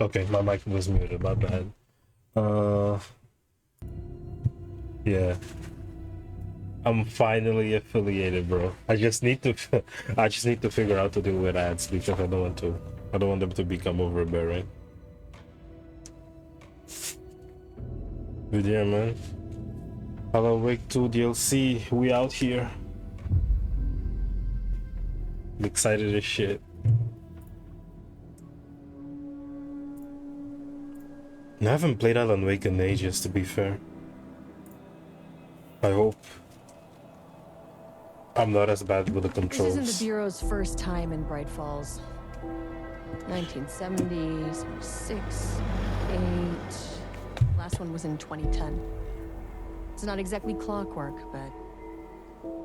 Okay, my mic was muted, my bad. Yeah. I'm finally affiliated, bro. I just need to I just need to figure out to deal with ads because I don't want them to become overbearing. But yeah, man. Hello, Wake 2 DLC. We out here. I'm excited as shit. I haven't played Alan Wake in ages, to be fair. I hope I'm not as bad with the controls. This isn't the Bureau's first time in Bright Falls. 1970s, 6, 8. Last one was in 2010. It's not exactly clockwork, but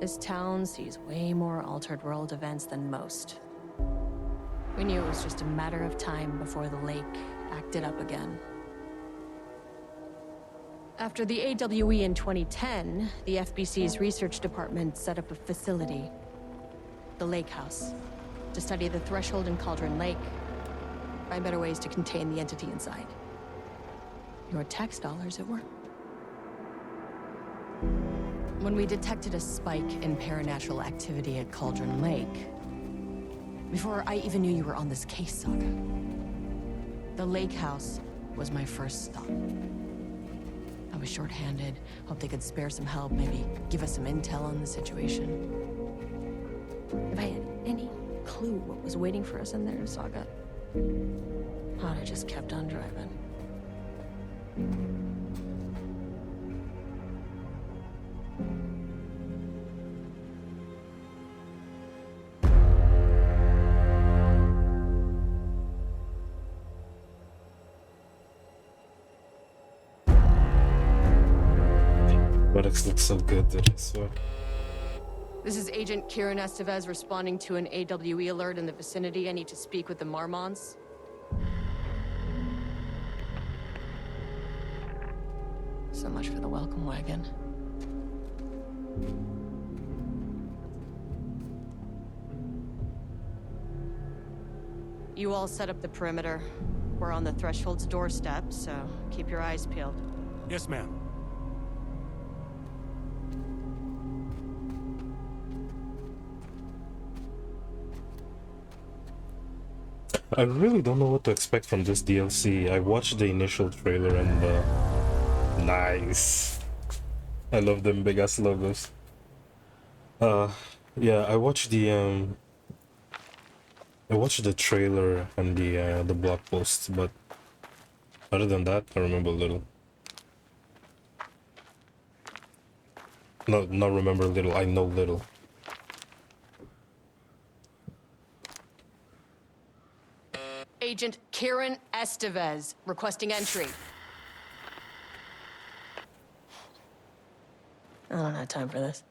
this town sees way more altered world events than most. We knew it was just a matter of time before the lake acted up again. After the AWE in 2010, the FBC's research department set up a facility, the Lake House, to study the threshold in Cauldron Lake, find better ways to contain the entity inside. Your tax dollars at work. When we detected a spike in paranatural activity at Cauldron Lake, before I even knew you were on this case, Saga, the Lake House was my first stop. I was short-handed, hoped they could spare some help, maybe give us some intel on the situation. If I had any clue what was waiting for us in there, Saga, I'd have just kept on driving. Products look so good today, so. This is Agent Kieran Estevez responding to an AWE alert in the vicinity. I need to speak with the Marmons. So much for the welcome wagon. You all set up the perimeter. We're on the Threshold's doorstep, so keep your eyes peeled. Yes, ma'am. I really don't know what to expect from this DLC. I watched the initial trailer and nice. I love them big ass logos. Yeah, I watched the trailer and the blog posts, but other than that, I remember little. No, not remember little. I know little. Agent Kieran Estevez, requesting entry. I don't have time for this.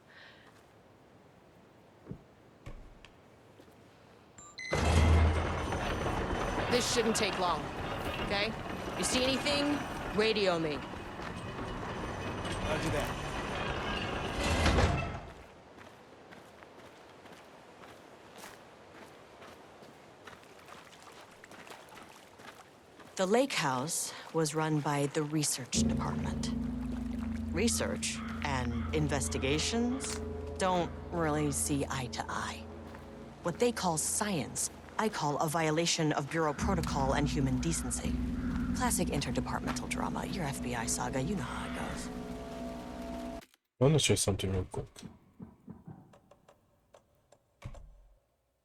This shouldn't take long, okay? You see anything, radio me. I'll do that. The Lake House was run by the research department. Research and investigations don't really see eye to eye. What they call science, I call a violation of Bureau protocol and human decency. Classic interdepartmental drama. Your FBI saga, you know how it goes. I want to show something real quick.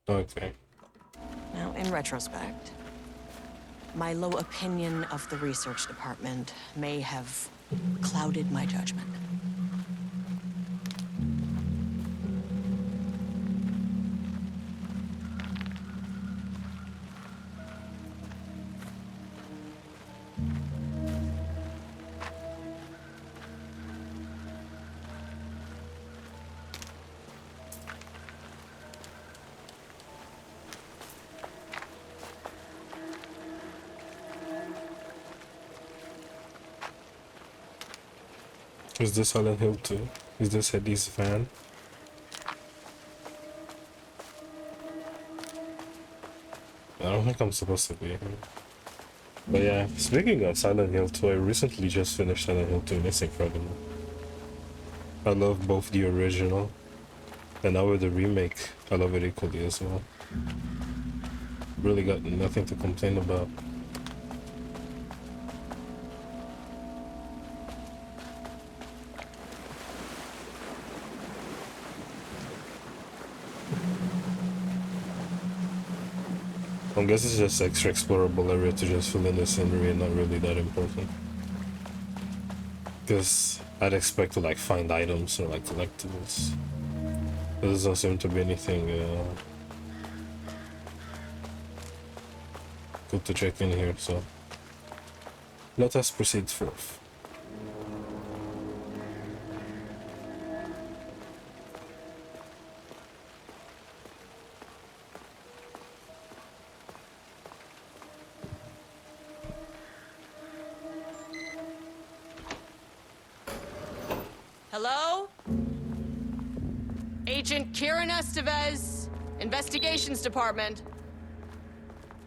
Okay. Now, in retrospect, my low opinion of the research department may have clouded my judgment. Is this Silent Hill 2? Is this Eddie's van? I don't think I'm supposed to be here. But yeah, speaking of Silent Hill 2, I recently just finished Silent Hill 2 and it's incredible. I love both the original and now with the remake, I love it equally as well. Really got nothing to complain about. I guess it's just extra explorable area to just fill in the scenery and not really that important. Because I'd expect to like find items or like collectibles. There doesn't seem to be anything good to check in here, so let us proceed forth. Hello? Agent Kieran Estevez, Investigations Department.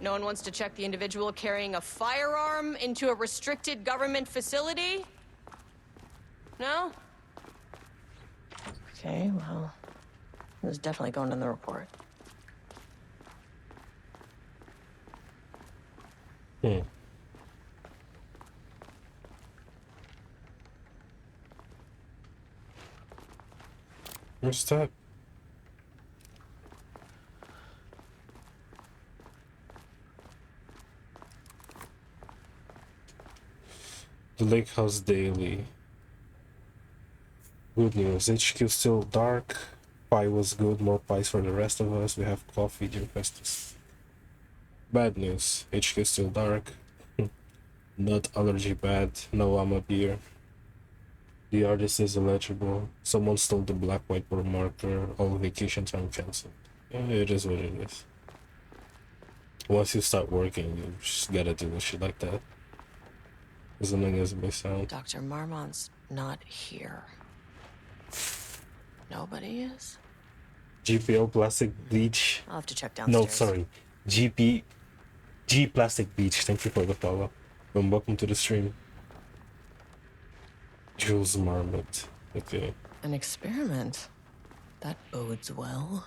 No one wants to check the individual carrying a firearm into a restricted government facility? No? Okay, well, it was definitely going in the report. Where's that? The Lake House Daily. Good news, HQ still dark. Pie was good, more pies for the rest of us. We have coffee, dear Festus. Bad news, HQ still dark. Nut allergy bad, no Amma beer. The artist is illegible. Someone stole the black whiteboard marker. All vacation time cancelled. Yeah, it is what it is. Once you start working, you just gotta do shit like that. As annoying as it may sound. Dr. Marmont's not here. Nobody is? GPO plastic bleach. I'll have to check downstairs. No, sorry. G plastic beach. Thank you for the follow. And welcome to the stream. Jules Marmot. Okay. An experiment. That bodes well.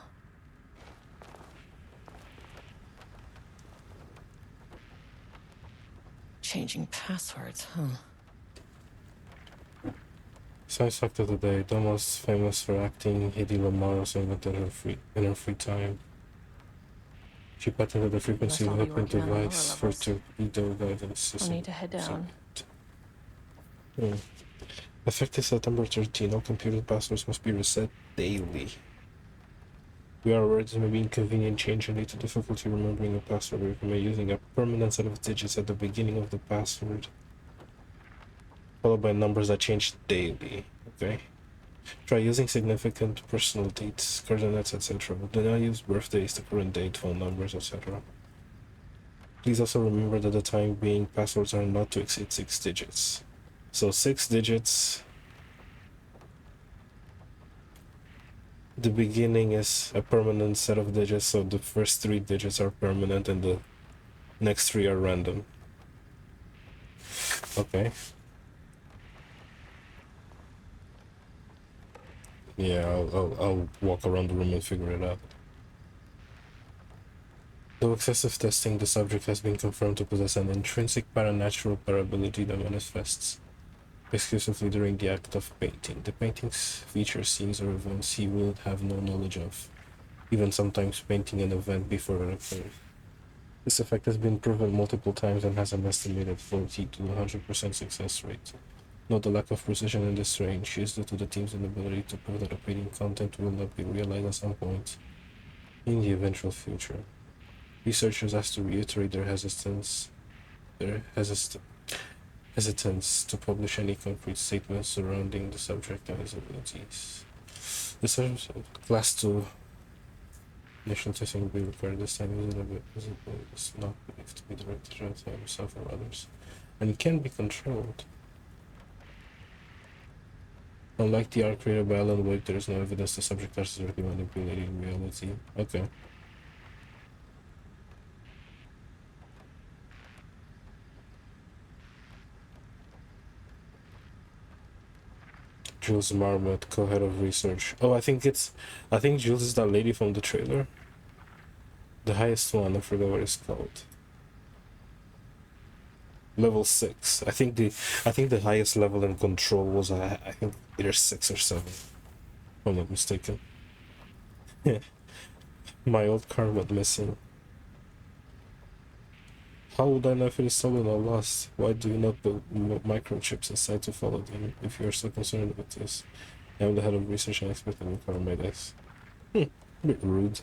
Changing passwords, huh? Science fact of the day. The most famous for acting, Hedy Lamarr also invented in her free time. She patented the frequency of hypnotic device for torpedo guidance system. I'll need to head down. Effective September 13, all computer passwords must be reset daily. We are aware it may be inconvenient change and lead to difficulty remembering a password. We recommend using a permanent set of digits at the beginning of the password, followed by numbers that change daily. Okay. Try using significant personal dates, coordinates, etc. Do not use birthdays, the current date, phone numbers, etc. Please also remember that the time being passwords are not to exceed 6 digits. So 6 digits. The beginning is a permanent set of digits, so the first 3 digits are permanent and the next 3 are random. Okay. Yeah, I'll walk around the room and figure it out. Through excessive testing, the subject has been confirmed to possess an intrinsic paranatural ability that manifests exclusively during the act of painting. The paintings feature scenes or events he will have no knowledge of, even sometimes painting an event before it occurs. This effect has been proven multiple times and has an estimated 40 to 100% success rate. Note the lack of precision in this range is due to the team's inability to prove that the painting content will not be realized at some point in the eventual future. Researchers asked to reiterate their hesitance to publish any concrete statements surrounding the subject and his abilities. The class 2 initial testing will be required this time. Is not believed to be directed at himself or others, and can be controlled. Unlike the art created by Alan Wake, there is no evidence the subject is directly manipulating reality. Okay. Jules Marmot, co-head of research. Oh, I think Jules is that lady from the trailer. The highest one, I forgot what it's called. Level 6. I think the highest level in control was I think either 6 or 7. If I'm not mistaken. My old car went missing. How would I know if it is stolen or lost? Why do you not build microchips inside to follow them if you are so concerned with this? I am the head of research and expect a new car made this. A bit rude.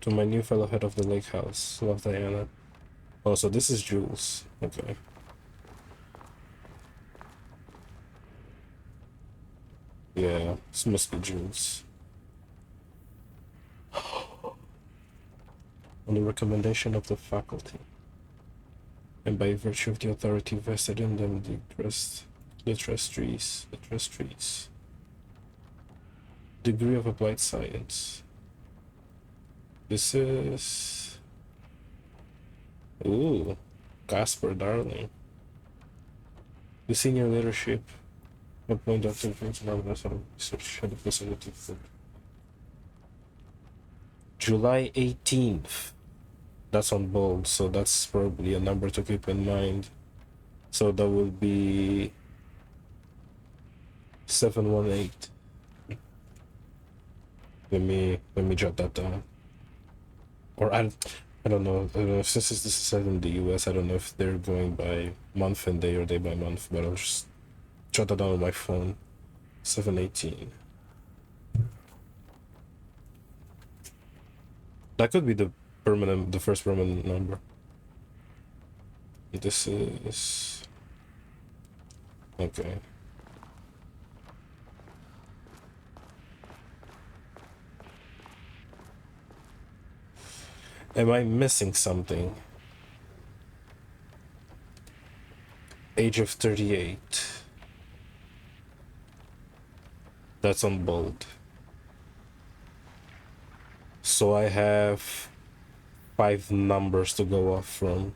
To my new fellow head of the lake house. Love, Diana. Oh, so this is Jules. Okay. Yeah, this must be Jules. On the recommendation of the faculty, and by virtue of the authority vested in them, the trustees. Degree of applied science. This is... Ooh, Casper Darling. The senior leadership appoint Dr. Franken as a research at the facility for July 18th. That's on bold, so that's probably a number to keep in mind. So that will be 718. Let me jot that down. Or I don't know. Since this is set in the US, I don't know if they're going by month and day or day by month, but I'll just jot that down on my phone. 718. That could be the first permanent number. This is... Okay. Am I missing something? Age of 38. That's on bold. So I have 5 numbers to go off from.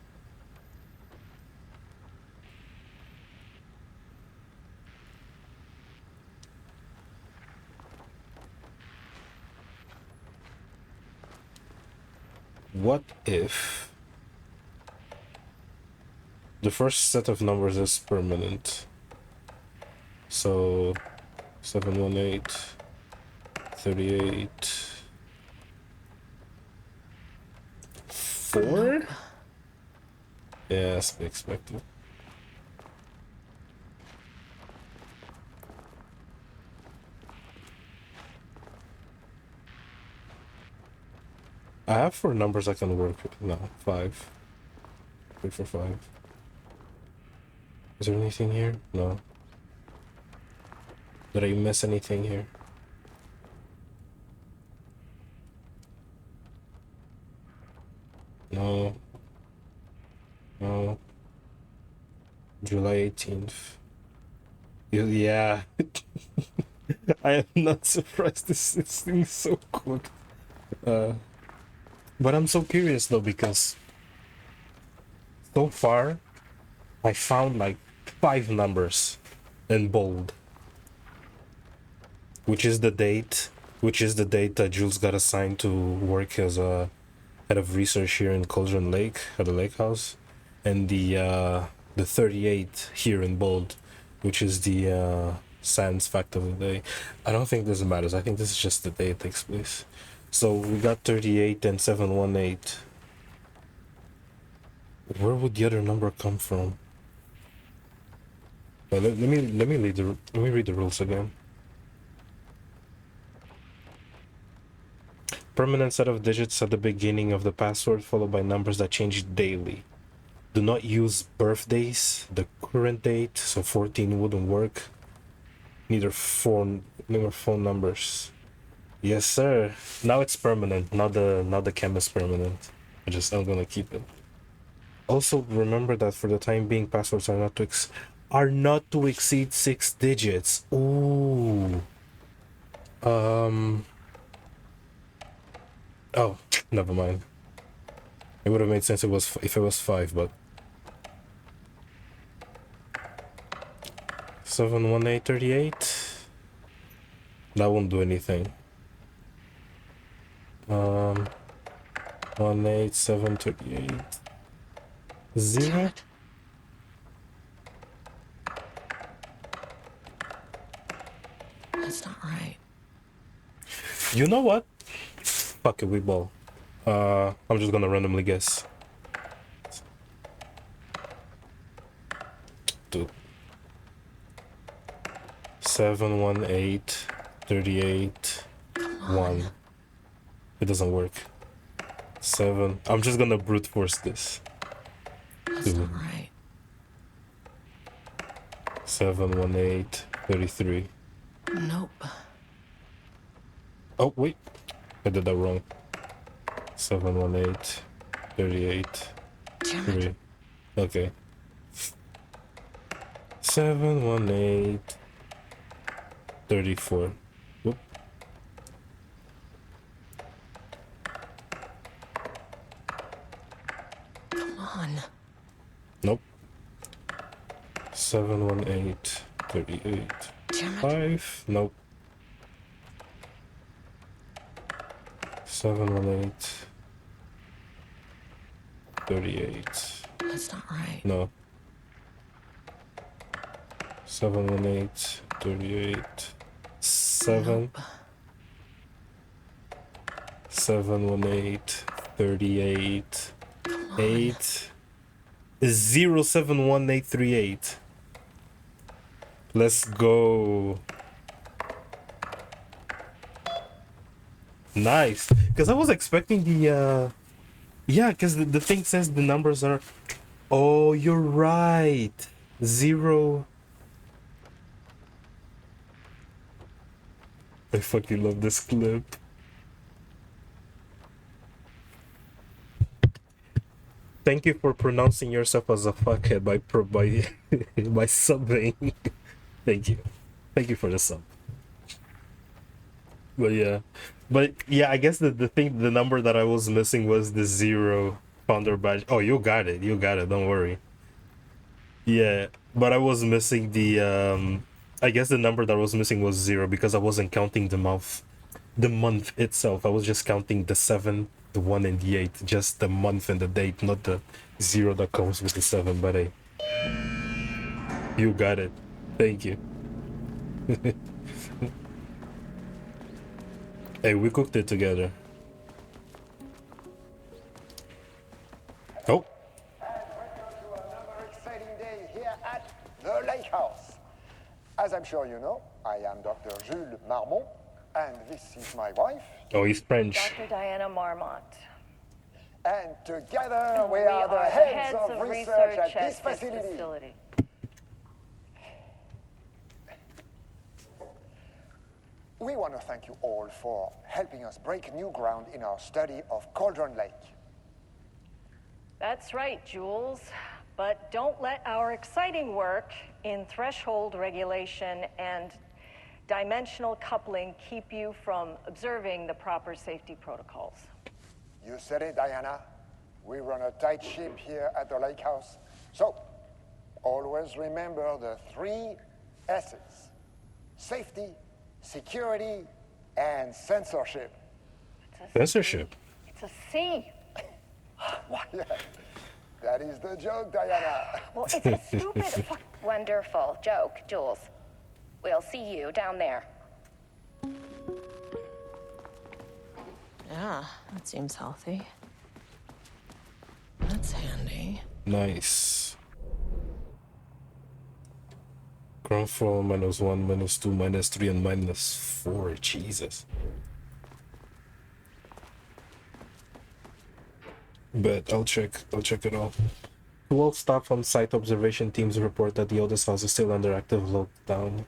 What if the first set of numbers is permanent? So 718, 38, 4? Yeah, that's to be expected. I have 4 numbers I can work with. No, 5. 3 for 5. Is there anything here? No. Did I miss anything here? No. No. July 18th. Yeah. I am not surprised this thing is so quick. But I'm so curious though, because so far I found like 5 numbers in bold, which is the date that Jules got assigned to work as a head of research here in Cauldron Lake at the lake house, and the 38 here in bold, which is the science fact of the day. I don't think this matters. I think this is just the day it takes place. So we got 38 and 718. Where would the other number come from? Well, let me read the rules again. Permanent set of digits at the beginning of the password, followed by numbers that change daily. Do not use birthdays, the current date, so 14 wouldn't work. Neither phone numbers. Yes, sir. Now it's permanent. Now the chem is permanent. I'm gonna keep it. Also, remember that for the time being, passwords are not to exceed 6 digits. Ooh. Oh, never mind. It would have made sense if it was 5, but 71838. That won't do anything. 18738. Damn 0. it. That's not right. You know what? Fuck it, we ball. I'm just gonna randomly guess. Dude. 71838 1. It doesn't work. 7. I'm just gonna brute force this. That's 2. not right. 71833. Nope. Oh wait, I did that wrong. 71838 Damn 3. it. Okay. 71834. Whoop. Come on. Nope. 71838 Damn it. 5. Nope. 71838. That's not right. No. 71838. 7. Nope. 71838. Come on. 8. 071838. Let's go. Nice. Because I was expecting the yeah, because the thing says the numbers are. Oh, you're right. 0. I fucking love this clip. Thank you for pronouncing yourself as a fuckhead by by subbing. Thank you. Thank you for the sub. But yeah, I guess the number that I was missing was the 0 founder badge. Oh, you got it. Don't worry. Yeah, but I was missing the I guess the number that I was missing was 0 because I wasn't counting the month itself. I was just counting the 7, the 1, and the 8, just the month and the date, not the 0 that comes with the 7. But hey, you got it. Thank you. Hey, we cooked it together. Oh, Another exciting day here at the Lake House. As I'm sure you know, I am Dr. Jules Marmont, and this is my wife. oh, he's French. Dr. Diana Marmont. And together we are the heads of research at this facility. We want to thank you all for helping us break new ground in our study of Cauldron Lake. That's right, Jules. But don't let our exciting work in threshold regulation and dimensional coupling keep you from observing the proper safety protocols. You said it, Diana. We run a tight ship here at the Lake House. So, always remember the 3 S's. Safety, security, and censorship. Censorship. It's a C. Yeah, that is the joke, Diana. Well, it's a stupid Wonderful joke, Jules. We'll see you down there. Yeah, that seems healthy. That's handy. Nice. Ground floor -1, -2, -3, and -4. Jesus. But I'll check it all. 12 staff on site observation teams report that the oldest house is still under active lockdown.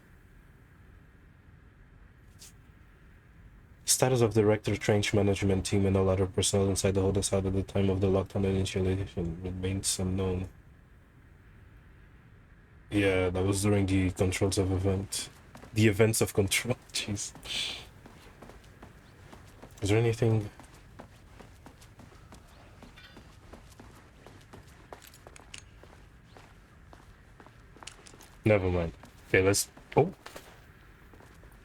Status of director, trench management team, and all other personnel inside the oldest house at the time of the lockdown initiation remains unknown. Yeah, that was during the controls of event. The events of control. Jeez. Is there anything Never mind. Okay, let's. Oh,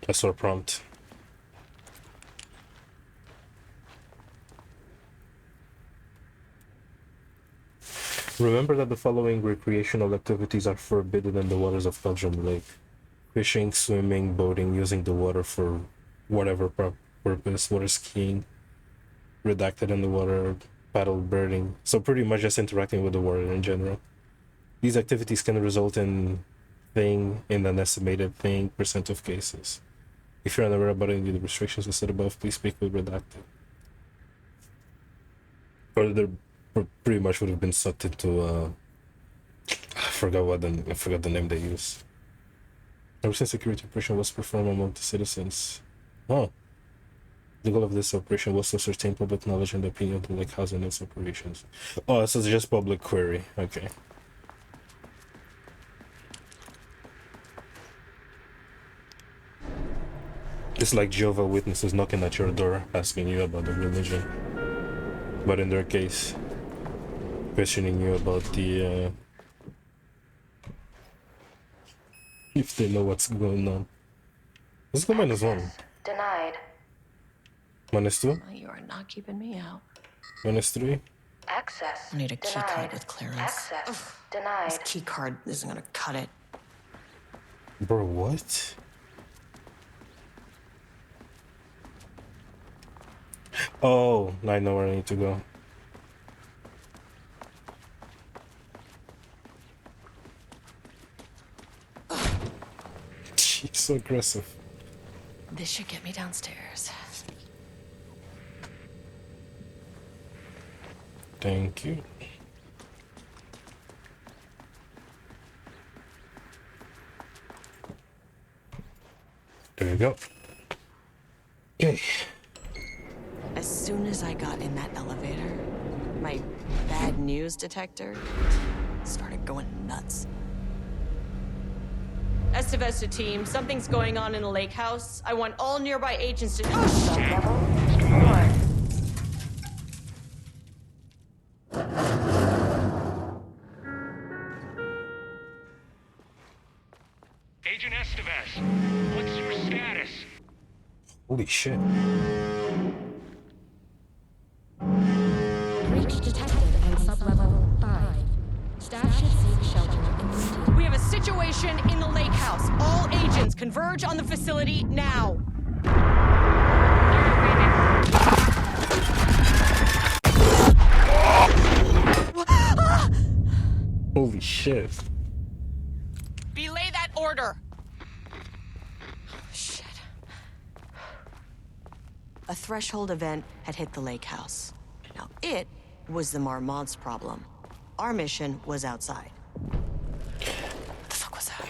I saw a prompt. Remember that the following recreational activities are forbidden in the waters of Belgium Lake: fishing, swimming, boating, using the water for whatever purpose, water skiing, redacted in the water, paddle birding. So pretty much just interacting with the water in general. These activities can result in an estimated % of cases. If you're unaware about any of the restrictions listed above, please speak with redacted. Or there pretty much would have been sucked into I forgot the name they use. A recent security operation was performed among the citizens. Oh. The goal of this operation was to ascertain public knowledge and opinion of the lake house and its operations. Oh, so it's just public query. Okay. It's like Jehovah's Witnesses knocking at your door asking you about the religion. But in their case, questioning you about the if they know what's going on. Let's go -1. Denied. -2. You are not keeping me out. -3. Access. I need a key denied. card with clearance. Access. Ugh. Denied. This key card isn't gonna cut it. Bro, what? Oh, I know where I need to go. She's so aggressive. This should get me downstairs. Thank you. There you go. Okay. As soon as I got in that elevator, my bad news detector started going nuts. Estevesta team, something's going on in the lake house. I want all nearby agents to... Oh, shit! Agent Estevez, what's your status? Holy shit. Breach detected on sublevel 5. Staff should seek shelter immediately. We have a situation in the lake house. All agents converge on the facility now. Holy shit. Belay that order. Shit. A threshold event had hit the lake house. Now, it was the Marmont's problem. Our mission was outside. What the fuck was that?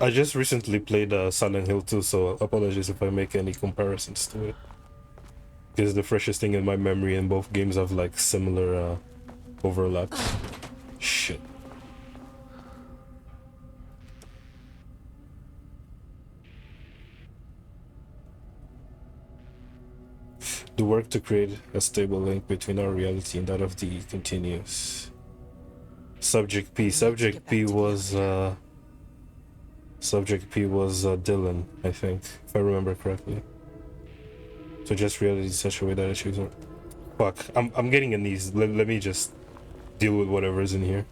I just recently played Silent Hill 2, so apologies if I make any comparisons to it. Because the freshest thing in my memory, and both games have like similar overlaps. Shit. The work to create a stable link between our reality and that of the continues. Subject P was Dylan, I think, if I remember correctly. So just reality in such a way that I choose her. Fuck, I'm getting in these. Let me just deal with whatever's in here.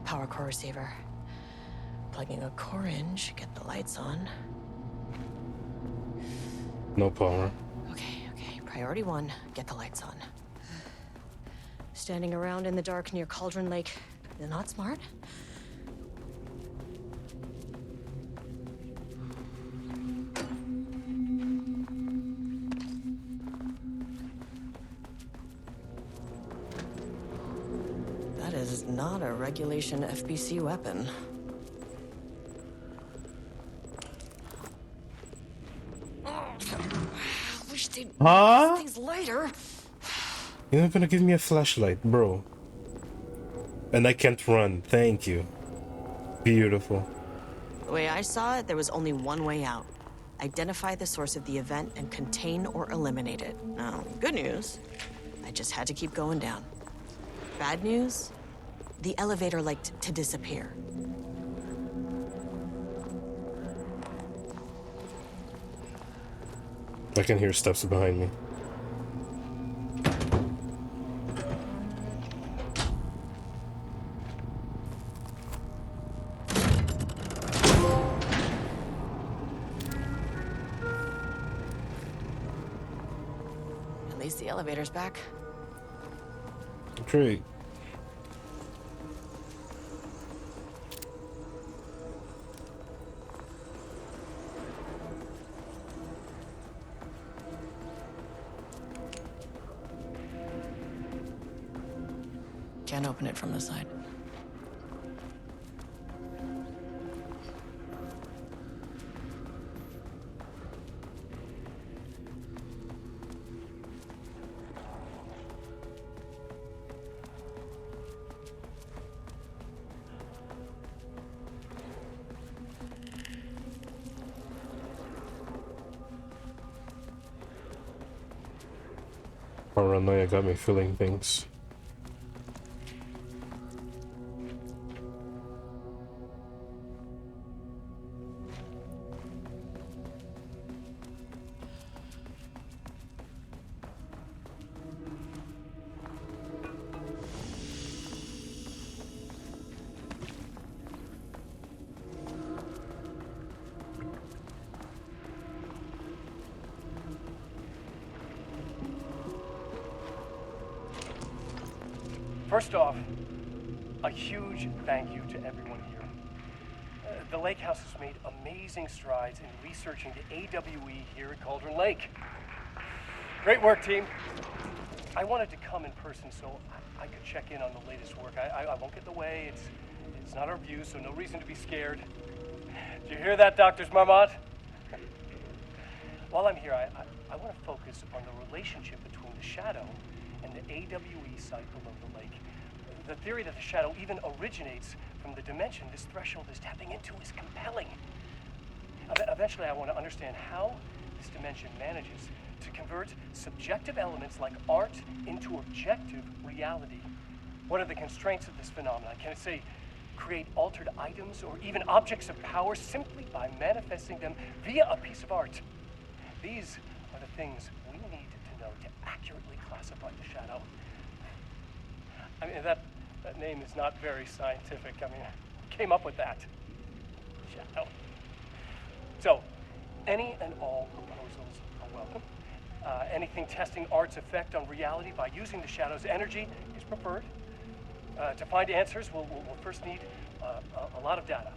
Power core receiver. Plugging a core in should get the lights on. No power. Okay. Priority 1, get the lights on. Standing around in the dark near Cauldron Lake, is not smart? That is not a regulation FBC weapon. Huh? Things later. You're not gonna give me a flashlight, bro. And I can't run. Thank you. Beautiful. The way I saw it, there was only one way out. Identify the source of the event and contain or eliminate it. Now, good news, I just had to keep going down. Bad news, the elevator liked to disappear. I can hear steps behind me. At least the elevator's back. Great. Can't open it from the side. Paranoia got me feeling things. First off, a huge thank you to everyone here. The Lake House has made amazing strides in researching the AWE here at Cauldron Lake. Great work, team. I wanted to come in person so I could check in on the latest work. I won't get in the way. It's not our view, so no reason to be scared. Did you hear that, Doctors Marmot? While I'm here, I want to focus on the relationship between the shadow and the AWE site below the lake. The theory that the shadow even originates from the dimension this threshold is tapping into is compelling. Eventually, I want to understand how this dimension manages to convert subjective elements like art into objective reality. What are the constraints of this phenomenon? Can it, say, create altered items or even objects of power simply by manifesting them via a piece of art? These are the things we need to know to accurately classify the shadow. I mean, that name is not very scientific. I mean, who came up with that? Shadow. So, any and all proposals are welcome. Anything testing art's effect on reality by using the shadow's energy is preferred. To find answers, we'll first need a lot of data.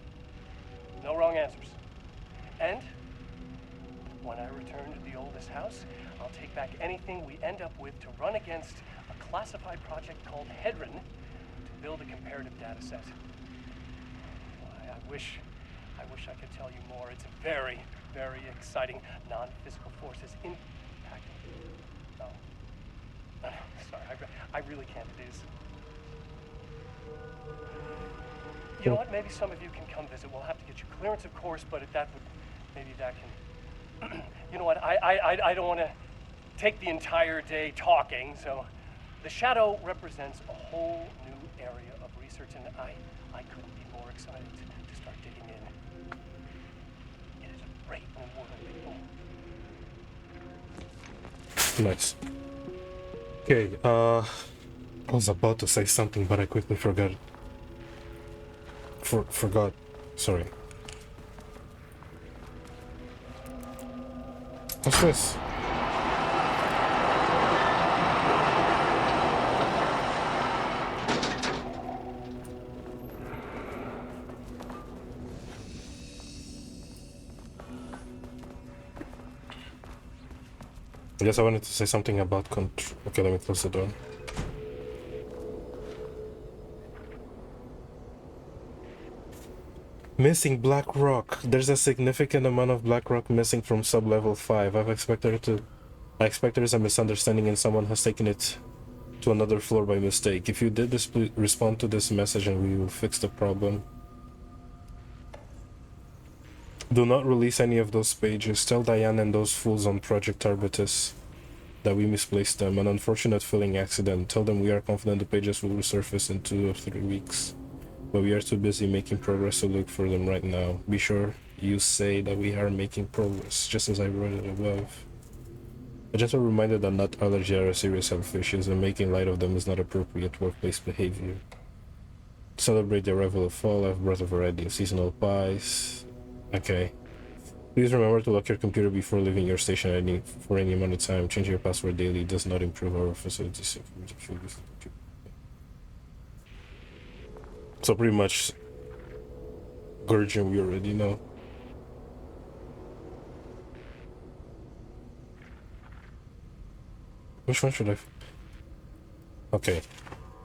No wrong answers. And when I return to the oldest house, I'll take back anything we end up with to run against a classified project called Hedron to build a comparative data set. I wish I could tell you more. It's very, very exciting. Non-physical forces impacting. Oh. Sorry, I really can't. It is. You know what? Maybe some of you can come visit. We'll have to get you clearance, of course, but maybe that can. You know what? I don't want to take the entire day talking. So, the shadow represents a whole new area of research, and I couldn't be more excited to start digging in. It is a great new world, people. Nice. Okay, I was about to say something, but I quickly forgot. Forgot. Sorry. What's this? I guess I wanted to say something about okay, let me close the door. Missing black rock. There's a significant amount of black rock missing from sub-level 5. I've expected it to I expect there is a misunderstanding and someone has taken it to another floor by mistake. If you did this, please respond to this message and we will fix the problem. Do not release any of those pages. Tell Diane and those fools on Project Arbitus that we misplaced them. An unfortunate filling accident. Tell them we are confident the pages will resurface in 2 or 3 weeks. But we are too busy making progress to look for them right now. Be sure you say that we are making progress, just as I wrote it above. A gentle reminder that nut allergy are serious health issues and making light of them is not appropriate workplace behavior. To celebrate the arrival of fall, I've brought a variety of seasonal pies. Okay. Please remember to lock your computer before leaving your station for any amount of time. Changing your password daily does not improve our facility security. So pretty much, Gurgen we already know. Which one should I... Okay.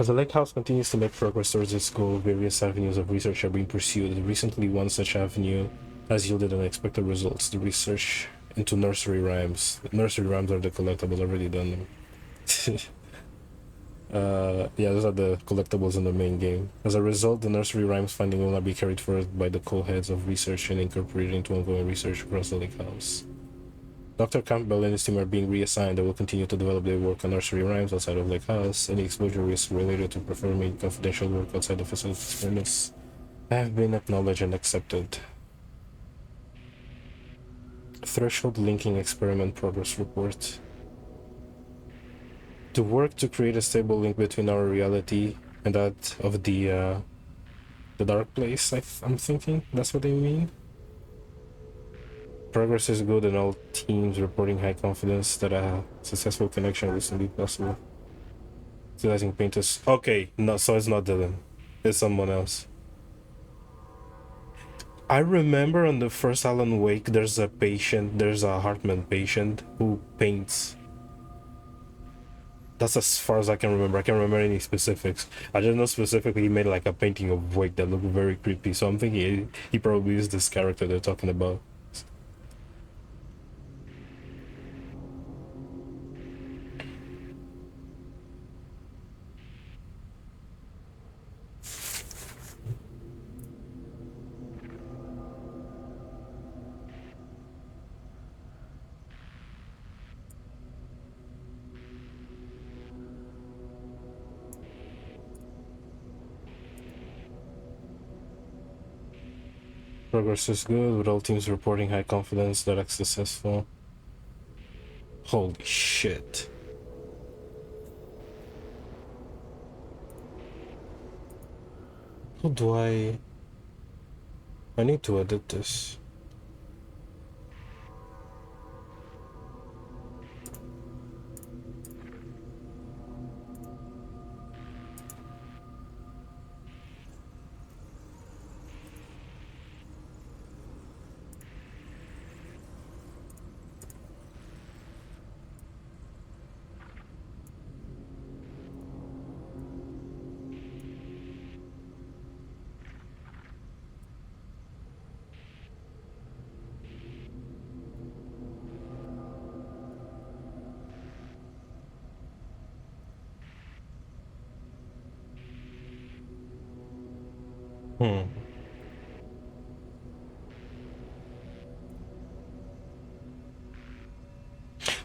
As the Lake House continues to make progress towards its goal, various avenues of research are being pursued. Recently, one such avenue has yielded unexpected results. The research into nursery rhymes. Nursery rhymes are the collectibles, already done them. Yeah, those are the collectibles in the main game. As a result, the nursery rhymes finding will not be carried forward by the co-heads of research and incorporated into ongoing research across the Lake House. Dr. Campbell and his team are being reassigned and will continue to develop their work on nursery rhymes outside of Lake House. Any exposure risks related to performing confidential work outside the facility's fairness have been acknowledged and accepted. Threshold Linking Experiment Progress Report. To work to create a stable link between our reality and that of the dark place, I'm thinking that's what they mean. Progress is good and all teams reporting high confidence that a successful connection will soon be possible. Utilizing painters. Okay, no, so it's not Dylan. It's someone else. I remember on the first Alan Wake, there's a Hartman patient who paints. That's as far as I can remember. I can't remember any specifics. I just know specifically he made like a painting of Wake that looked very creepy. So I'm thinking he probably is this character they're talking about. Progress is good, with all teams reporting high confidence that it's successful. Holy shit. How do I need to edit this.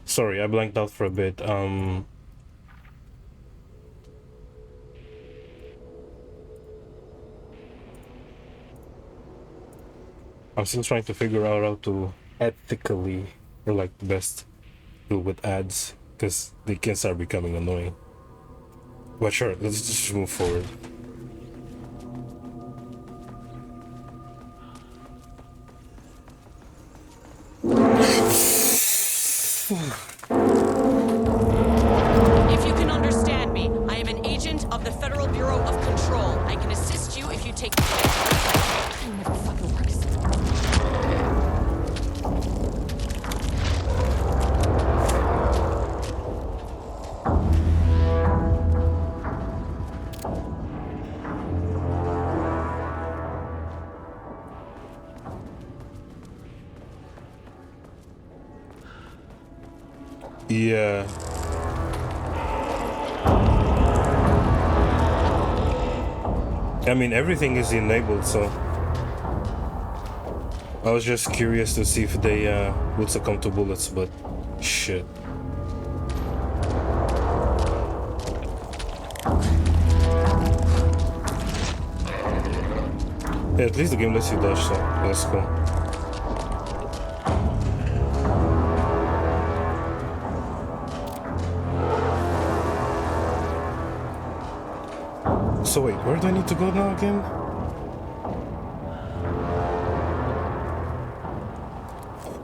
Sorry, I blanked out for a bit. I'm still trying to figure out how to ethically, or like best do with ads, because they can start becoming annoying. But sure, let's just move forward. If you can understand me, I am an agent of the Federal Bureau of Control. I can assist you if you take... It never fucking works. Yeah. I mean, everything is enabled, so I was just curious to see if they would succumb to bullets, but shit. Yeah, at least the game lets you dodge, so that's cool. So wait, where do I need to go now again?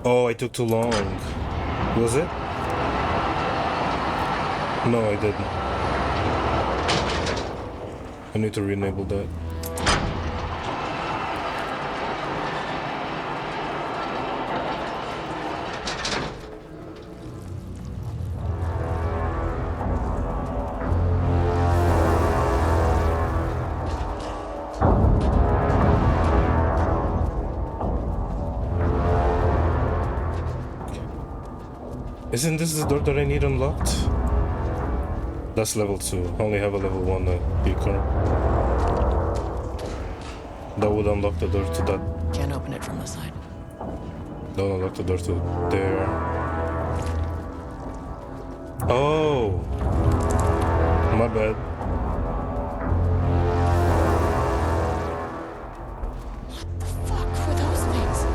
Oh, I took too long. Was it? No, I didn't. I need to re-enable that. Isn't this the door that I need unlocked? That's level 2. I only have a level 1 beacon. That would unlock the door to that. Can't open it from the side. That would unlock the door to there. Oh! My bad. What the fuck were those things?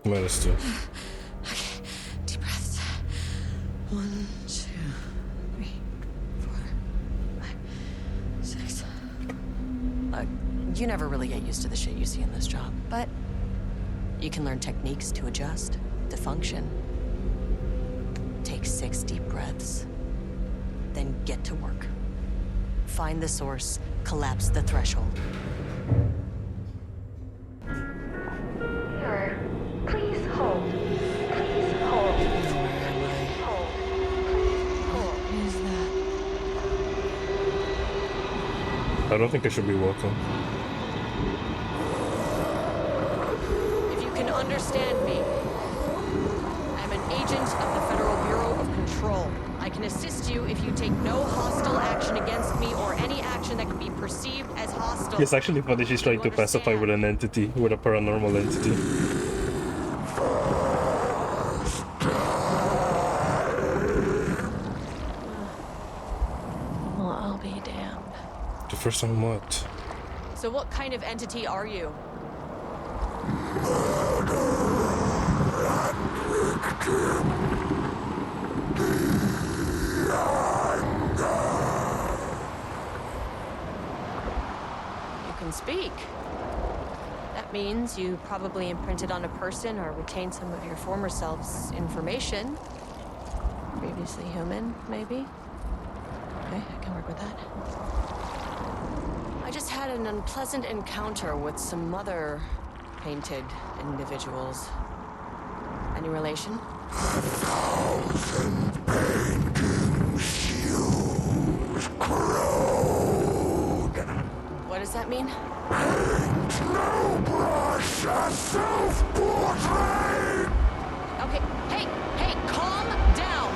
-2. Okay, deep breaths. 1, 2, 3, 4, 5, 6. You never really get used to the shit you see in this job, but you can learn techniques to adjust, to function. Take 6 deep breaths, then get to work. Find the source, collapse the threshold. Sir, please hold. Please hold. Please hold. Please hold. What is that? I don't think I should be welcome. If you can understand me, I'm an agent of the Federal Bureau of Control. I can assist you if you take no hostile action against me or any action that can be perceived as hostile. It's actually funny she's trying to pacify with an entity, with a paranormal entity. Well, I'll be damned. The first time what? So what kind of entity are you? You can speak. That means you probably imprinted on a person or retained some of your former self's information. Previously human, maybe? Okay, I can work with that. I just had an unpleasant encounter with some other painted individuals. Any relation? What does that mean? Okay, hey, calm down!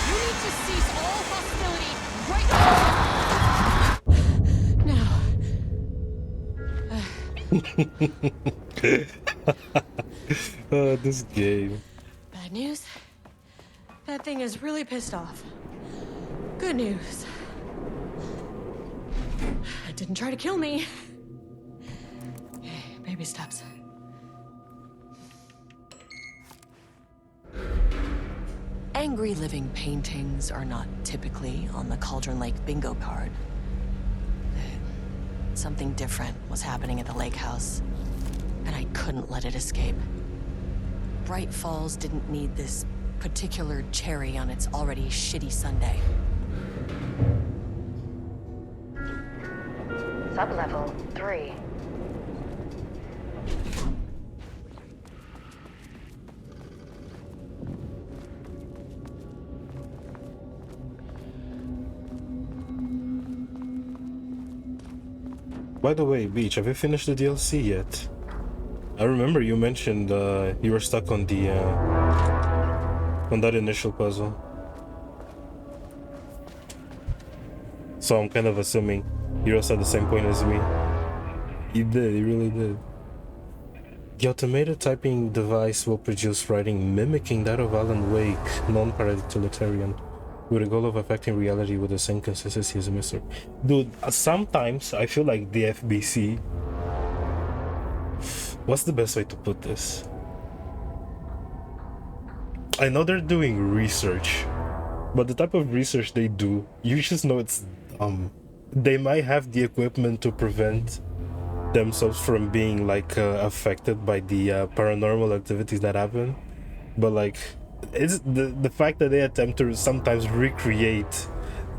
You need to cease all hostility right now! This game. Bad news? That thing is really pissed off. Good news. It didn't try to kill me. Okay, baby steps. Angry living paintings are not typically on the Cauldron Lake bingo card. Something different was happening at the lake house, and I couldn't let it escape. Bright Falls didn't need this particular cherry on its already shitty sundae. Sublevel 3. By the way, Beach, have you finished the DLC yet? I remember you mentioned you were stuck on the on that initial puzzle. So I'm kind of assuming you're also at the same point as me. You did, you really did. The automated typing device will produce writing mimicking that of Alan Wake, non-paratiliterian, with the goal of affecting reality with the same consistency as a mystery. Dude, sometimes I feel like the FBC... What's the best way to put this? I know they're doing research, but the type of research they do, you just know it's they might have the equipment to prevent themselves from being like affected by the paranormal activities that happen, but like it's the fact that they attempt to sometimes recreate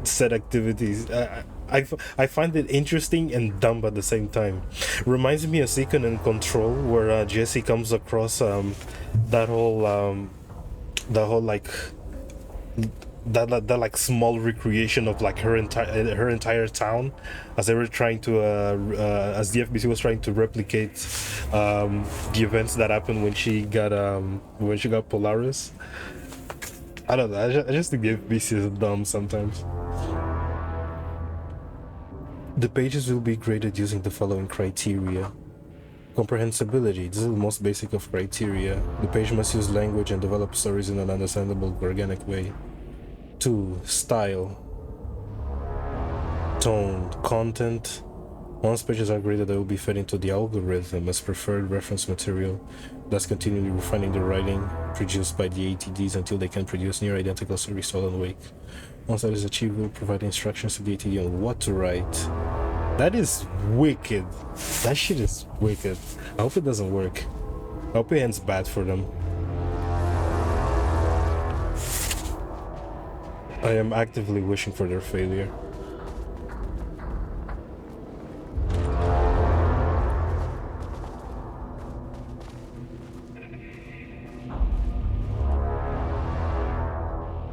said activities. I find it interesting and dumb at the same time. Reminds me of Second and Control, where Jesse comes across that whole like that like small recreation of like her entire town, as they were trying to as the FBC was trying to replicate the events that happened when she got Polaris. I don't know. I just think the FBC is dumb sometimes. The pages will be graded using the following criteria. Comprehensibility. This is the most basic of criteria. The page must use language and develop stories in an understandable, organic way. 2. Style. Tone. Content. Once pages are graded, they will be fed into the algorithm as preferred reference material, thus continually refining the writing produced by the ATDs until they can produce near identical stories to Alan Wake. Once that is achieved, we'll provide instructions to the ATD on what to write. That is wicked. That shit is wicked. I hope it doesn't work. I hope it ends bad for them. I am actively wishing for their failure.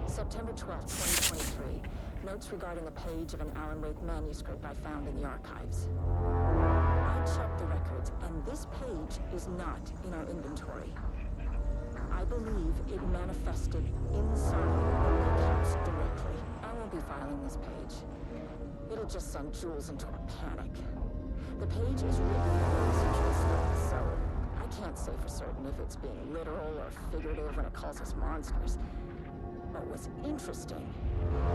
September 12th, 2023. Notes regarding a page of an Alan Wake manuscript I found in the archives. I checked the records, and this page is not in our inventory. I believe it manifested inside the lake house directly. I won't be filing this page. It'll just send Jules into a panic. The page is written in a central style, so I can't say for certain if it's being literal or figurative when it calls us monsters. But what's interesting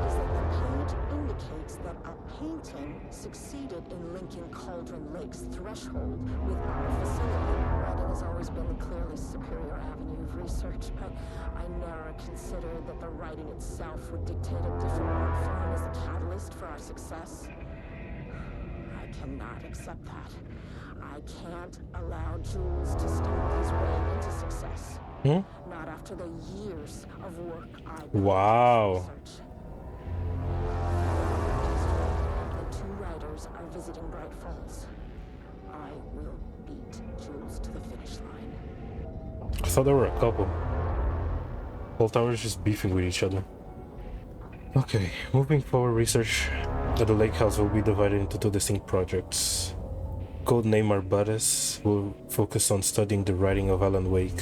is that the page indicates that a painting succeeded in linking Cauldron Lake's threshold with our facility. Writing has always been the clearly superior avenue of research, but I never considered that the writing itself would dictate a different art form as the catalyst for our success. I cannot accept that. I can't allow Jules to stumble his way into success. Not after the years of work I put Wow. into research. The two writers are visiting Bright Falls. I will beat Jules to the finish line. I thought there were a couple. Whole tower is just beefing with each other. Okay, moving forward, research at the lake house will be divided into two distinct projects. Codename Arbutus will focus on studying the writing of Alan Wake,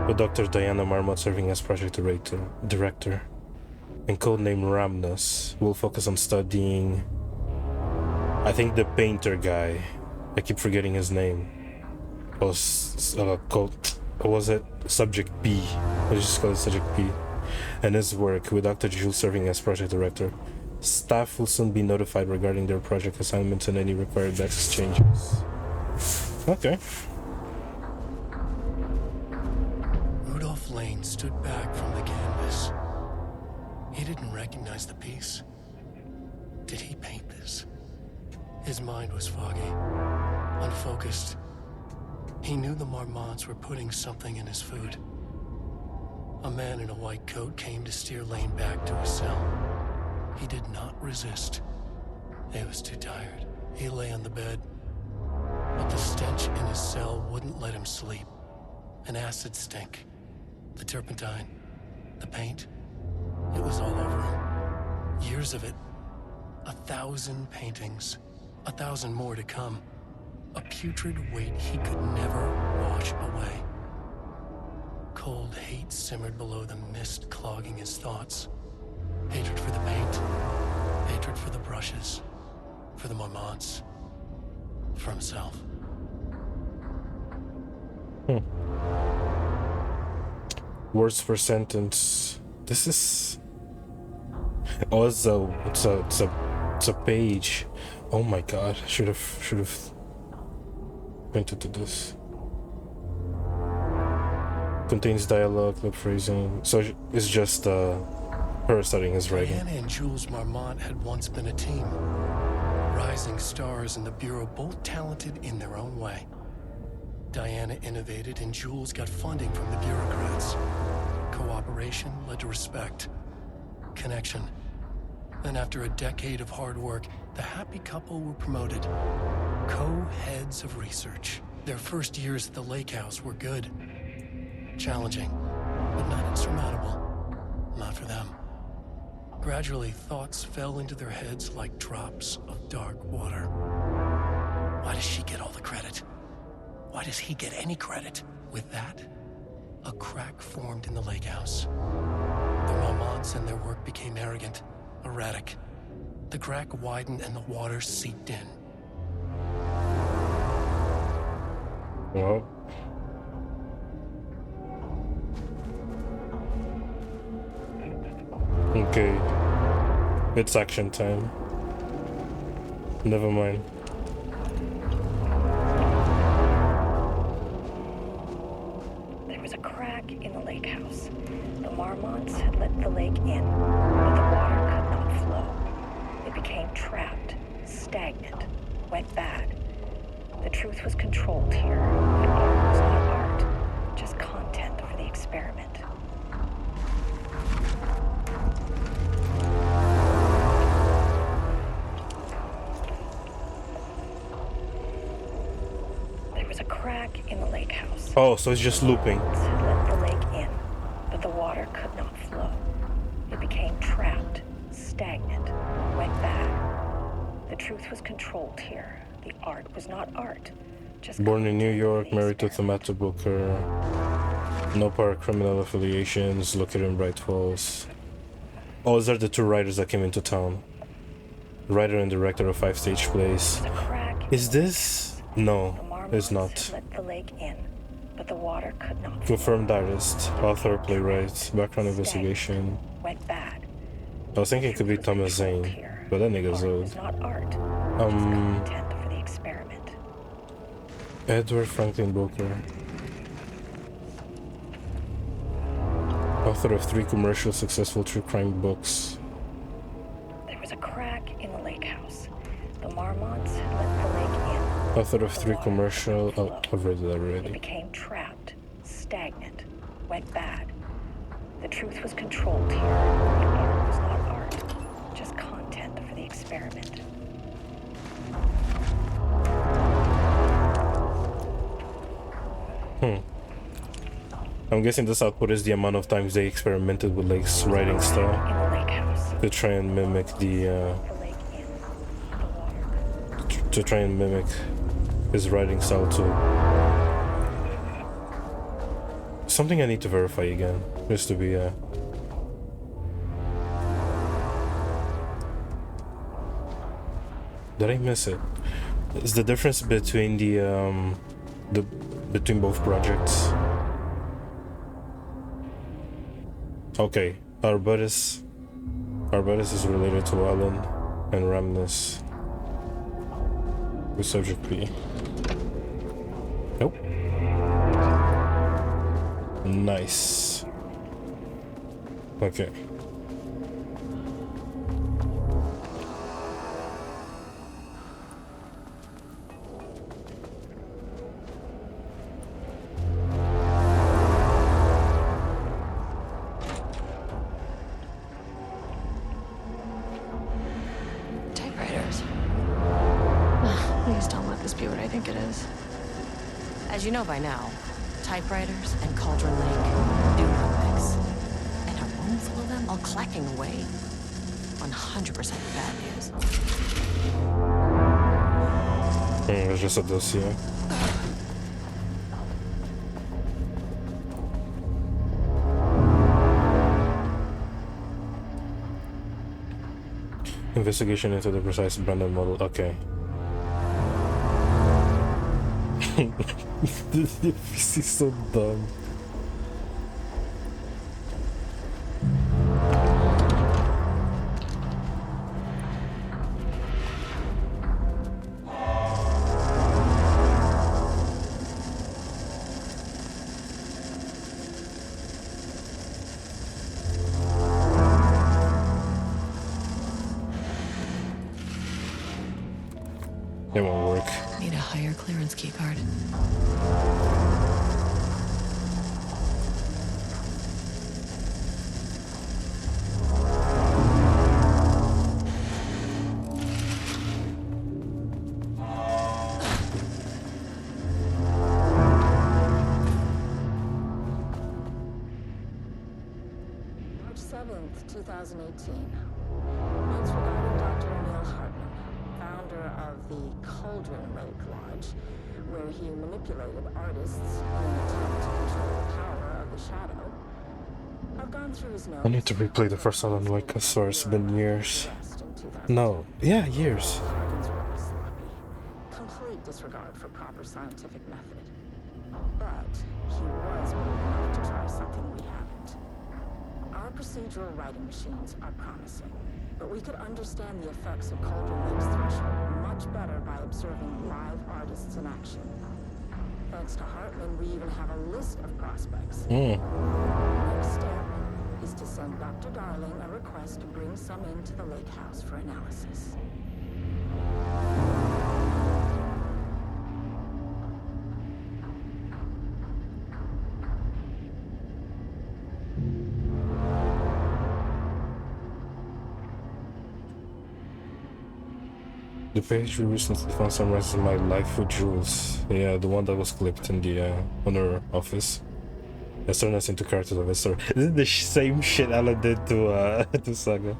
with Dr. Diana Marmot serving as project director. And codename Ramnus will focus on studying, I think, the painter guy. I keep forgetting his name. Was it Subject B? Let's just call it Subject B. And his work, with Dr. Jules serving as project director. Staff will soon be notified regarding their project assignments and any required desk changes. Okay. Rudolph Lane stood back from the canvas. He didn't recognize the piece. Did he paint this? His mind was foggy, unfocused. He knew the Marmots were putting something in his food. A man in a white coat came to steer Lane back to his cell. He did not resist. He was too tired. He lay on the bed, but the stench in his cell wouldn't let him sleep. An acid stink. The turpentine, the paint, it was all over him. Years of it, 1,000 paintings, 1,000 more to come. A putrid weight he could never wash away. Cold hate simmered below the mist clogging his thoughts. Hatred for the paint, hatred for the brushes, for the Marmonts, for himself. Words per sentence. This is... Oh, it's a page. Oh my god, should have pointed to this. Contains dialogue, lip phrasing. So it's just her studying his writing. Diana and Jules Marmont had once been a team. Rising stars in the Bureau, both talented in their own way. Diana innovated and Jules got funding from the bureaucrats. Cooperation led to respect. Connection. Then after a decade of hard work, the happy couple were promoted. Co-heads of research. Their first years at the lake house were good. Challenging, but not insurmountable. Not for them. Gradually, thoughts fell into their heads like drops of dark water. Why does she get all the credit? Why does he get any credit? With that, a crack formed in the lake house. The Marmonts and their work became arrogant, erratic. The crack widened and the water seeped in. Well. Okay. It's action time. Never mind. There was a crack in the lake house. The Marmonts had let the lake in, but the water could not flow. It became trapped, stagnant, went bad. The truth was controlled here. The art was not art, just content for the experiment. There was a crack in the lake house. Oh, so it's just looping. Had let the lake in, but the water could not flow. It became trapped, stagnant, went bad. The truth was controlled here. The art was not art. Just Born in New content for York, the married to experiment. Thamata Booker. No prior criminal affiliations, located in Bright Falls. Oh, these are the two writers that came into town. Writer and director of 5 stage plays. There was a crack Is in the lake this? house. No, The Marmonts it's had not. let the lake in, but the water could not flow. Confirmed artist, author, playwright, background investigation. Went bad. I was thinking it could be Was Thomas controlled Zane, here. but that nigga's Art old. was not art. Just content for the experiment. Edward Franklin Booker. Author of 3 commercial successful true crime books. There was a crack in the lake house. The Marmonts had let the lake in. Author of The 3 water commercial... could not Oh, flow. I've read it It already. became trapped, stagnant, went bad. The truth was controlled here. The art was not art, just content for the experiment. I'm guessing this output is the amount of times they experimented with Lake's writing style In the lake house. to try and mimic The lake in. The water. to try and mimic his writing style too. Something I need to verify again, just to be Did I miss it? Is the difference between the between both projects? Okay, Arbutus is related to Alan and Ramnus with subject P. Nope. Nice. Okay. Typewriters. Please don't let this be what I think it is. As you know by now, typewriters and Cauldron Lake do not mix. And a room full of them all clacking away. 100% bad news. It's just a dossier. Investigation into the precise Brandon model. Okay. This is so dumb. It won't work. Need a higher clearance keycard. March 7th, 2018. Notes regarding Dr. Emil Hartman, founder of the Cauldron Lake Lodge, where he manipulated artists in an attempt to control the power of the shadow. I've gone through his notes. I need to replay the first Alan Wake, I swear it's been years. No, yeah, years. Complete disregard for proper scientific method. But he was bold enough to try something we haven't. Our procedural writing machines are promising, but we could understand the effects of Cauldron Lake's threshold much better by observing live artists in action. Thanks to Hartman, we even have a list of prospects. Next step is to send Dr. Darling a request to bring some into the lake house for analysis. The page we recently found summarizes my life with Jules. Yeah, the one that was clipped in the honor office. Has turned us into characters of his story. This is the same shit Alan did to to Saga.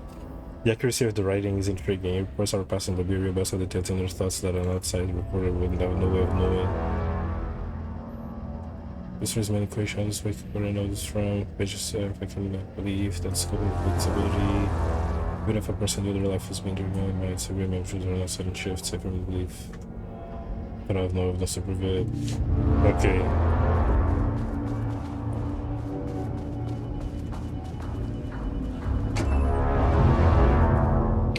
The accuracy of the writing is intriguing. Reports are passing the bureau about so detailed in their thoughts that an outside reporter wouldn't have no way of knowing. This raises many questions. I just wake up where I know this from. Pages if I can believe that scope of flexibility. Even if a person in their life has been doing my mind, so remember there are not sudden shifts, I firmly believe. But I have no evidence to prove it. Okay.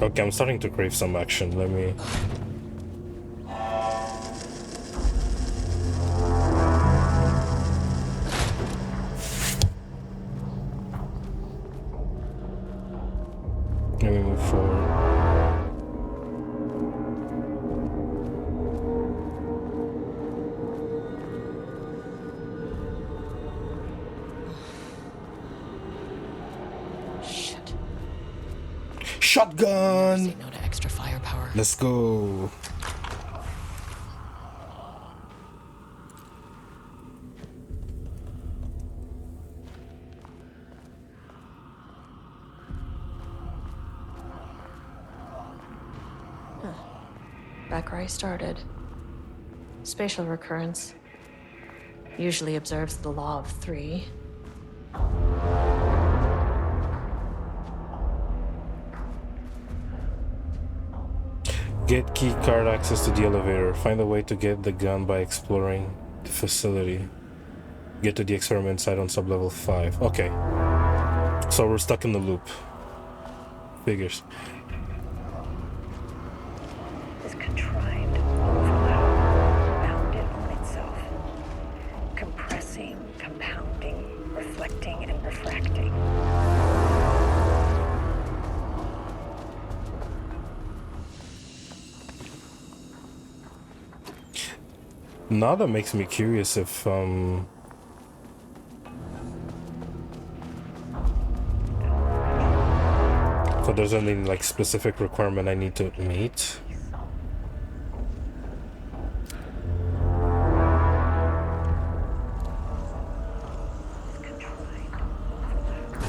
Okay, I'm starting to crave some action. Let me... Let me move forward. Shit. Shotgun! Say no to extra firepower. Let's go. Back where I started. Spatial recurrence usually observes the law of three. Get key card access to the elevator. Find a way to get the gun by exploring the facility. Get to the experiment site on sublevel 5. Okay. So we're stuck in the loop. Figures. This contrived overlap bounded on itself, compressing, compounding, reflecting, and refracting. Now that makes me curious if there's any like specific requirement I need to meet.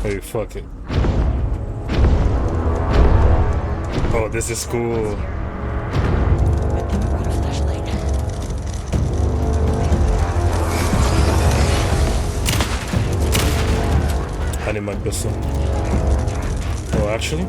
Hey, fuck it. Oh, this is cool. Good thing I brought a flashlight. my pistol. Oh, actually?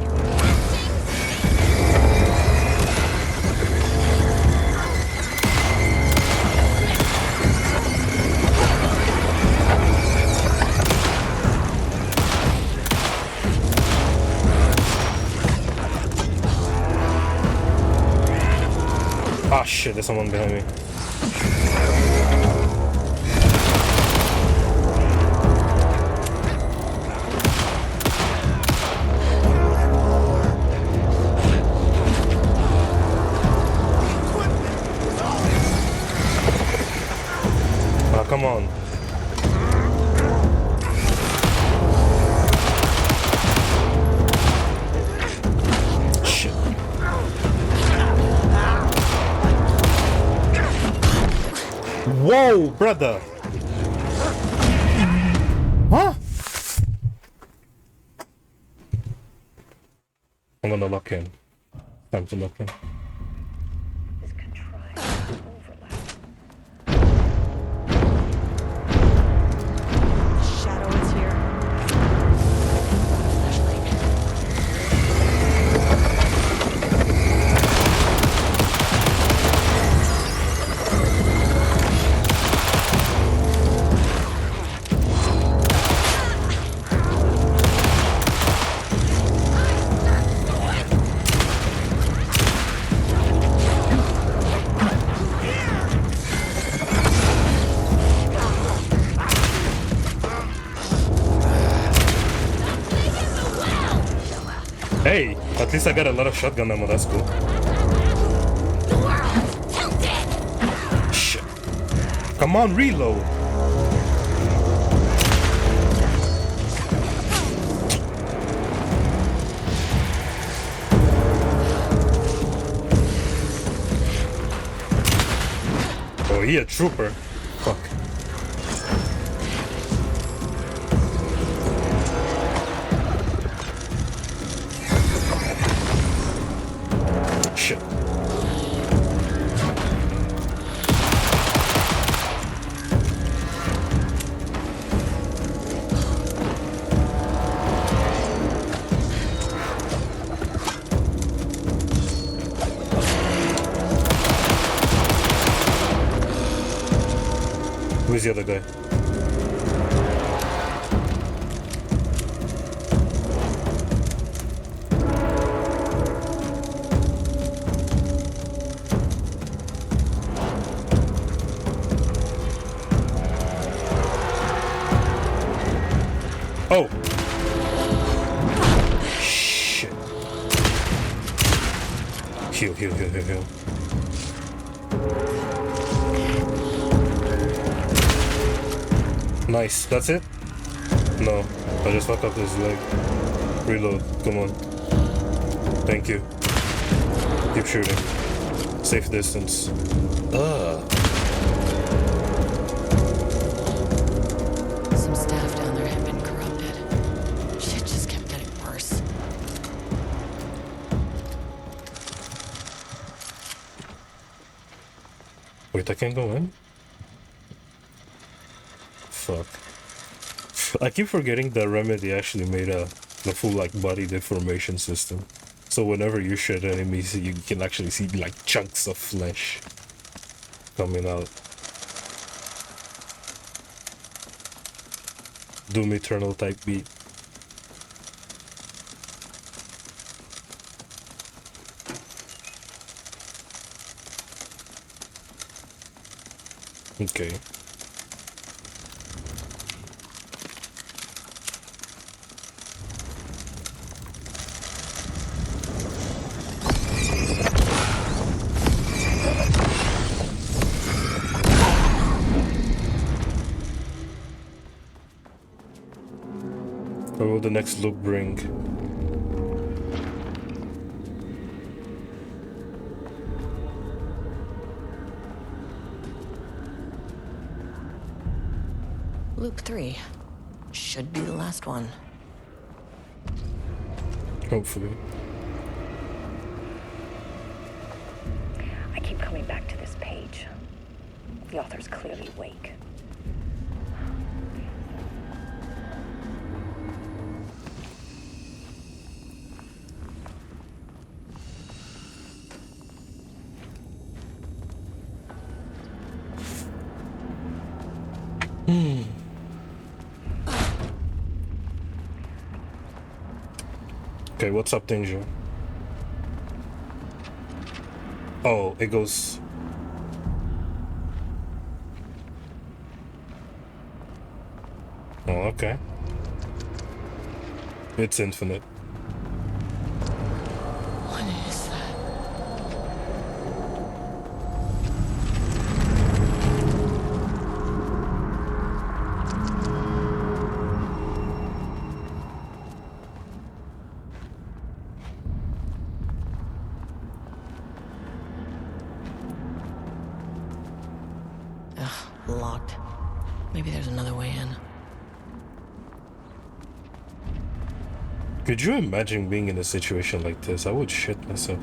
Ah, shit, there's someone behind me. Ah, come on. Shit. Whoa, brother! Huh? I'm gonna lock in. Time to lock in. This contrived overlap. Shadow is here. Hey, at least I got a lot of shotgun ammo, that's cool. Shit. Come on, reload! Oh, he a trooper. Fuck. Shit. Who's the other guy? Oh! Shit. Heal, heal, heal, heal, heal. Nice, that's it? No, I just fucked up his leg. Reload, come on. Thank you. Keep shooting. Safe distance. Some staff down there had been corrupted. Shit just kept getting worse. Wait, I can't go in? Fuck. I keep forgetting that Remedy actually made a full like body deformation system. So whenever you shoot enemies, you can actually see like chunks of flesh coming out. Doom Eternal type beat. Okay. What will the next loop bring? Loop 3. Should be the last one. Hopefully. I keep coming back to this page. The author's clearly awake. Okay, what's up, Danger? Oh, it goes... Oh, okay. It's infinite. What is that? Ugh, locked. Maybe there's another way in. Could you imagine being in a situation like this? I would shit myself.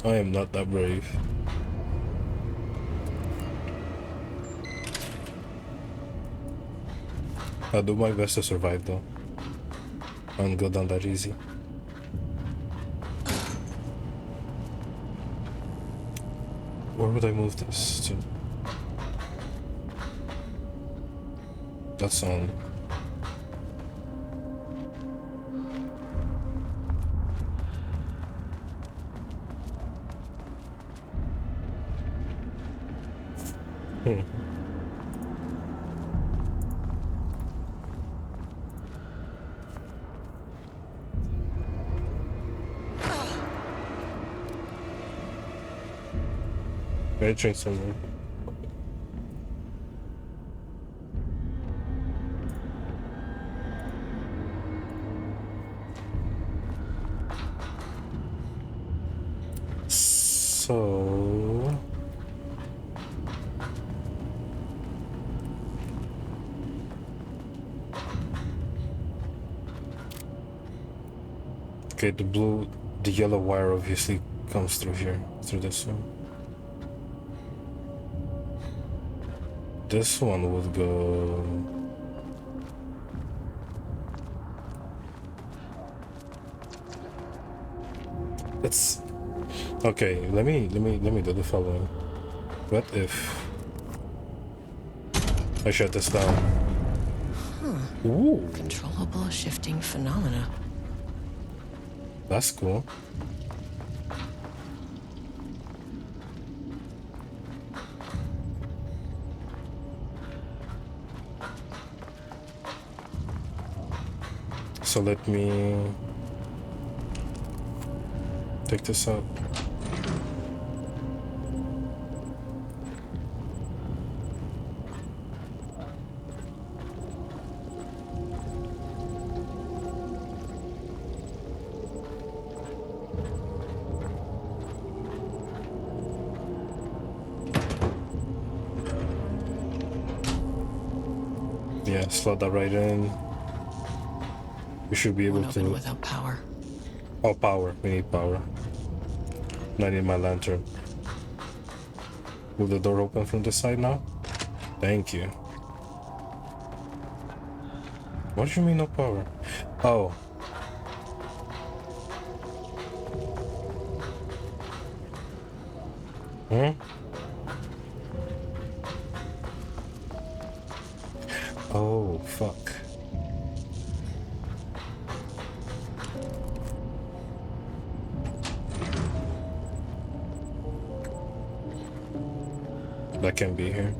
I am not that brave. I'll do my best to survive though. I won't go down that easy. Where would I move this to? That's on. Very drink somewhere. So okay, the yellow wire obviously comes through here, through this one. This one would go. It's okay. Let me do the following. What if I shut this down? Ooh, Controllable shifting phenomena. that's cool. So let me take this out. Yeah, slot that right in. We should be able Won't open to. without power. Oh, power. We need power. And I need my lantern. Will the door open from this side now? Thank you. What do you mean no power? Oh. Hmm? Oh, fuck. That can be here.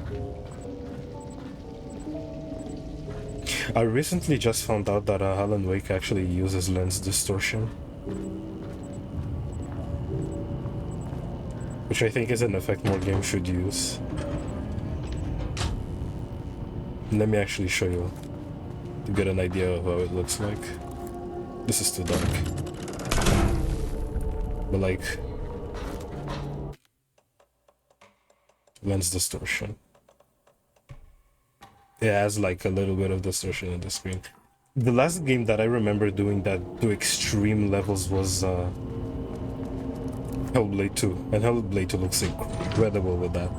I recently just found out that Alan Wake actually uses lens distortion, which I think is an effect more games should use. Let me actually show you to get an idea of how it looks like. This is too dark. But like, lens distortion. It has like a little bit of distortion in the screen. The last game that I remember doing that to extreme levels was Hellblade 2, and Hellblade 2 looks incredible with that.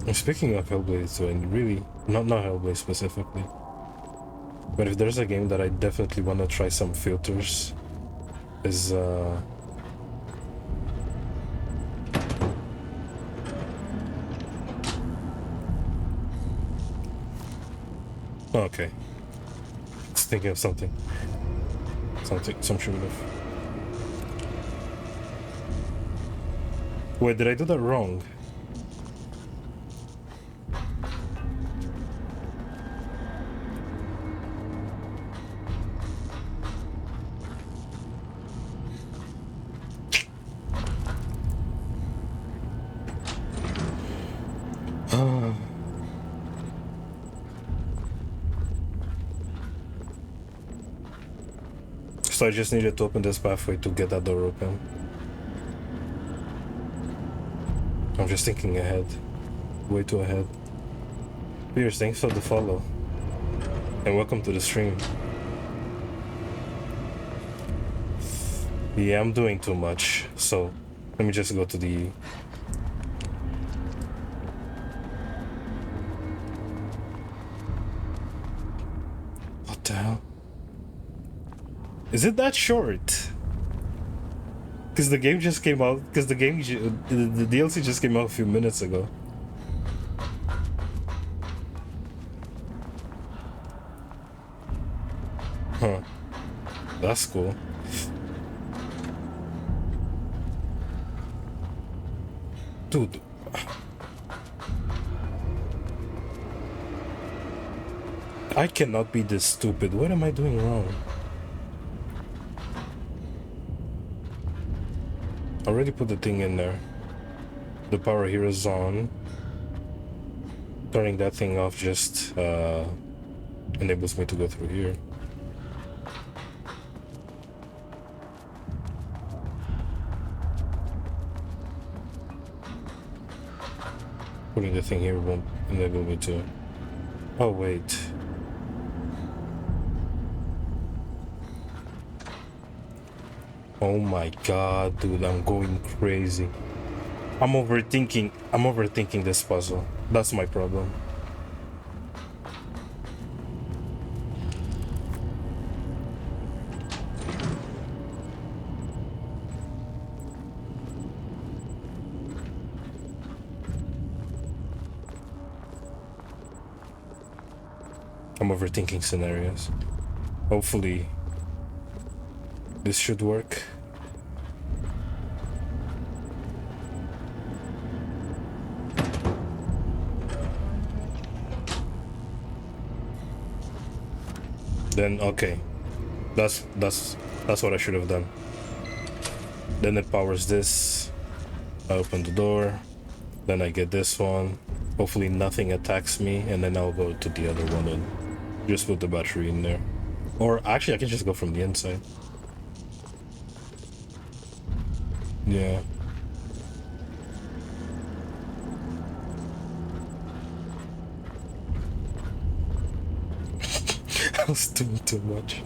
And speaking of Hellblade 2, and really, not Hellblade specifically, But if there's a game that I definitely want to try some filters, is okay. Just thinking of something. Some shooter. Wait, did I do that wrong? So I just needed to open this pathway to get that door open. I'm just thinking ahead. Way too ahead. Pierce, thanks for the follow. And welcome to the stream. Yeah, I'm doing too much. So let me just go to the... What the hell? Is it that short? Because the game just came out. Because the DLC just came out a few minutes ago. Huh. That's cool. Dude. I cannot be this stupid. What am I doing wrong? I already put the thing in there. The power here is on. Turning that thing off just enables me to go through here. Putting the thing here won't enable me to... Oh, wait. Oh my god, dude, I'm going crazy. I'm overthinking this puzzle. That's my problem. I'm overthinking scenarios. Hopefully, this should work. Then okay, that's what I should have done. Then it powers this. I open the door. Then I get this one. Hopefully nothing attacks me, and then I'll go to the other one and just put the battery in there. Or actually, I can just go from the inside. Yeah. I was doing too much.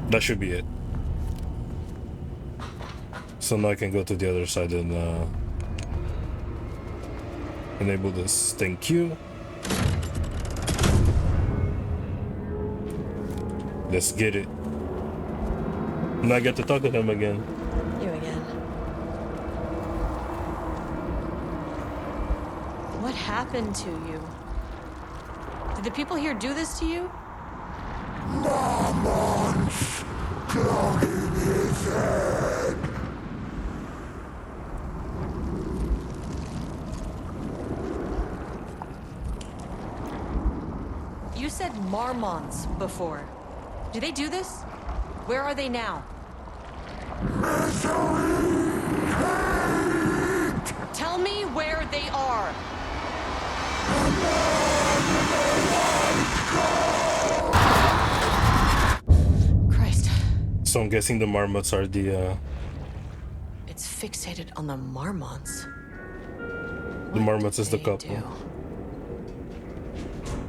That should be it. So now I can go to the other side and enable this. Thank you. Let's get it. Now I get to talk to him again. You again. What happened to you? Did the people here do this to you? You said marmots before. Do they do this? Where are they now? Tell me where they are. Christ. So I'm guessing the marmots are the It's fixated on the marmots. marmots is the couple.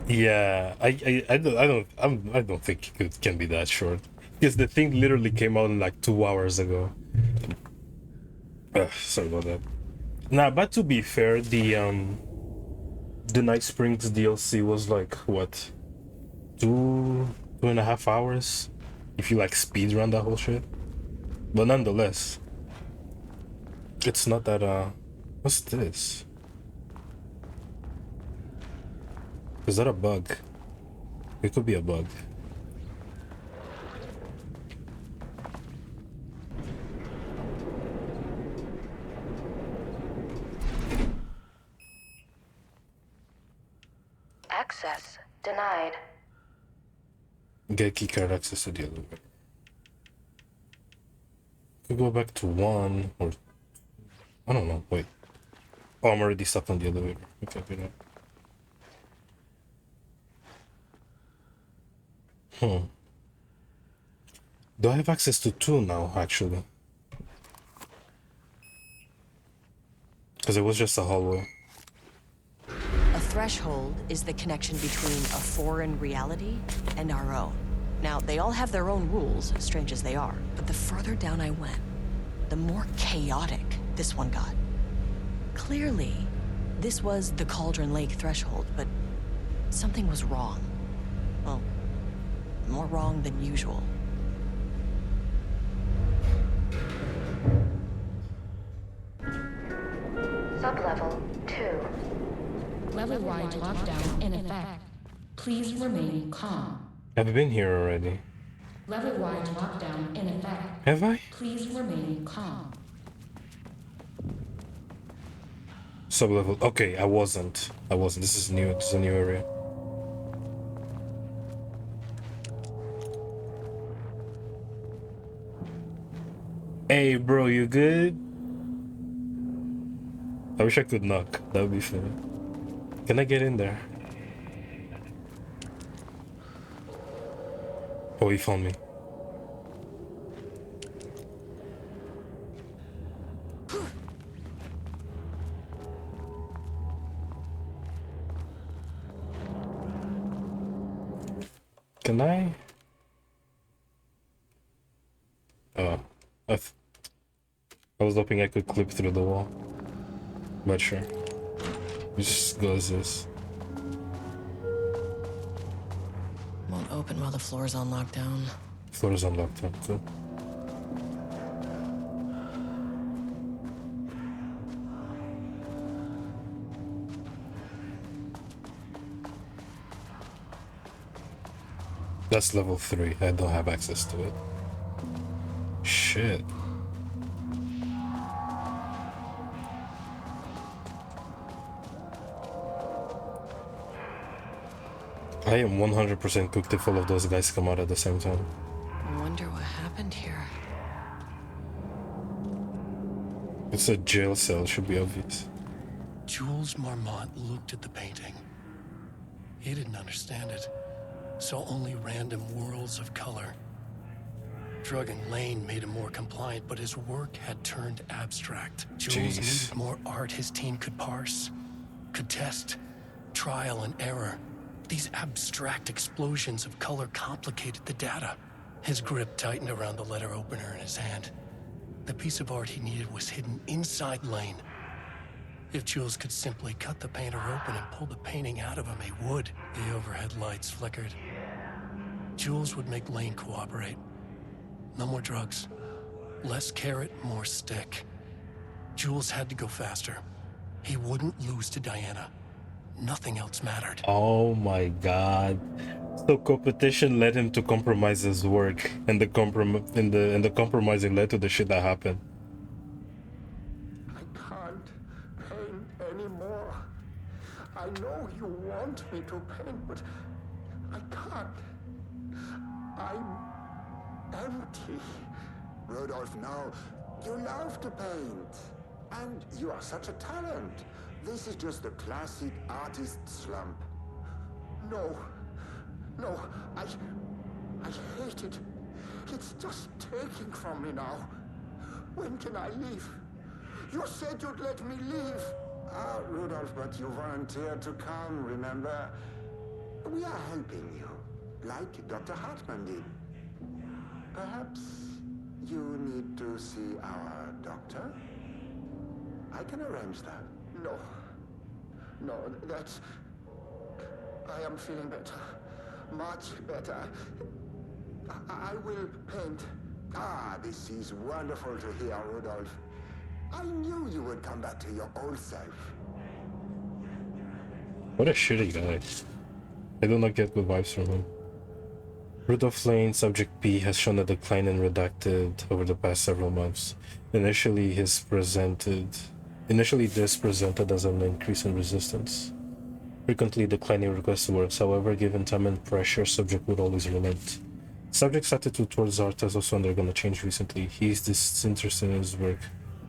Yeah, I don't think it can be that short, because the thing literally came out like 2 hours ago. Sorry about that. Nah, but to be fair, the Night Springs DLC was like what, 2.5 hours if you like speed run that whole shit. But nonetheless, it's not that what's this? Is that a bug? It could be a bug. Access denied. Get keycard access to the elevator. Could go back to 1 or I don't know. Wait. Oh, I'm already stuck on the elevator. Okay, good. Do I have access to 2 now, actually? Because it was just a hallway. A threshold is the connection between a foreign reality and our own. Now, they all have their own rules, strange as they are, but the further down I went, the more chaotic this one got. Clearly, this was the Cauldron Lake threshold, but something was wrong. Well, more wrong than usual. Sublevel 2. Level-wide lockdown in effect. Please remain calm. I've been here already. Level-wide lockdown in effect. Have I? Please remain calm. Sublevel. Okay, I wasn't. This is new. This is a new area. Hey, bro, you good? I wish I could knock. That would be funny. Can I get in there? Oh, he found me. Can I? Oh, I was hoping I could clip through the wall. But sure. Just go as this. Won't open while the floor's on lockdown. Floor is on lockdown. Cool. That's level 3. I don't have access to it. Shit. I am 100% cooked if all of those guys come out at the same time. I wonder what happened here. It's a jail cell, it should be obvious. Jules Marmont looked at the painting. He didn't understand it, saw only random whirls of color. Drugging Lane made him more compliant, but his work had turned abstract. Jules needed more art his team could parse, could test, trial and error. These abstract explosions of color complicated the data. His grip tightened around the letter opener in his hand. The piece of art he needed was hidden inside Lane. If Jules could simply cut the painter open and pull the painting out of him, he would. The overhead lights flickered. Jules would make Lane cooperate. No more drugs. Less carrot, more stick. Jules had to go faster. He wouldn't lose to Diana. Nothing else mattered. Oh my god. So competition led him to compromise his work, and the compromising led to the shit that happened. I can't paint anymore. I know you want me to paint, but I can't. I'm empty. Rudolph, no. You love to paint. And you are such a talent. This is just the classic artist slump. No, I hate it. It's just taking from me now. When can I leave? You said you'd let me leave. Ah, Rudolph, but you volunteered to come, remember? We are helping you, like Dr. Hartman did. Perhaps you need to see our doctor? I can arrange that. No, No, that's... I am feeling better. Much better. I will paint. Ah, this is wonderful to hear, Rudolph. I knew you would come back to your old self. What a shitty guy. I do not get good vibes from him. Rudolph Lane, Subject P, has shown a decline in Redacted over the past several months. Initially, this presented as an increase in resistance. Frequently declining request works, however, given time and pressure, Subject would always relent. Subject's attitude towards art has also undergone a change recently. He's disinterested in his work,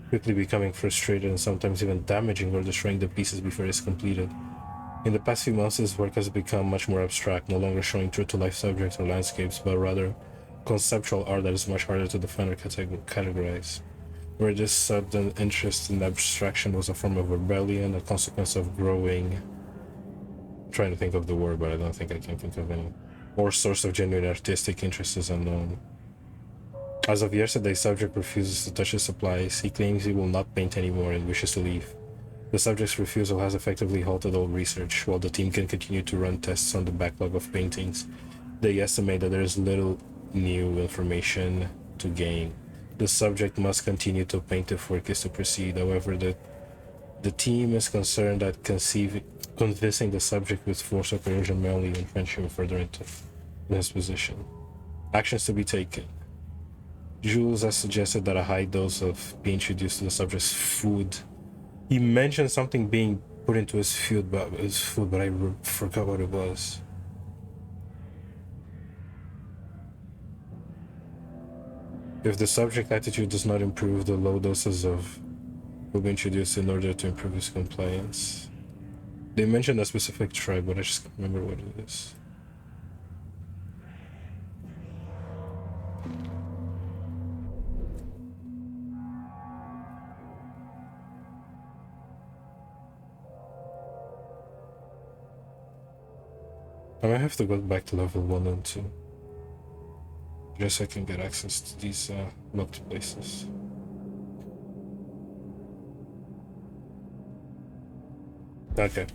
quickly becoming frustrated and sometimes even damaging or destroying the pieces before it's completed. In the past few months, his work has become much more abstract, no longer showing true-to-life subjects or landscapes, but rather conceptual art that is much harder to define or categorize. Where this sudden interest in abstraction was a form of rebellion, a consequence of growing... I'm trying to think of the word, but I don't think I can think of any. Or source of genuine artistic interest is unknown. As of yesterday, Subject refuses to touch his supplies. He claims he will not paint anymore and wishes to leave. The subject's refusal has effectively halted all research, while the team can continue to run tests on the backlog of paintings. They estimate that there is little new information to gain. The subject must continue to paint if work is to proceed. However, the team is concerned that convincing the subject with force or coercion may only entrench him further into his position. Actions to be taken. Jules has suggested that a high dose of be introduced to the subject's food. He mentioned something being put into his food, but I forgot what it was. If the subject attitude does not improve, the low doses of will be introduced in order to improve his compliance. They mentioned a specific tribe, but I just can't remember what it is. I might have to go back to level 1 and 2. Just so I can get access to these locked places. Okay.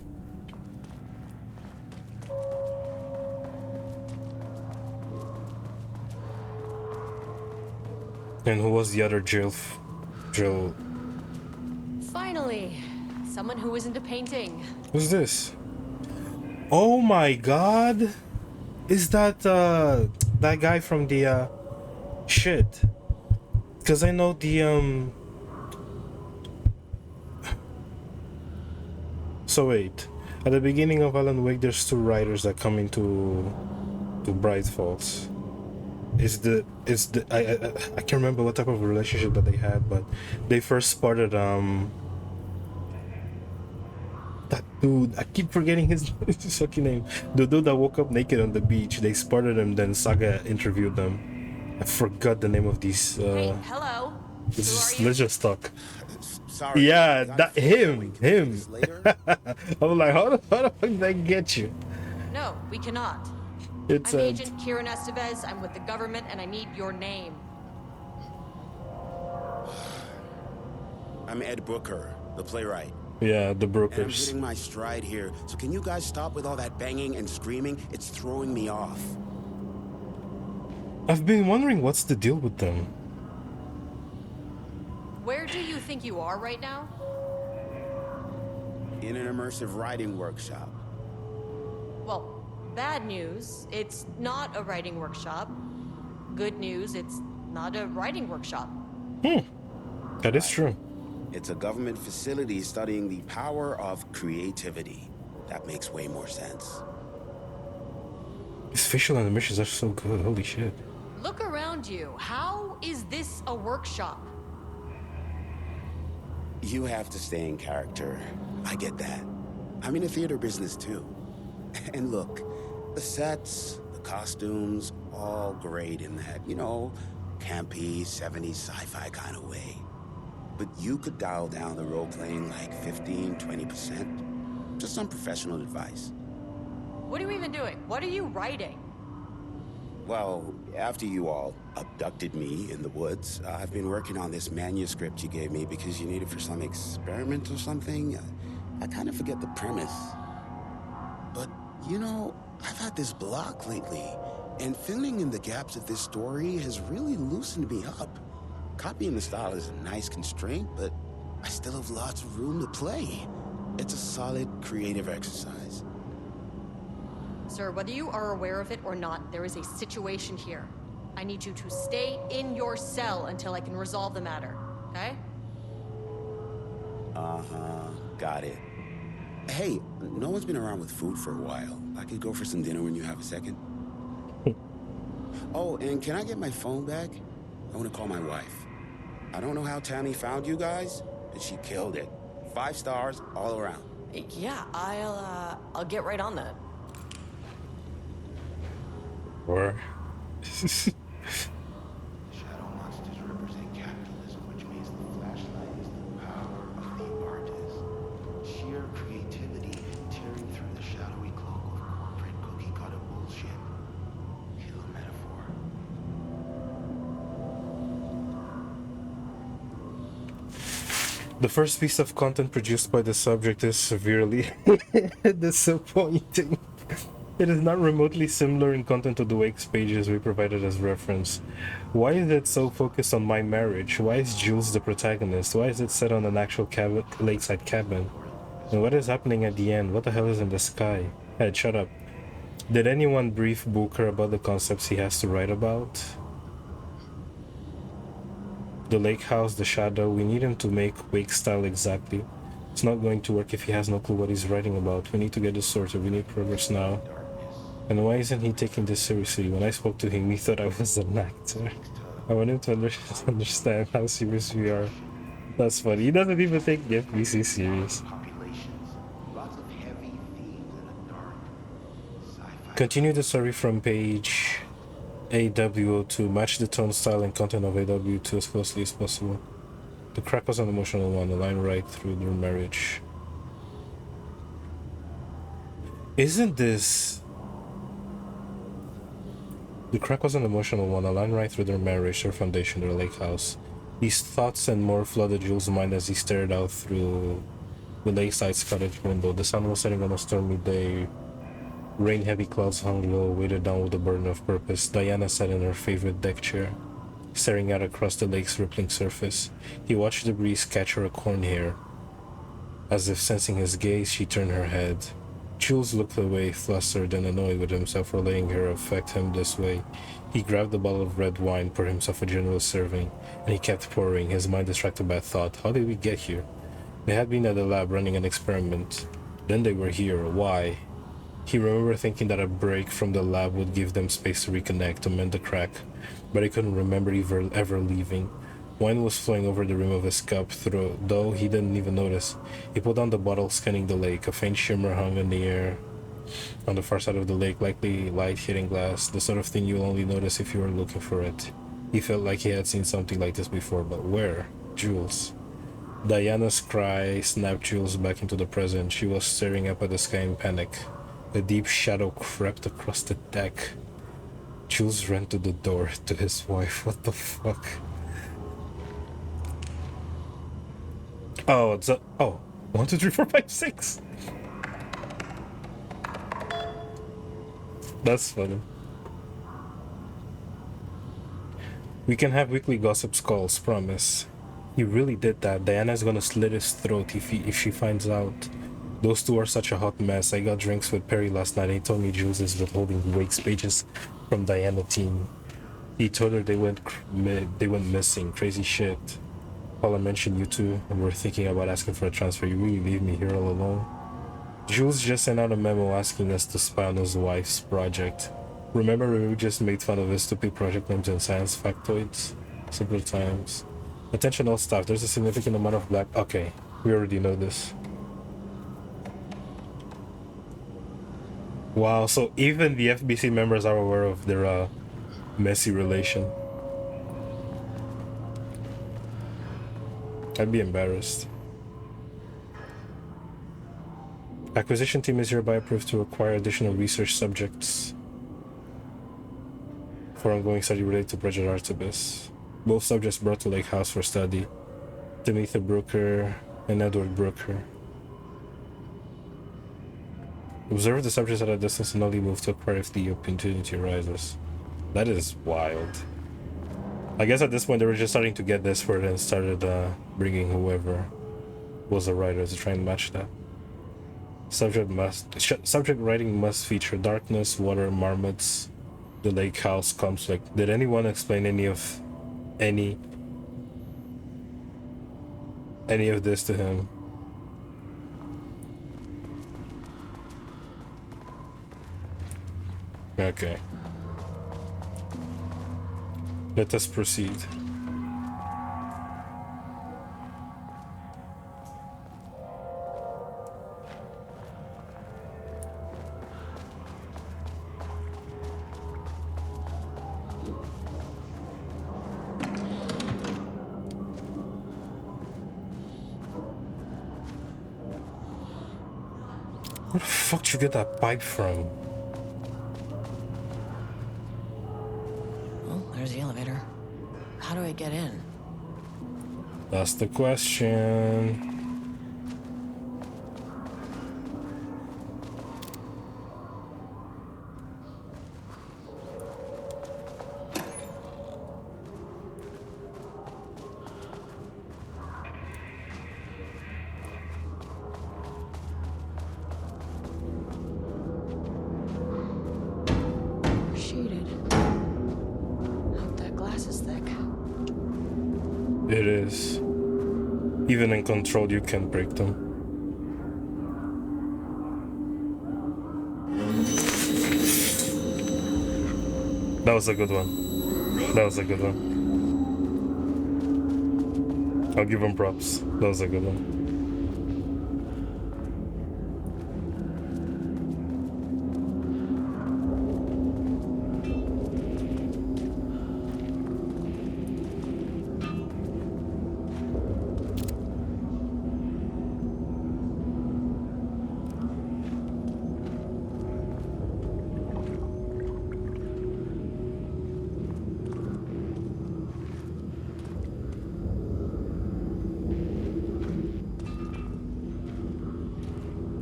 And who was the other drill? Finally, someone who isn't a painting. Who's this? Oh my god! Is that that guy from the shit? Because I know the So wait, at the beginning of Alan Wake, there's two writers that come into Bright Falls. I can't remember what type of relationship that they had, but they first spotted that dude. I keep forgetting his fucking name. The dude that woke up naked on the beach. They spotted him. Then Saga interviewed them. I forgot the name of these. Hey, hello. Let's just talk. Sorry. Yeah, that him. I'm like, how the fuck did they get you? No, we cannot. It's I'm Agent Kieran Estevez. I'm with the government, and I need your name. I'm Ed Brooker, the playwright. Yeah, the And I'm brokers. hitting my stride here, so can you guys stop with all that banging and screaming? It's throwing me off. I've been wondering what's the deal with them. Where do you think you are right now? In an immersive writing workshop. Well, bad news, it's not a writing workshop. Good news, it's not a writing workshop. That is true. It's a government facility studying the power of creativity. That makes way more sense. His facial animations are so good. Holy shit. Look around you. How is this a workshop? You have to stay in character. I get that. I'm in the theater business too. And look, the sets, the costumes, all great in that, campy, 70s sci-fi kind of way. But you could dial down the role-playing like 15, 20%. Just some professional advice. What are you even doing? What are you writing? Well, after you all abducted me in the woods, I've been working on this manuscript you gave me because you need it for some experiment or something. I kind of forget the premise. But, you know, I've had this block lately, and filling in the gaps of this story has really loosened me up. Copying the style is a nice constraint, but I still have lots of room to play. It's a solid creative exercise. Sir, whether you are aware of it or not, there is a situation here. I need you to stay in your cell until I can resolve the matter, okay? Uh-huh, got it. Hey, no one's been around with food for a while. I could go for some dinner when you have a second. Oh, and can I get my phone back? I want to call my wife. I don't know how Tammy found you guys, but she killed it. 5 stars all around. Yeah, I'll get right on that. Or Shadow monsters represent capitalism, which means the flashlight is the power of the artist. Sheer creativity tearing through the shadowy cloak of corporate cookie-cutter bullshit. Feel a metaphor. the first piece of content produced by the subject is severely disappointing. It is not remotely similar in content to the Wake's pages we provided as reference. Why is it so focused on my marriage? Why is Jules the protagonist? Why is it set on an actual lakeside cabin? And what is happening at the end? What the hell is in the sky? Hey, shut up. Did anyone brief Booker about the concepts he has to write about? The lake house, the shadow, we need him to make Wake style exactly. It's not going to work if he has no clue what he's writing about. We need to get this sorted. We need progress now. And why isn't he taking this seriously? When I spoke to him, he thought I was an actor. I want him to understand how serious we are. That's funny. He doesn't even take the FBC serious. Continue the story from page AW02. Match the tone, style, and content of AW2 as closely as possible. The crack was an emotional one, a line right through their marriage. Isn't this... The crack was an emotional one, a line right through their marriage, their foundation, their lake house. These thoughts and more flooded Jules' mind as he stared out through the lakeside's cottage window. The sun was setting on a stormy day. Rain-heavy clouds hung low, weighted down with a burden of purpose. Diana sat in her favorite deck chair, staring out across the lake's rippling surface. He watched the breeze catch her acorn hair. As if sensing his gaze, she turned her head. Jules looked away, flustered and annoyed with himself for letting her affect him this way. He grabbed a bottle of red wine, poured himself a generous serving, and he kept pouring, his mind distracted by thought. How did we get here? They had been at the lab running an experiment. Then they were here. Why? He remembered thinking that a break from the lab would give them space to reconnect, to mend the crack, but he couldn't remember ever leaving. Wine was flowing over the rim of his cup, though he didn't even notice. He put down the bottle, scanning the lake. A faint shimmer hung in the air on the far side of the lake, likely light hitting glass, the sort of thing you'll only notice if you were looking for it. He felt like he had seen something like this before, but where? Jules. Diana's cry snapped Jules back into the present. She was staring up at the sky in panic. A deep shadow crept across the deck. Jules ran to the door to his wife. What the fuck? Oh, it's a... Oh. 1, 2, 3, 4, 5, 6. That's funny. We can have weekly gossip calls, promise. He really did that. Diana's gonna slit his throat if she finds out. Those two are such a hot mess. I got drinks with Perry last night and he told me Jules is withholding Wake's pages from Diana team. He told her they went missing. Crazy shit. Paula mentioned you two and we're thinking about asking for a transfer. You really leave me here all alone? Jules just sent out a memo asking us to spy on his wife's project. Remember we just made fun of his stupid project names and science factoids? Simple times. Attention all staff, there's a significant amount of black... Okay, we already know this. Wow, so even the FBC members are aware of their messy relation. I'd be embarrassed. Acquisition team is hereby approved to acquire additional research subjects for ongoing study related to Project Artemis. Both subjects brought to Lake House for study. Timothy Brooker and Edward Brooker. Observe the subjects at a distance and only move to acquire if the opportunity arises. That is wild. I guess at this point they were just starting to get desperate and started bringing whoever was a writer to try and match that. Subject writing must feature darkness, water, marmots, the lake house conflict. Did anyone explain any of this to him? Okay. Let us proceed. Where the fuck did you get that pipe from? Well, there's the elevator. How do I get in? That's the question. Sheeted. Hope that glass is thick. It is. Even in control, you can break them. That was a good one. That was a good one. I'll give him props. That was a good one.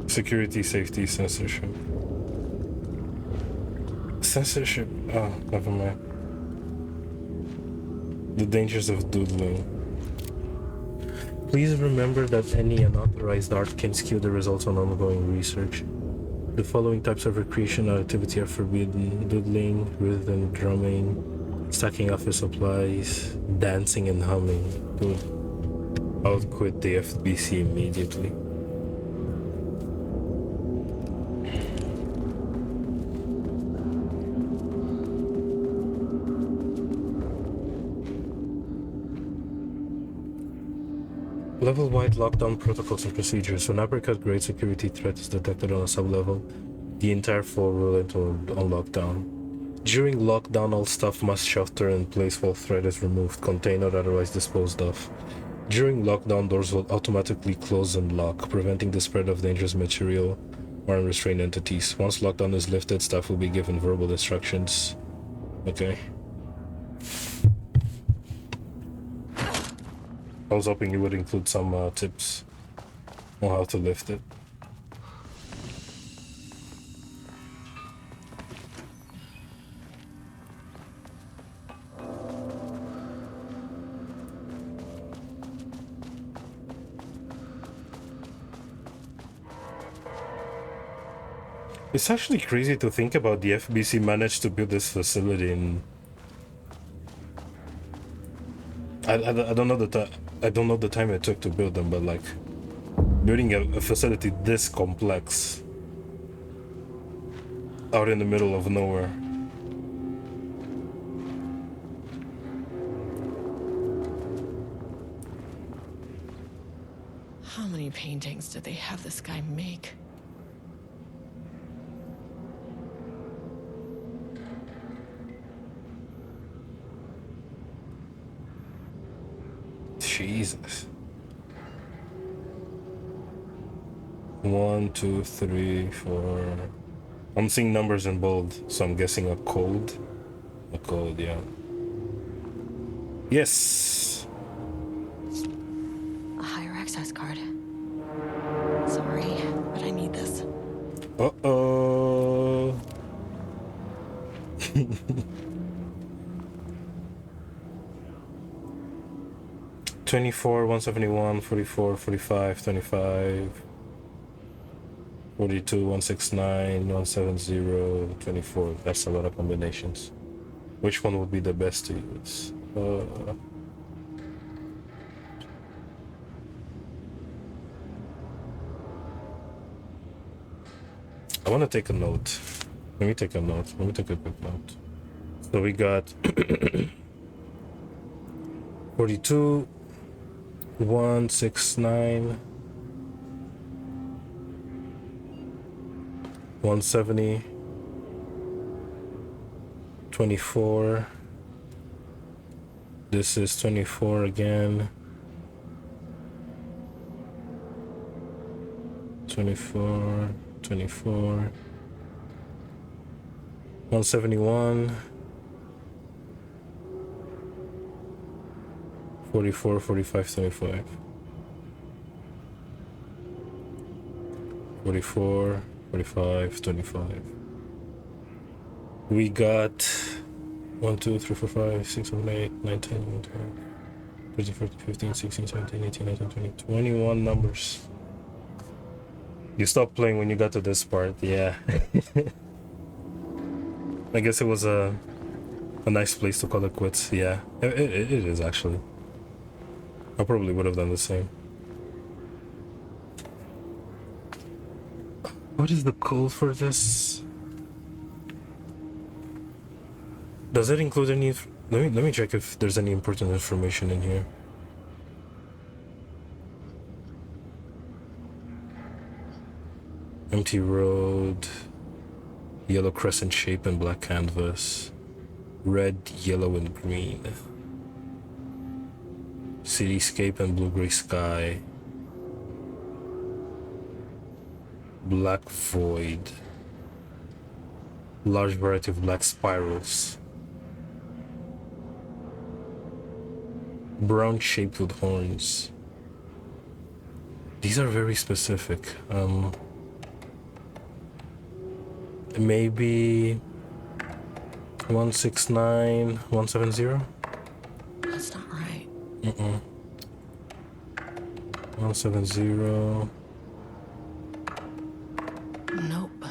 Security, safety, censorship. Censorship. Oh, never mind. The dangers of doodling. Please remember that any unauthorized art can skew the results on ongoing research. The following types of recreational activity are forbidden: doodling, rhythm drumming, stacking office supplies, dancing and humming. Dude, I would quit the FBC immediately. Level-wide lockdown protocols and procedures. When uppercut-grade security threat is detected on a sub-level, the entire floor will enter on lockdown. During lockdown, all staff must shelter in place while threat is removed, contained, or otherwise disposed of. During lockdown, doors will automatically close and lock, preventing the spread of dangerous material or unrestrained entities. Once lockdown is lifted, staff will be given verbal instructions. Okay. I was hoping you would include some tips on how to lift it. It's actually crazy to think about the FBC managed to build this facility in... I don't know I don't know the time it took to build them, but like building a facility this complex out in the middle of nowhere. How many paintings did they have this guy make? Jesus. 1, 2, 3, 4. I'm seeing numbers in bold, so I'm guessing a code. A code, yeah. Yes! A higher access card. Sorry, but I need this. Uh-oh. 24, 171, 44, 45, 25, 42, 169, 170, 24. That's a lot of combinations. Which one would be the best to use? I want to take a note. Let me take a note. Let me take a quick note. So we got 42, 169, 170, 24. This is 24 again. 24, 24. 171. 44, 45, 25. 44, 45, 25. We got 1, 2, 3, 4, 5, 6, 7, 8, 9, 10, 11, 12, 13, 14, 15, 16, 17, 18, 19, 20, 21 numbers. You stopped playing when you got to this part, yeah. I guess it was a nice place to call it quits, yeah. It is actually. I probably would have done the same. What is the code for this? Does it include any? Let me check if there's any important information in here. Empty road, yellow crescent shape and black canvas, red, yellow, and green. Cityscape and blue-gray sky. Black void. Large variety of black spirals. Brown shaped with horns. These are very specific. Maybe 169, 170? That's not right. 170. Nope.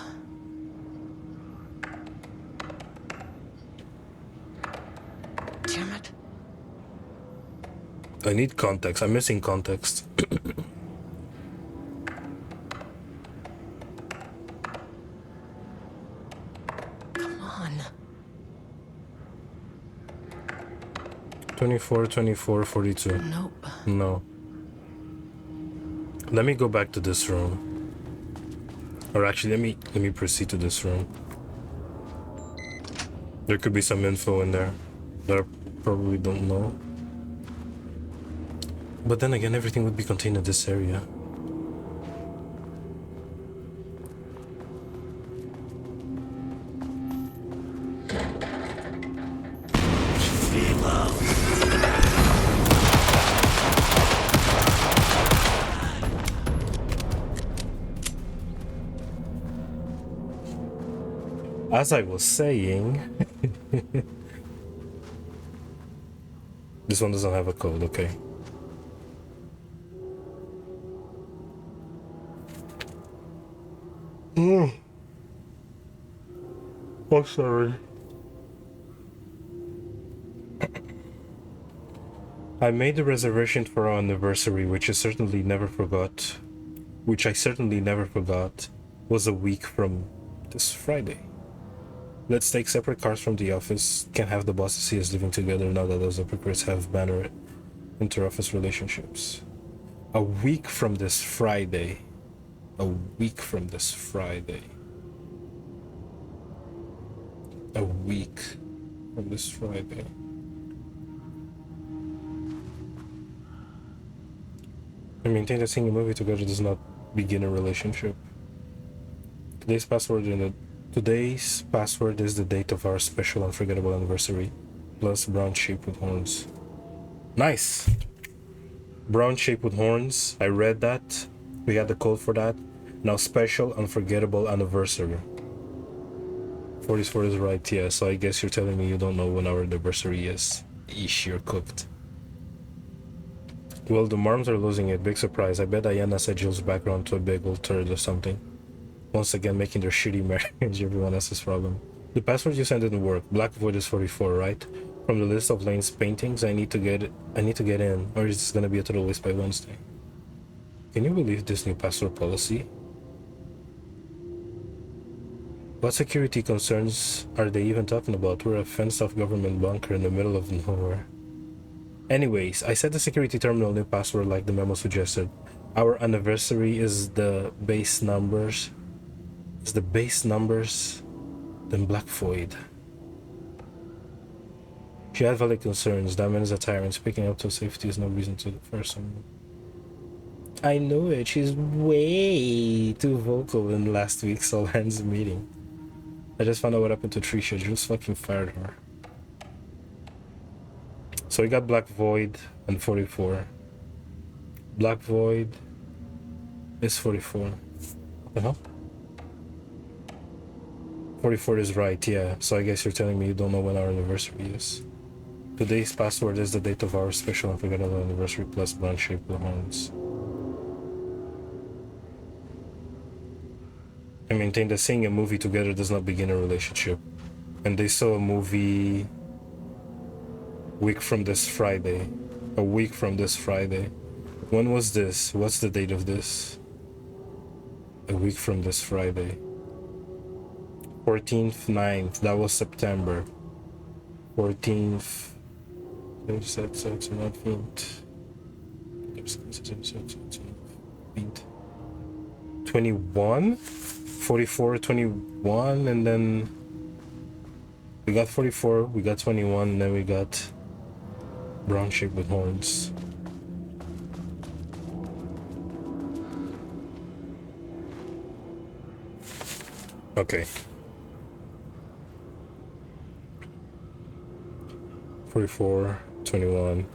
Damn it. I need context. I'm missing context. Come on. 24, 24, 42. Nope. No. Let me go back to this room. Or actually, let me proceed to this room. There could be some info in there that I probably don't know. But then again, everything would be contained in this area. As I was saying, this one doesn't have a code, okay. Oh, sorry. I made the reservation for our anniversary, which I certainly never forgot, was a week from this Friday. Let's take separate cars from the office. Can't have the bosses see us living together now that those hypocrites have banned inter-office relationships. A week from this Friday. A week from this Friday. A week from this Friday. I maintain that seeing a movie together does not begin a relationship. Today's password is the date of our special unforgettable anniversary, plus brown shape with horns. Nice! Brown shape with horns. I read that. We got the code for that. Now special unforgettable anniversary. 44 is right, yeah, so I guess you're telling me you don't know when our anniversary is. Eesh, you're cooked. Well, the Marms are losing it. Big surprise. I bet Diana set Jill's background to a big old turd or something. Once again, making their shitty marriage everyone else's problem. The password you sent didn't work. Black Void is 44, right? From the list of Lane's paintings, I need to get in, or is this gonna be a total waste by Wednesday? Can you believe this new password policy? What security concerns are they even talking about? We're a fenced-off government bunker in the middle of nowhere. Anyways, I set the security terminal new password like the memo suggested. Our anniversary is the base numbers. Then Black Void. She had valid concerns. That man is a tyrant. Speaking up to safety is no reason to defer someone. I know it. She's way too vocal in last week's all hands meeting. I just found out what happened to Trisha. Jules fucking fired her. So we got Black Void and 44. Black Void is 44. What the hell? 44 is right, yeah. So I guess you're telling me you don't know when our anniversary is. Today's password is the date of our special unforgettable anniversary plus branch shape with horns. I maintain that seeing a movie together does not begin a relationship. And they saw a movie a week from this Friday. When was this? What's the date of this? A week from this Friday. 14th, 9th, that was September. 14th, 21? 44, 21, and then we got 44, we got 21, and then we got brown shape with horns. Okay. 44, 21.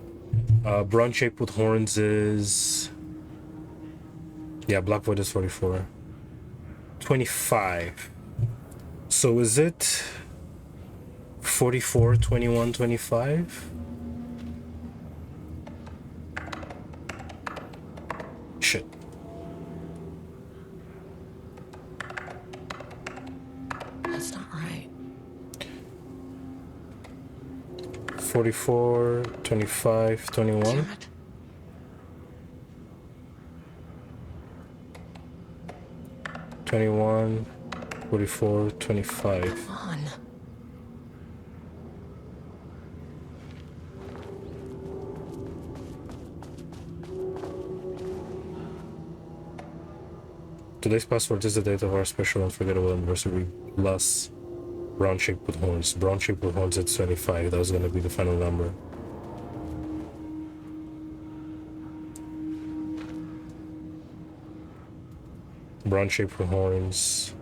Brown shape with horns is... Yeah, Black Void is 44. 25. So is it 44, 21, 25? Shit. That's not right. 44, 25, 21. Damn it. 21, 44, 25. Come on. Today's password is the date of our special unforgettable anniversary plus brown shape with horns. Brown shape with horns at 25. That was gonna be the final number. Brown shape with horns.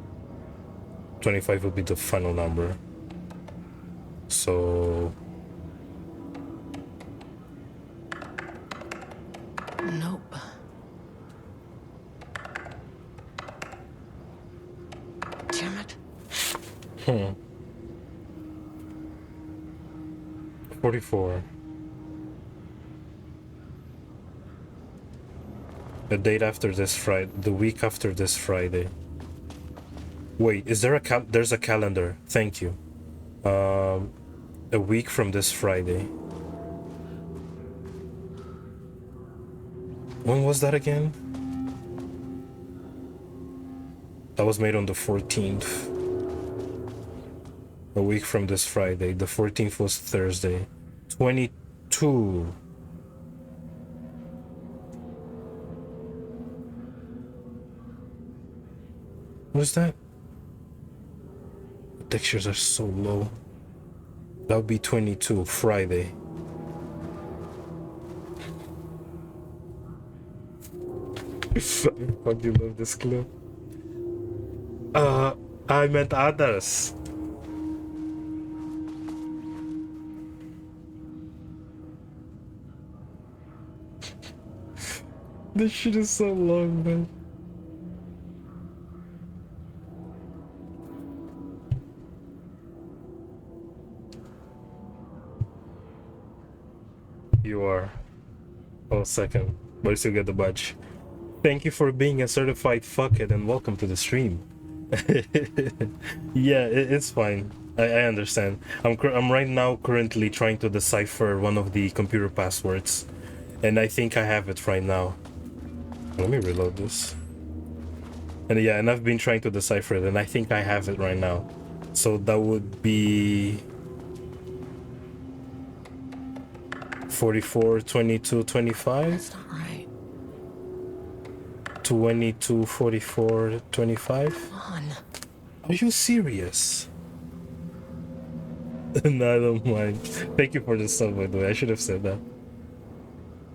25 would be the final number. So Nope. Damn it. 44. The date after this Friday, the week after this Friday. Wait, is there there's a calendar? Thank you. A week from this Friday. When was that again? That was made on the 14th. A week from this Friday. The 14th was Thursday. 22. What is that? The textures are so low. That would be 22, Friday. I fucking love this clip. I meant others. This shit is so long, man. You are. Oh, second. But you still get the badge. Thank you for being a certified fuckhead and welcome to the stream. Yeah, it's fine. I understand. I'm right now currently trying to decipher one of the computer passwords, and I think I have it right now. Let me reload this. And yeah, and I've been trying to decipher it, and I think I have it right now. So that would be 44, 22, 25. That's not right. 22, 44, 25. Come on. Are you serious? No, I don't mind. Thank you for the sub, by the way. I should have said that.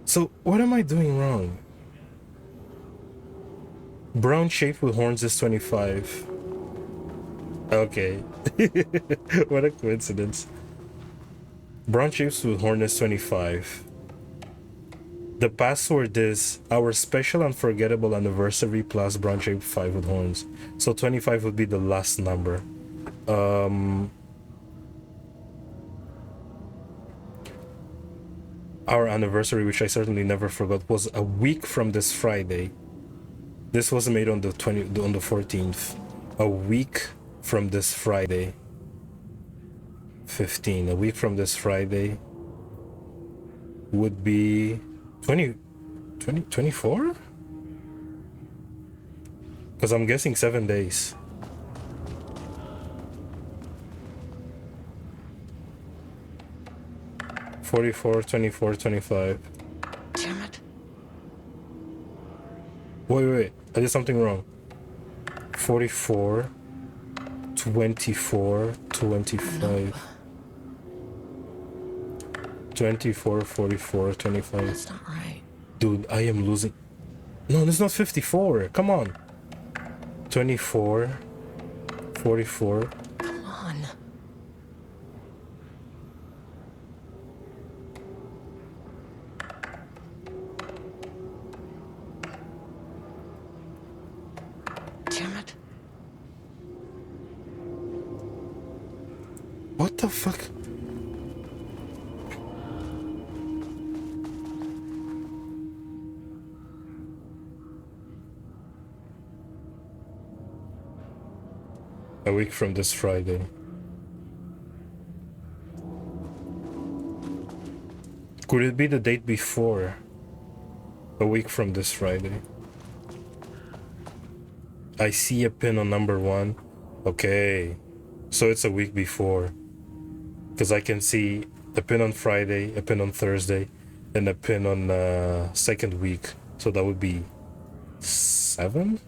So, what am I doing wrong? Brown shape with horns is 25. Okay. What a coincidence. Brown shapes with horn is 25. The password is our special unforgettable anniversary plus brown shape 5 with horns. So 25 would be the last number. Our anniversary, which I certainly never forgot, was a week from this Friday. This was made on the 14th. A week from this Friday. 15. A week from this Friday would be 24? Because I'm guessing 7 days. $44, $24, $25. Damn it. Wait. I did something wrong. 44, 24, 25. Nope. 24, 44, 25. That's not right. Dude, I am losing. No, it's not 54. Come on. 24, 44. Come on. Damn it. What the fuck? A week from this Friday. Could it be the date before? A week from this Friday. I see a pin on number 1. Okay. So it's a week before. Because I can see a pin on Friday, a pin on Thursday, and a pin on second week. So that would be 7?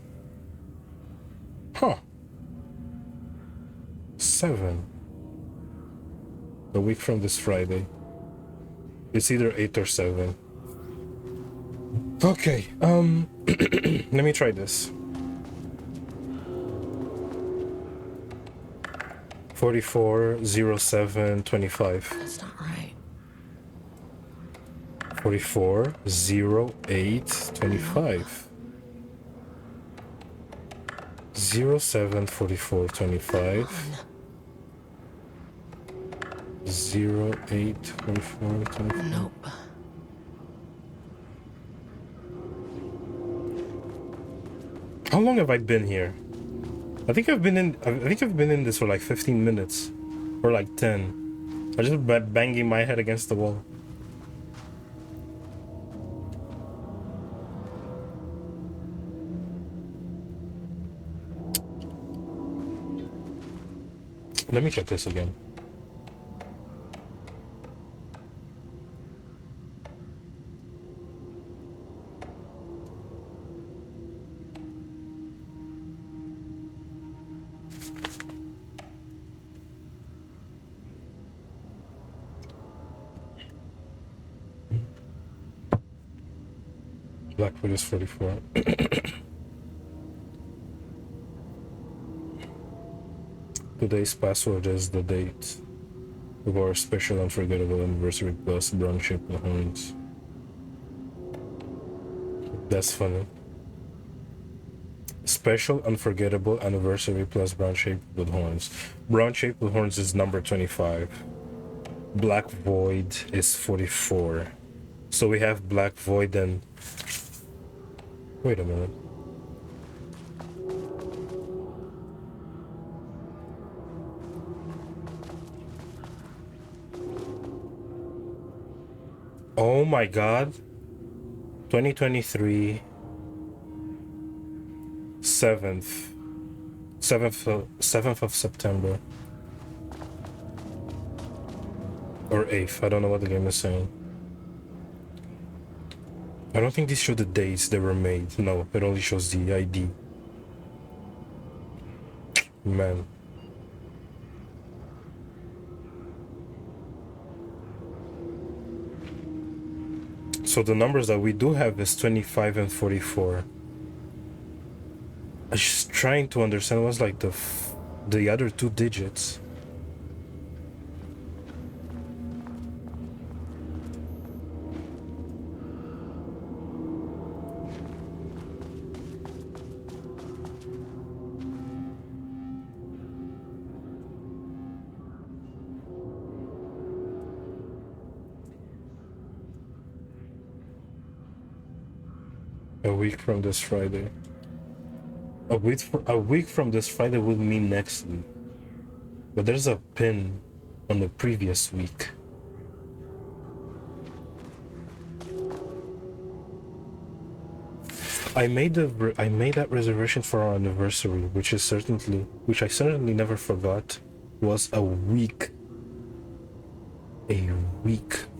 Huh. 7. A week from this Friday. It's either 8 or 7. Okay, let me try this. 44, 07, 25. That's not right. 44, 08, 25. 07, 44, 25. 08, 44, 25. Nope. How long have I been here? I think I've been in this for like 15 minutes. Or like 10. I just banging my head against the wall. Let me check this again. Blackwood is 44. Today's password is the date of our special unforgettable anniversary plus brown shape with horns. That's funny. Special unforgettable anniversary plus brown shape with horns. Brown shape with horns is number 25. Black Void is 44. So we have Black Void and... Wait a minute. Oh my god. 2023 7th of September. Or 8th, I don't know what the game is saying. I don't think these show the dates they were made. No, it only shows the ID. Man. So the numbers that we do have is 25 and 44. I'm just trying to understand what's like the other two digits. A week from this Friday. A week from this Friday would mean next week. But there's a pin on the previous week. I made that reservation for our anniversary, which I certainly never forgot, was a week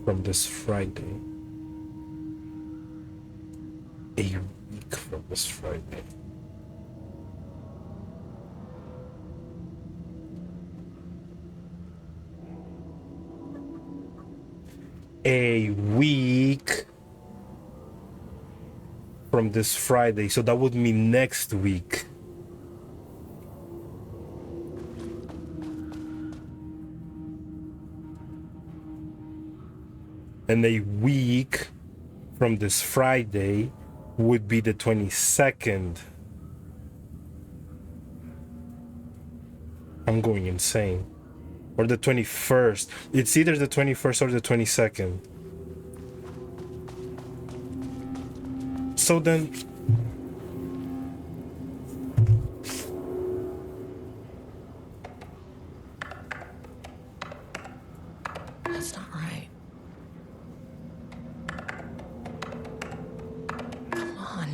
from this Friday. A week from this Friday. A week from this Friday, so that would mean next week. And a week from this Friday would be the 22nd. I'm going insane. Or the 21st. It's either the 21st or the 22nd. So then... That's not right. Come on.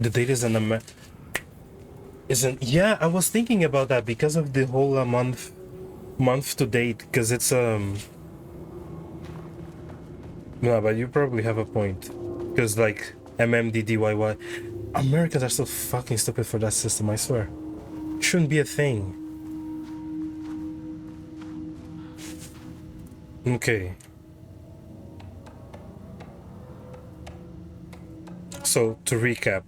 The date is isn't... Yeah, I was thinking about that because of the whole month to date, because it's no, but you probably have a point, because like MMDDYY, Americans are so fucking stupid for that system, I swear. It shouldn't be a thing. Okay, so to recap,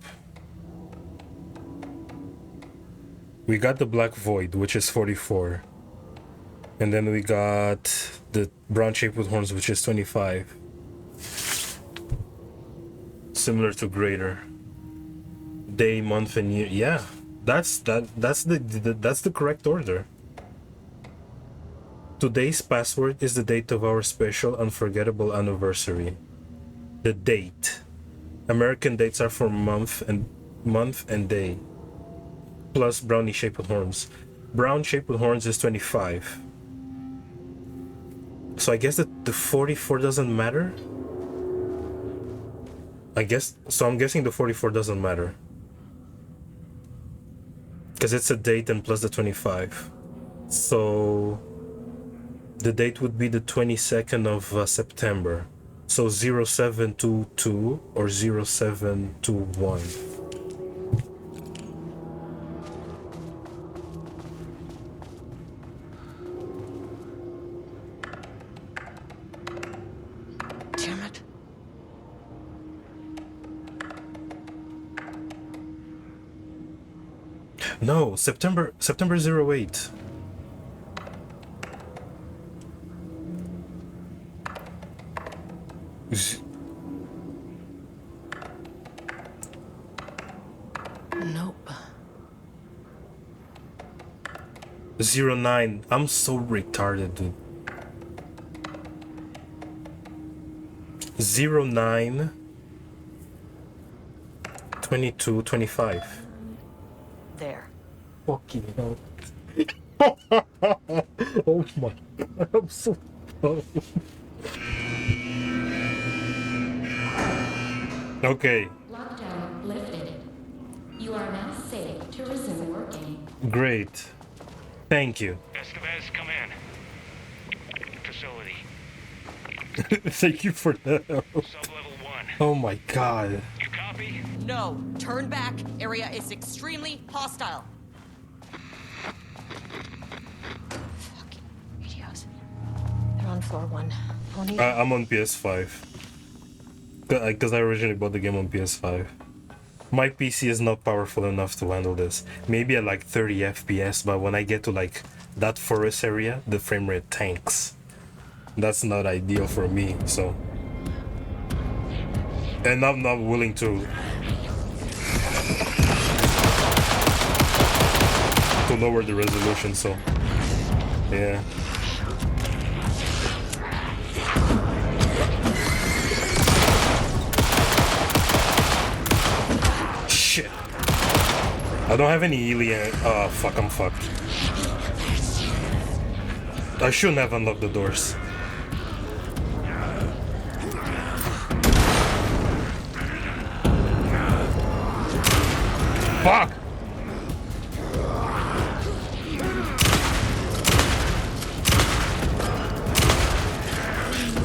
we got the Black Void, which is 44. And then we got the brown shape with horns, which is 25. Similar to greater. Day, month, and year. Yeah, that's the correct order. Today's password is the date of our special unforgettable anniversary. The date. American dates are for month and day. Plus brownie shape with horns. Brown shape with horns is 25. So I guess that the 44 doesn't matter? I'm guessing the 44 doesn't matter. Because it's a date and plus the 25. So the date would be the 22nd of September. So 0722 or 0721. Damn it. No, September 08. Nope. 09. I'm so retarded, dude. 09 22 25. There. Fucking hell. Oh my god, I'm so dumb. Okay. Lockdown lifted. You are now safe to resume working. Great. Thank you. Estevez, come in. Facility. Thank you for that. Sub-level 1. Oh my god. You copy? No, turn back. Area is extremely hostile. Fucking radios. They're on floor 1. Pony. I'm on PS5. Because I originally bought the game on PS5. My PC is not powerful enough to handle this. Maybe at like 30 FPS, but when I get to like that forest area, the frame rate tanks. That's not ideal for me, so. And I'm not willing to lower the resolution, so yeah. Shit. I don't have any alien. Oh fuck, I'm fucked. I shouldn't have unlocked the doors. Fuck!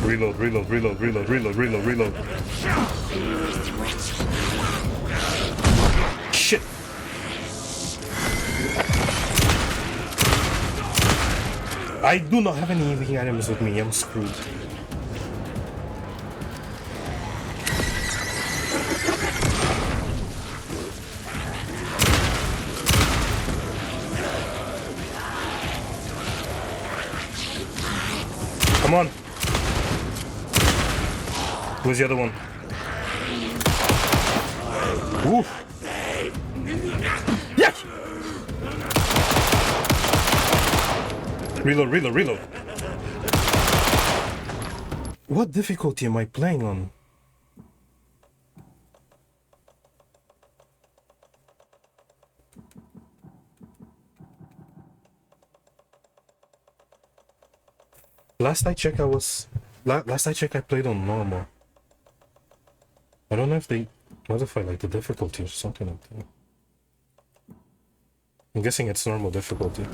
Reload, reload, reload, reload, reload, reload, reload. Shit! I do not have any healing items with me, I'm screwed. Come on. Where's the other one? Ooh. Yes! Reload, reload, reload. What difficulty am I playing on? Last I checked, I played on normal. I don't know if they modify like the difficulty or something like that. I'm guessing it's normal difficulty.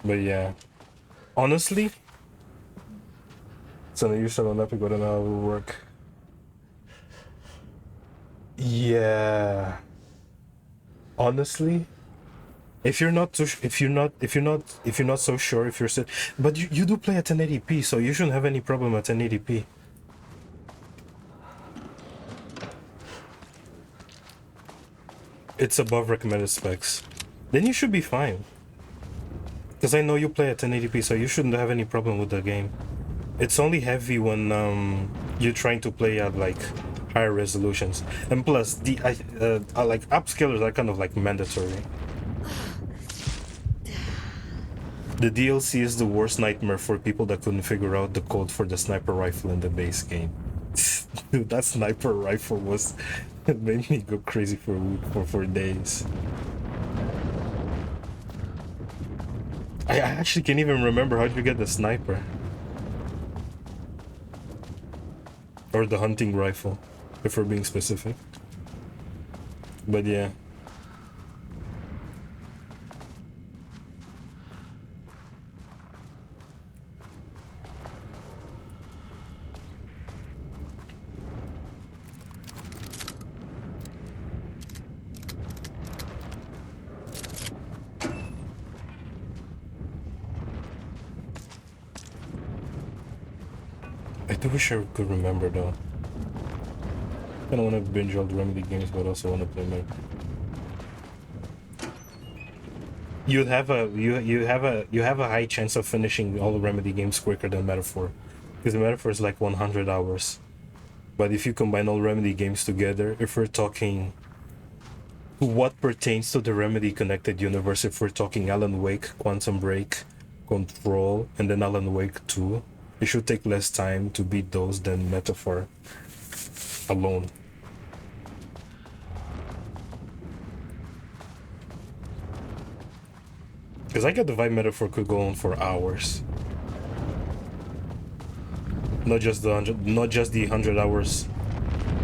But yeah, honestly, so you said on Epic, but I don't know how it will work. Yeah. Honestly, if you're not so sure, if you're still, but you do play at 1080p, so you shouldn't have any problem at 1080p. It's above recommended specs. Then you should be fine. Because I know you play at 1080p, so you shouldn't have any problem with the game. It's only heavy when you're trying to play at like higher resolutions, and plus the like upscalers are kind of like mandatory. The DLC is the worst nightmare for people that couldn't figure out the code for the sniper rifle in the base game. Dude, that sniper rifle was it made me go crazy for days. I actually can't even remember how you get the sniper or the hunting rifle, if we're being specific. But yeah. I do wish I could remember though. I don't want to binge all the Remedy games, but also want to play more. You have a high chance of finishing all the Remedy games quicker than Metaphor, because the Metaphor is like 100 hours. But if you combine all Remedy games together, if we're talking what pertains to the Remedy connected universe, if we're talking Alan Wake, Quantum Break, Control, and then Alan Wake 2, it should take less time to beat those than Metaphor alone. Because I get the vibe Metaphor could go on for hours. Not just the 100 hours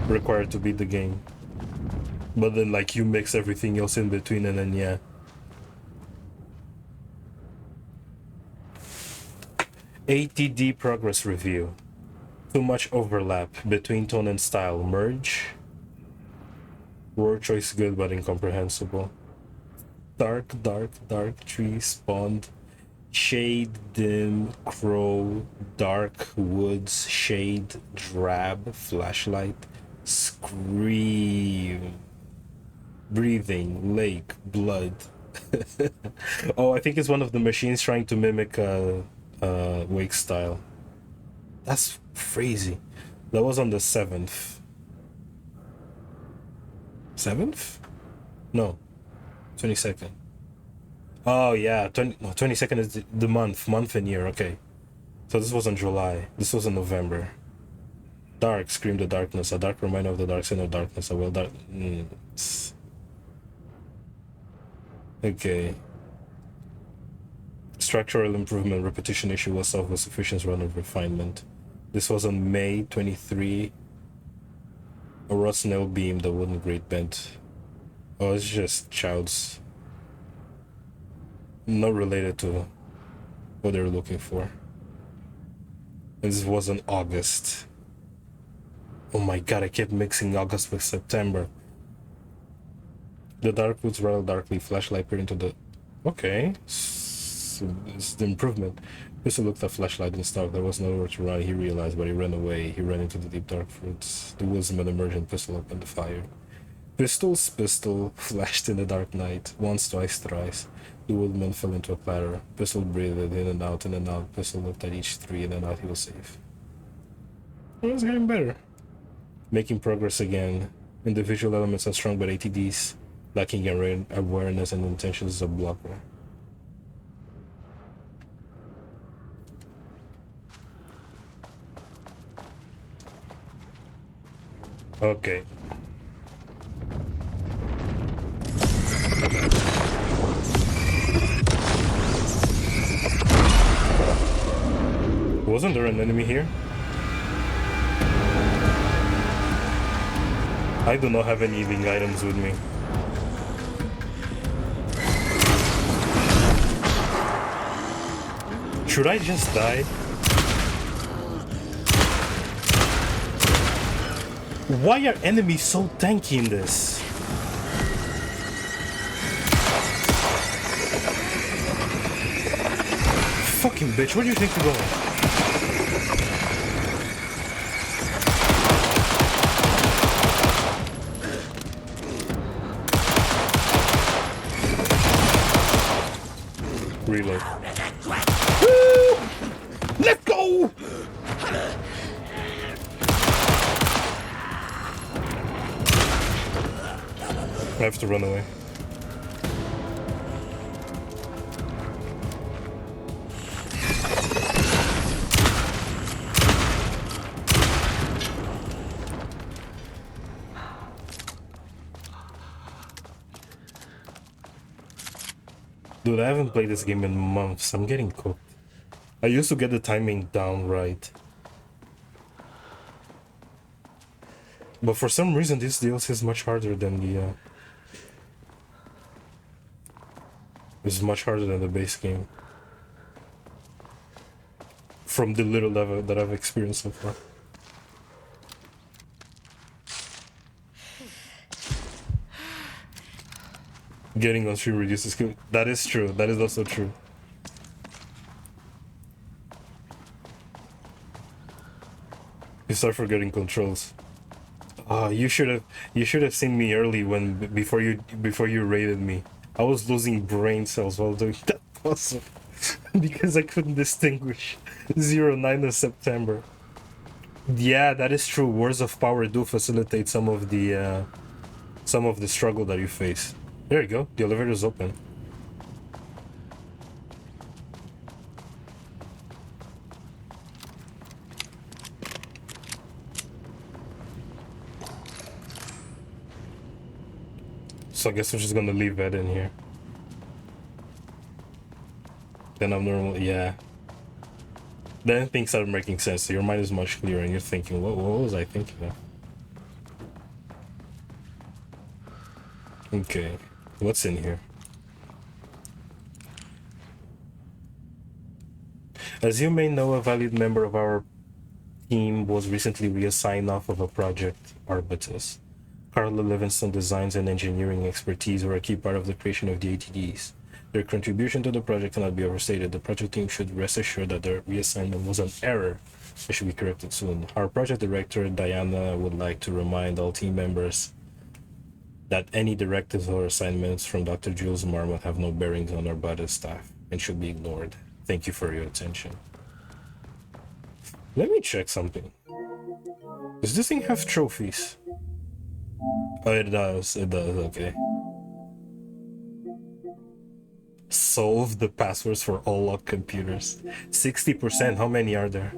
required to beat the game. But then like you mix everything else in between and then yeah. ATD progress review. Too much overlap between tone and style. Merge. Word choice good but incomprehensible. Dark tree spawned. Shade, dim, crow, dark, woods, shade, drab, flashlight, scream, breathing, lake, blood. Oh, I think it's one of the machines trying to mimic Wake style. That's crazy. That was on the 7th. 7th? No. 22nd. Oh yeah, 22nd is the month and year, okay. So this was in July, this was in November. Dark, scream the darkness, a dark reminder of the dark sin of darkness, a well dark... Okay. Structural improvement, repetition issue was solved with sufficient run of refinement. This was on May 23. A rust nail beam, the wooden grate bent. Oh, it's just child's... Not related to what they're looking for. And this was in August. Oh my god, I kept mixing August with September. The dark woods rattle darkly, flashlight peered into the... Okay. So it's the improvement. Pistol looked at flashlight and stuff. There was nowhere to run. He realized, but he ran away. He ran into the deep dark woods. The woodsman emerged and pistol opened the fire. Pistol flashed in the dark night. Once, twice, thrice. The woodman fell into a clatter. Pistol breathed in and out, in and out. Pistol looked at each three, in and out. He was safe. It was getting better. Making progress again. Individual elements are strong, but ATDs lacking awareness and intentions is a blocker. Okay. Wasn't there an enemy here? I do not have any healing items with me. Should I just die? Why are enemies so tanky in this? Fucking bitch, where do you think you're going? Reload. Woo! Let's go! I have to run away. Dude, I haven't played this game in months. I'm getting cooked. I used to get the timing down right. But for some reason, this DLC is much harder than the... It's much harder than the base game. From the little level that I've experienced so far. Getting on stream reduces skill. That is true. That is also true. You start forgetting controls. You should have seen me early before you raided me. I was losing brain cells while doing that puzzle because I couldn't distinguish 09 of September. Yeah, that is true. Words of power do facilitate some of the struggle that you face. There you go. The elevator is open. So I guess we're just gonna leave that in here. Then I'm normal. Yeah. Then things start making sense. So your mind is much clearer, and you're thinking, what was I thinking of? Okay, what's in here? As you may know, a valued member of our team was recently reassigned off of a project, Arbitus. Carla Livingston designs and engineering expertise were a key part of the creation of the ATDs. Their contribution to the project cannot be overstated. The project team should rest assured that their reassignment was an error. It should be corrected soon. Our project director, Diana, would like to remind all team members that any directives or assignments from Dr. Jules Marmot have no bearings on our budget staff and should be ignored. Thank you for your attention. Let me check something. Does this thing have trophies? Oh, it does. It does. Okay. Solve the passwords for all locked computers. 60%. How many are there?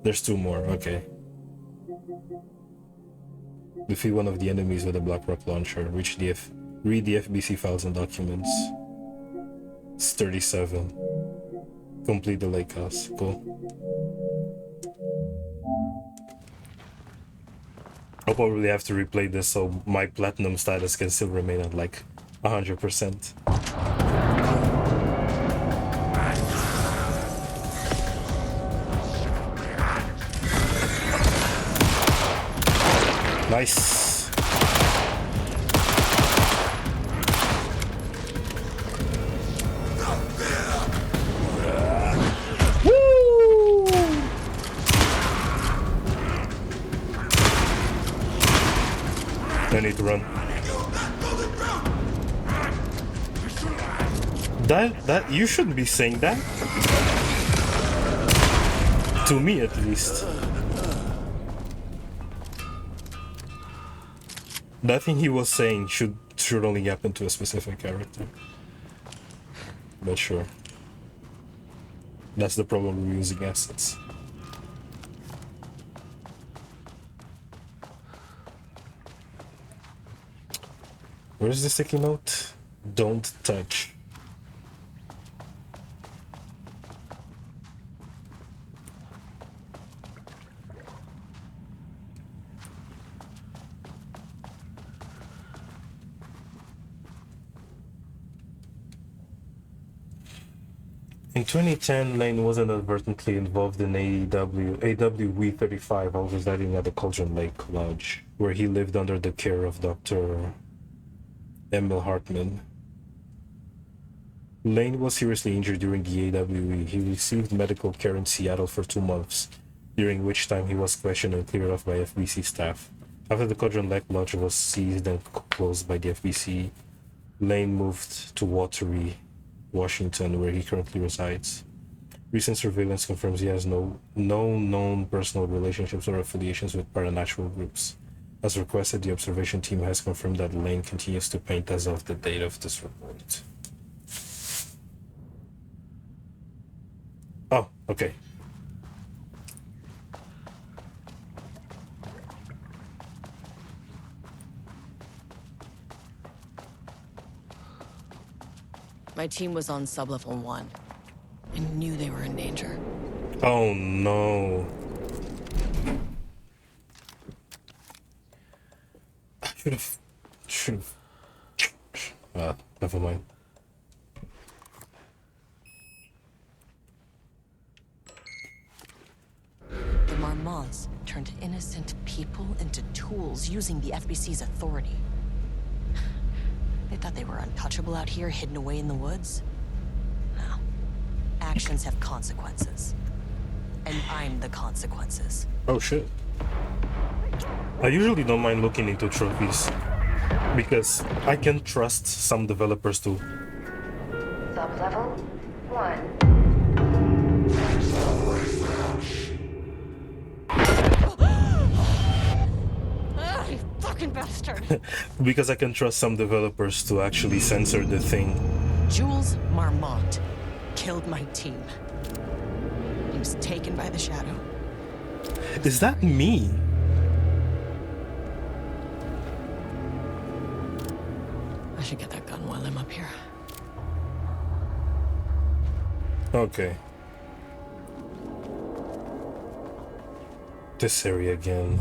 There's 2 more. Okay. Defeat one of the enemies with a Blackrock launcher. Read the FBC files and documents. It's 37. Complete the lake house. Cool. I'll probably have to replay this so my platinum status can still remain at like 100%. Nice. Woo! I need to run. That you shouldn't be saying that. To me, at least. Nothing he was saying should only happen to a specific character. But sure. That's the problem with using assets. Where's the sticky note? Don't touch. In 2010, Lane was inadvertently involved in AWE-35 while residing at the Cauldron Lake Lodge, where he lived under the care of Dr. Emil Hartman. Lane was seriously injured during the AWE. He received medical care in Seattle for 2 months, during which time he was questioned and cleared off by FBC staff. After the Cauldron Lake Lodge was seized and closed by the FBC, Lane moved to Wateree, Washington, where he currently resides. Recent surveillance confirms he has no known personal relationships or affiliations with paranatural groups. As requested, the observation team has confirmed that Lane continues to paint as of the date of this report. Oh, okay. My team was on sublevel 1. I knew they were in danger. Oh no. I should've. Never mind. The Marmots turned innocent people into tools using the FBC's authority. They thought they were untouchable out here, hidden away in the woods. No. Actions have consequences. And I'm the consequences. Oh shit. I usually don't mind looking into trophies, because I can trust some developers to. Sublevel 1. bastard! Because I can trust some developers to actually censor the thing. Jules Marmont killed my team. He was taken by the Shadow. Is that me? I should get that gun while I'm up here. Okay. This area again.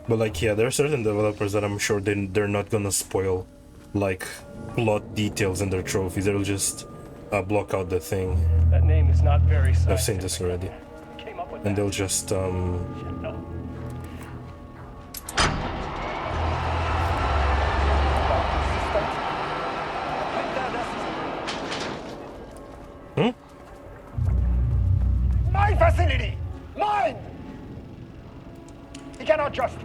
But like, yeah, there are certain developers that I'm sure they're not gonna spoil like plot details in their trophies. They'll just block out the thing. That name is not very scientific. I've seen this already. Who came up with And that? they'll just Shadow. My facility! Mine! He cannot just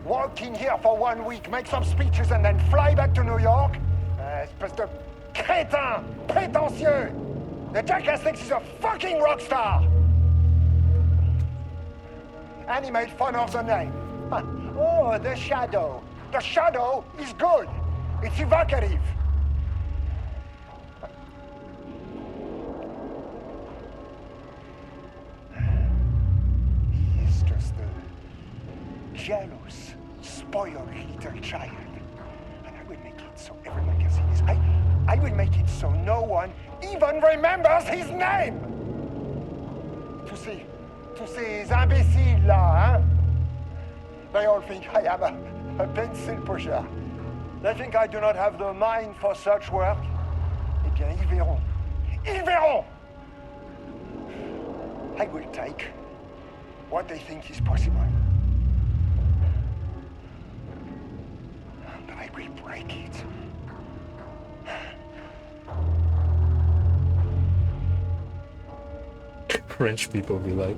walk in here for 1 week, make some speeches, and then fly back to New York? Espèce de crétin! Prétentieux! The jackass thinks he's a fucking rock star! And he made fun of the name. Oh, the Shadow. The Shadow is good. It's evocative. He's just a jealous, spoiled little child. And I will make it so everyone can see this. I will make it so no one even remembers his name. Tous ces imbéciles là, hein? They all think I am a pencil pusher. They think I do not have the mind for such work. Eh bien, ils verront. Ils verront! I will take what they think is possible. And I will break it. French people be like.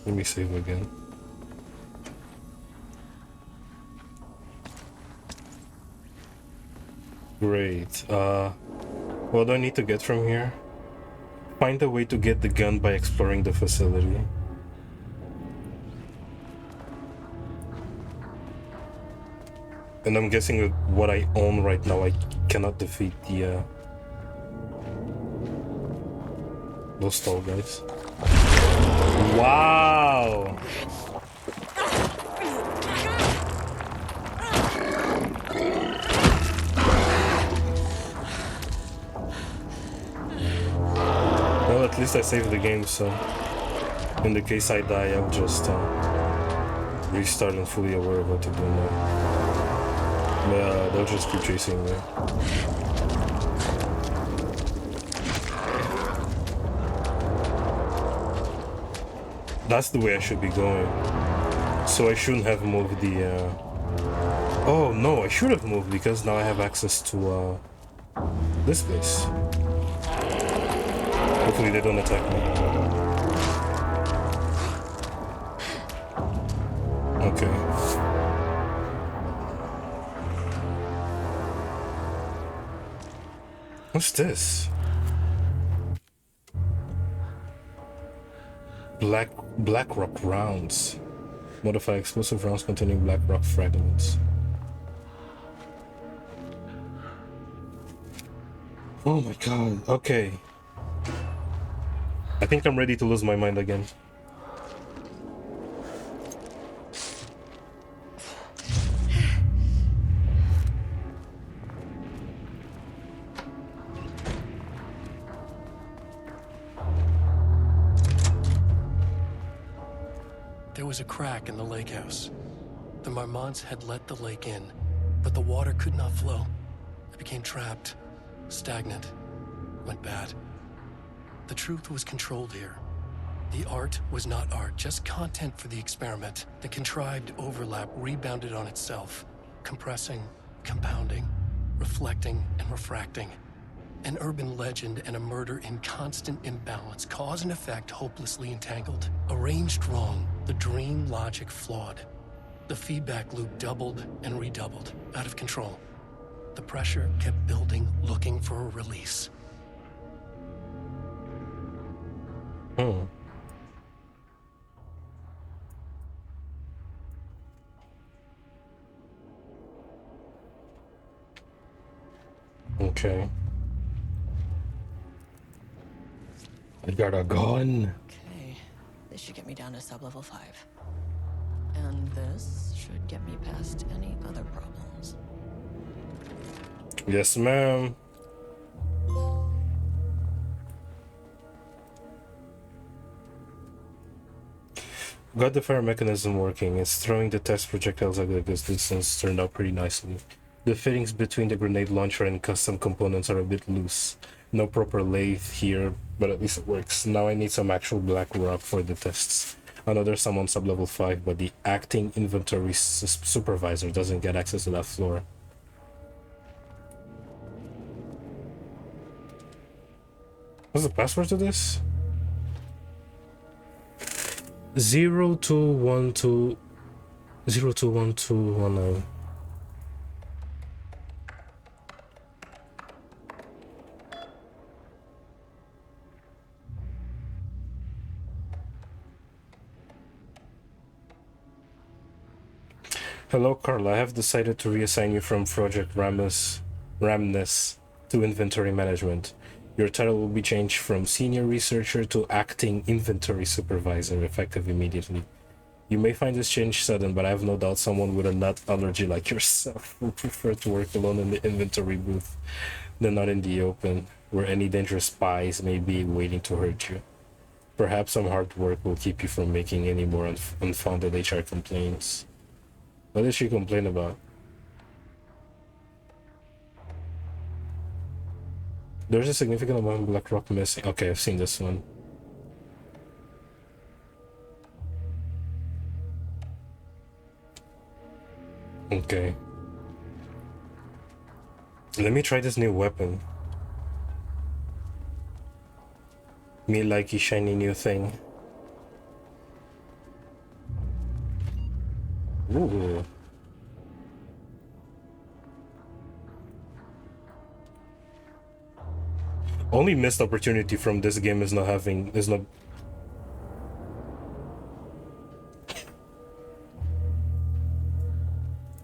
Let me save again. Great. What do I need to get from here? Find a way to get the gun by exploring the facility. And I'm guessing with what I own right now, I cannot defeat the those tall guys. Wow! Well, at least I saved the game, so in the case I die, I'll just restart and fully aware of what to do now. Yeah, they'll just keep chasing me. That's the way I should be going. So I shouldn't have moved the... Oh, no, I should have moved because now I have access to this place. Hopefully they don't attack me. Okay. What's this? Black rock rounds. Modify explosive rounds containing black rock fragments. Oh my god. Okay. I think I'm ready to lose my mind again. There was a crack in the lake house. The Marmonts had let the lake in, but the water could not flow. It became trapped, stagnant, went bad. The truth was controlled here. The art was not art, just content for the experiment. The contrived overlap rebounded on itself, compressing, compounding, reflecting, and refracting. An urban legend and a murder in constant imbalance, cause and effect hopelessly entangled. Arranged wrong, the dream logic flawed. The feedback loop doubled and redoubled, out of control. The pressure kept building, looking for a release. Okay. I got a gun. Okay, this should get me down to sub-level 5. And this should get me past any other problems. Yes, ma'am. Got the fire mechanism working. It's throwing the test projectiles at this distance turned out pretty nicely. The fittings between the grenade launcher and custom components are a bit loose. No proper lathe here, but at least it works. Now I need some actual black rock for the tests. Another sum on sub-level 5, but the acting inventory supervisor doesn't get access to that floor. What's the password to this? 0212 021219. Hello, Carl. I have decided to reassign you from Project Ramness to Inventory Management. Your title will be changed from Senior Researcher to Acting Inventory Supervisor, effective immediately. You may find this change sudden, but I have no doubt someone with a nut allergy like yourself will prefer to work alone in the inventory booth than not in the open, where any dangerous spies may be waiting to hurt you. Perhaps some hard work will keep you from making any more unfounded HR complaints. What did she complain about? There's a significant amount of black rock missing. Okay, I've seen this one. Okay. Let me try this new weapon. Me likey shiny new thing. Ooh. Only missed opportunity from this game is not.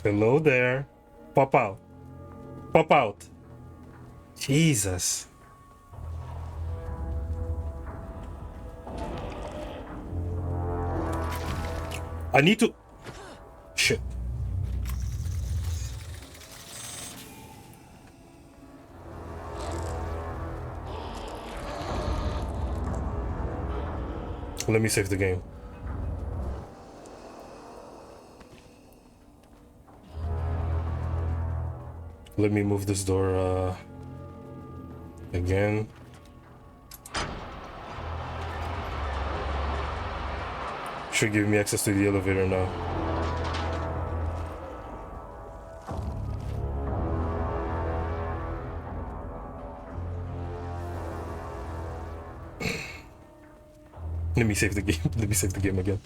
Hello there. Pop out. Pop out. Jesus. I need to... Shit. Let me save the game. Let me move this door again. Should give me access to the elevator now. Let me save the game. Let me save the game again.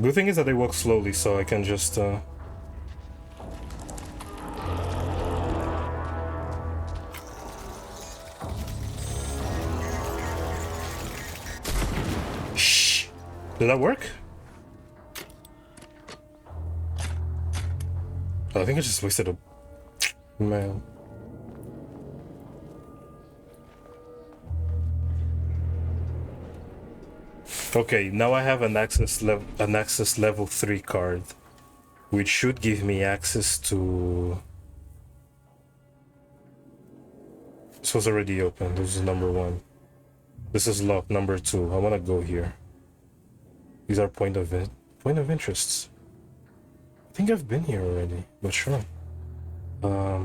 Good thing is that they walk slowly, so I can just Shh. Did that work? I think I just wasted a... Man. Okay, now I have an access level 3 card, which should give me access to... This was already open. This is number 1. This is locked. Number 2. I want to go here. These are point of interests. I think I've been here already, but sure. Let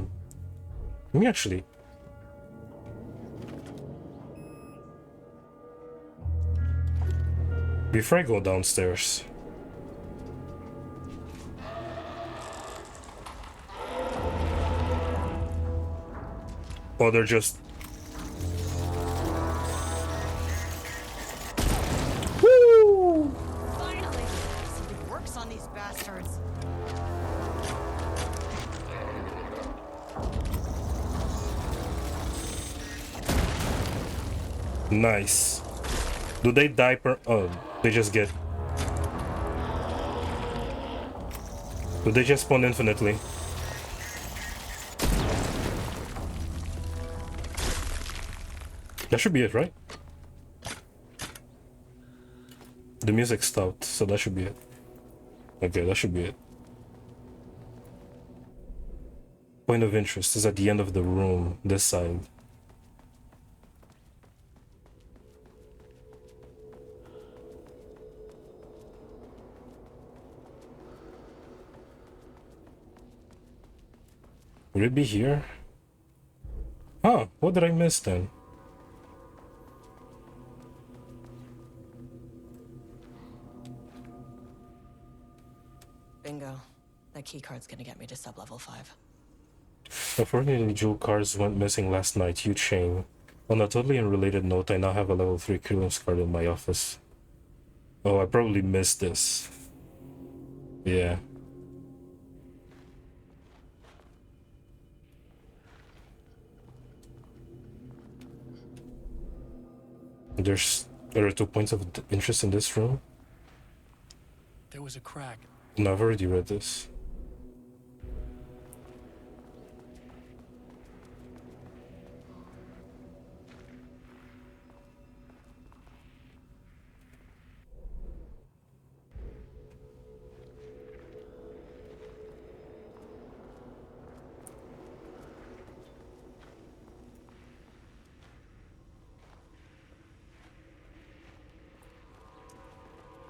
me actually... Before I go downstairs... Oh, they're just bastards. Nice. Do they die per... Oh, they just get... Do they just spawn infinitely? That should be it, right? The music stopped, so that should be it. Okay, that should be it. Point of interest is at the end of the room, this side. Would it be here? Huh, what did I miss then? Bingo. That keycard's gonna get me to sub-level 5. Unfortunately, jewel cards went missing last night. Huge shame. On a totally unrelated note, I now have a level 3 clearance card in my office. Oh, I probably missed this. Yeah. There are 2 points of interest in this room. There was a crack. No, I've already read this.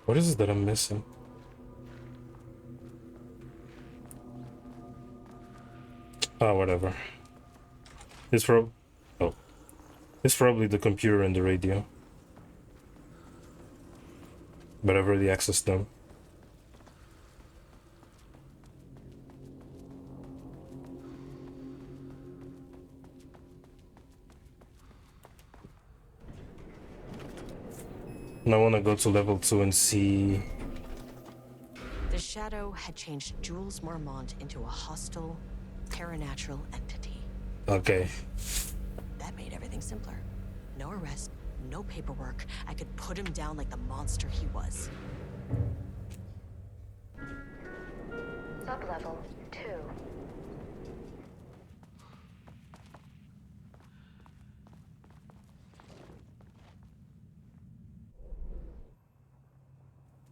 What is it that I'm missing? Ah, whatever. It's it's probably the computer and the radio. But I've already accessed them. And I want to go to level 2 and see... The Shadow had changed Jules Marmont into a hostile, paranatural entity. Okay. That made everything simpler. No arrest, no paperwork. I could put him down like the monster he was. Sublevel 2.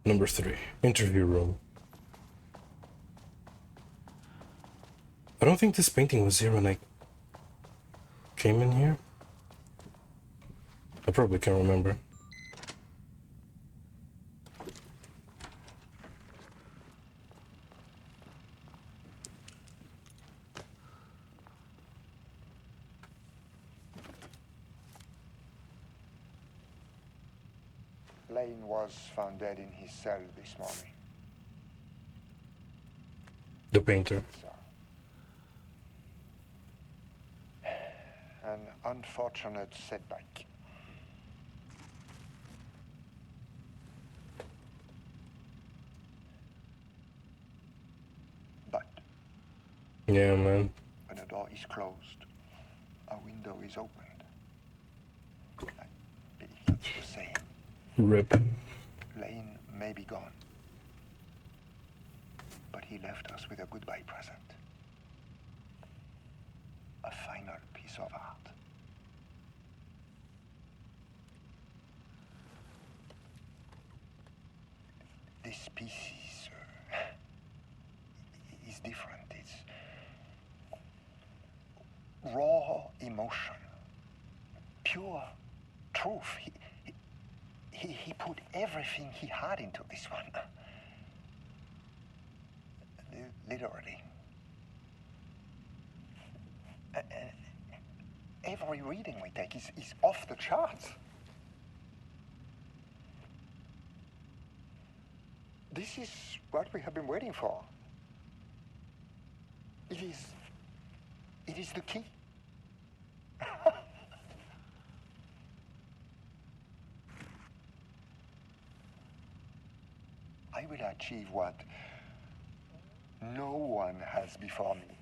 Number 3. Interview room. I don't think this painting was here when I came in here. I probably can't remember. Lane was found dead in his cell this morning. The painter. An unfortunate setback. But Yeah, man. when a door is closed, a window is opened. I believe that's the saying. RIP. Lane may be gone, but he left us with a goodbye present. A final piece of art. This piece is different. It's raw emotion, pure truth. He put everything he had into this one. Literally. Every reading we take is off the charts. This is what we have been waiting for. It is the key. I will achieve what no one has before me.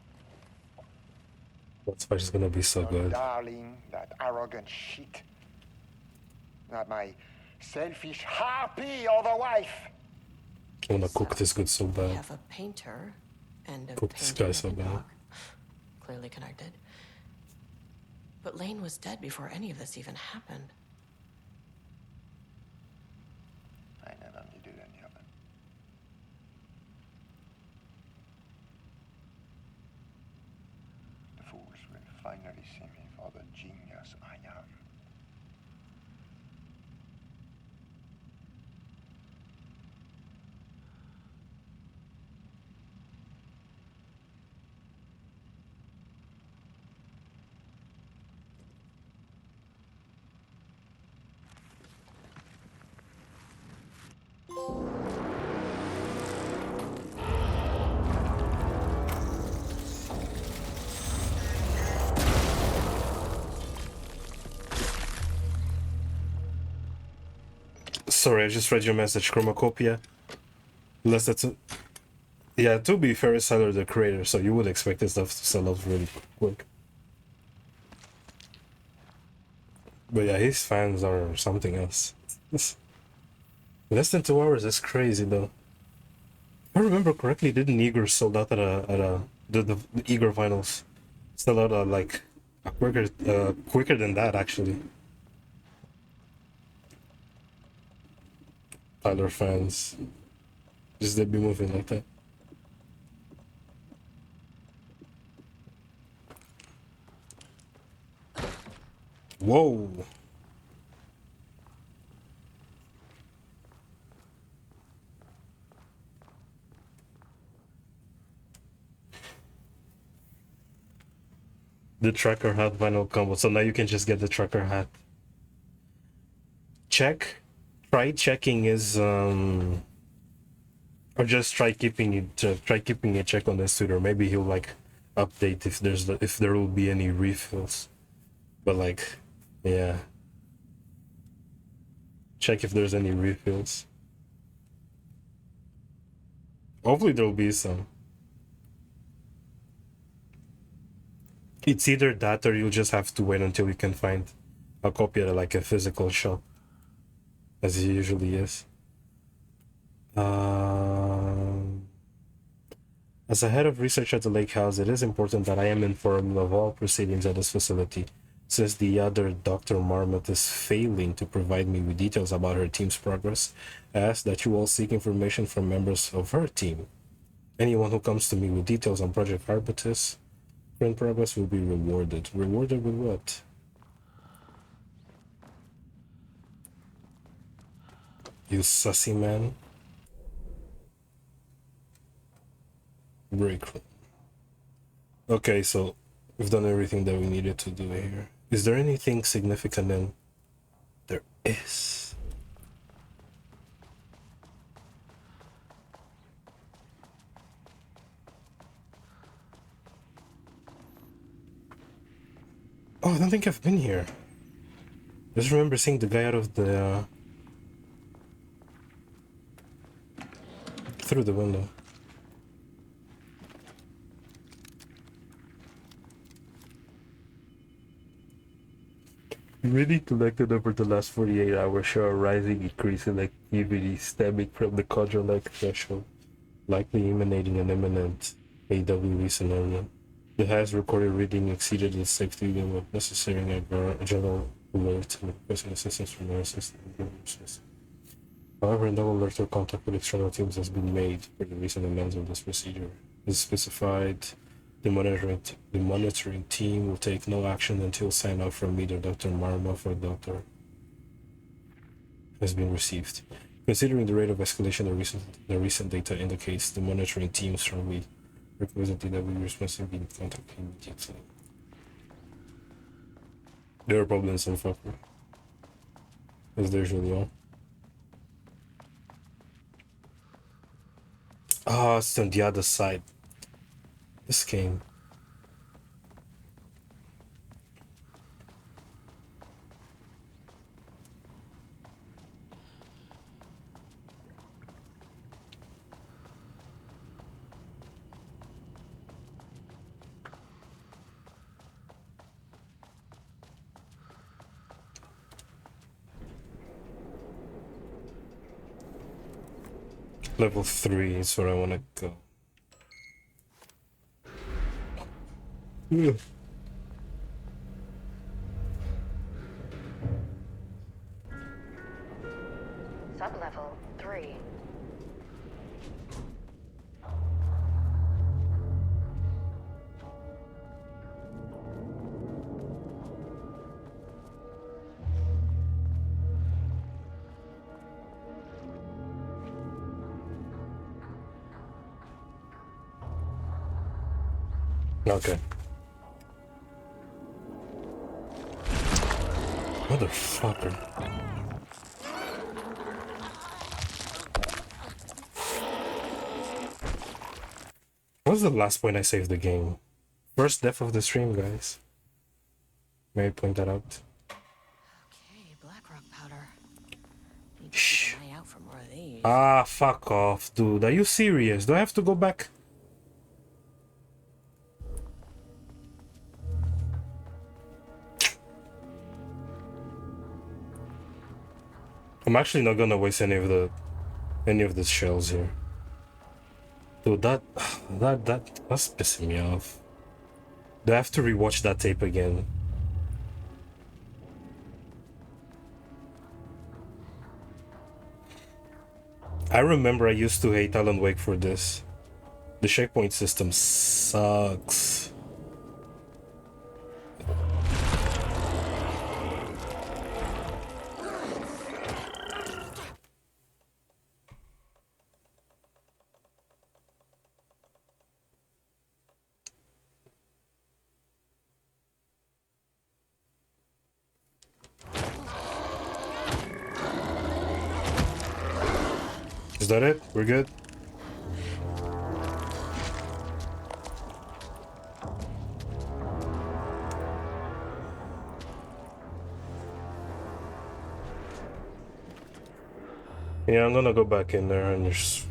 That's why it's gonna be so Your good. darling, that arrogant shit. Not my selfish harpy or the wife. I wanna cook this good so We bad. have a painter and a Cook this painter guy that so can bad. talk. Clearly connected. But Lane was dead before any of this even happened. I never needed any of it. The fools will finally see me for the genius I am. Sorry, I just read your message, Chromacopia. Unless that's a... Yeah, to be fair, it's Tyler the creator, so you would expect this stuff to sell out really quick. But yeah, his fans are something else. Less than 2 hours is crazy, though. If I remember correctly, didn't Igor sold out the Igor vinyls sold out like quicker than that, actually. Tyler fans just they be moving like that. Whoa. The tracker hat vinyl combo. So now you can just get the tracker hat. Try checking is or just try keeping a check on this Twitter. Maybe he'll like update if there will be any refills. But like, yeah. Check if there's any refills. Hopefully there'll be some. It's either that or you'll just have to wait until you can find a copy at like a physical shop, as it usually is. As a head of research at the lake house, it is important that I am informed of all proceedings at this facility, since the other Dr. Marmot is failing to provide me with details about her team's progress. I ask that you all seek information from members of her team. Anyone who comes to me with details on Project Arbutus current progress will be rewarded. Rewarded with what? You sussy man. Break room. Okay, so we've done everything that we needed to do here. Is there anything significant in? There is. Oh, I don't think I've been here. I just remember seeing the guy out of the through the window. Really collected over the last 48 hours show a rising increase in activity stemming from the Quadra-like threshold, likely emanating an imminent AWE scenario. The highest recorded reading exceeded the safety limit necessary in a general alert and requesting assistance from our assistance. However, no alert or contact with external teams has been made for the recent amends of this procedure. As specified, the monitoring team will take no action until sign off from either Dr. Marmot or Dr. has been received. Considering the rate of escalation the recent data indicates, the monitoring team strongly requested that we responsive be in contact immediately. There are problems in fucker. As there usually are. Ah, it's on the other side. This game. Level 3 is where I want to go. Yeah. Sublevel 3. Okay. Motherfucker. What was the last point I saved the game? First death of the stream, guys. May I point that out? Okay, black rock powder. Need to keep an eye out for more of these. Ah, fuck off, dude. Are you serious? Do I have to go back? I'm actually not gonna waste any of the shells here. Dude, that's pissing me off. Do I have to rewatch that tape again? I remember I used to hate Alan Wake for this. The checkpoint system sucks. Is that it? We're good? Yeah, I'm gonna go back in there and just...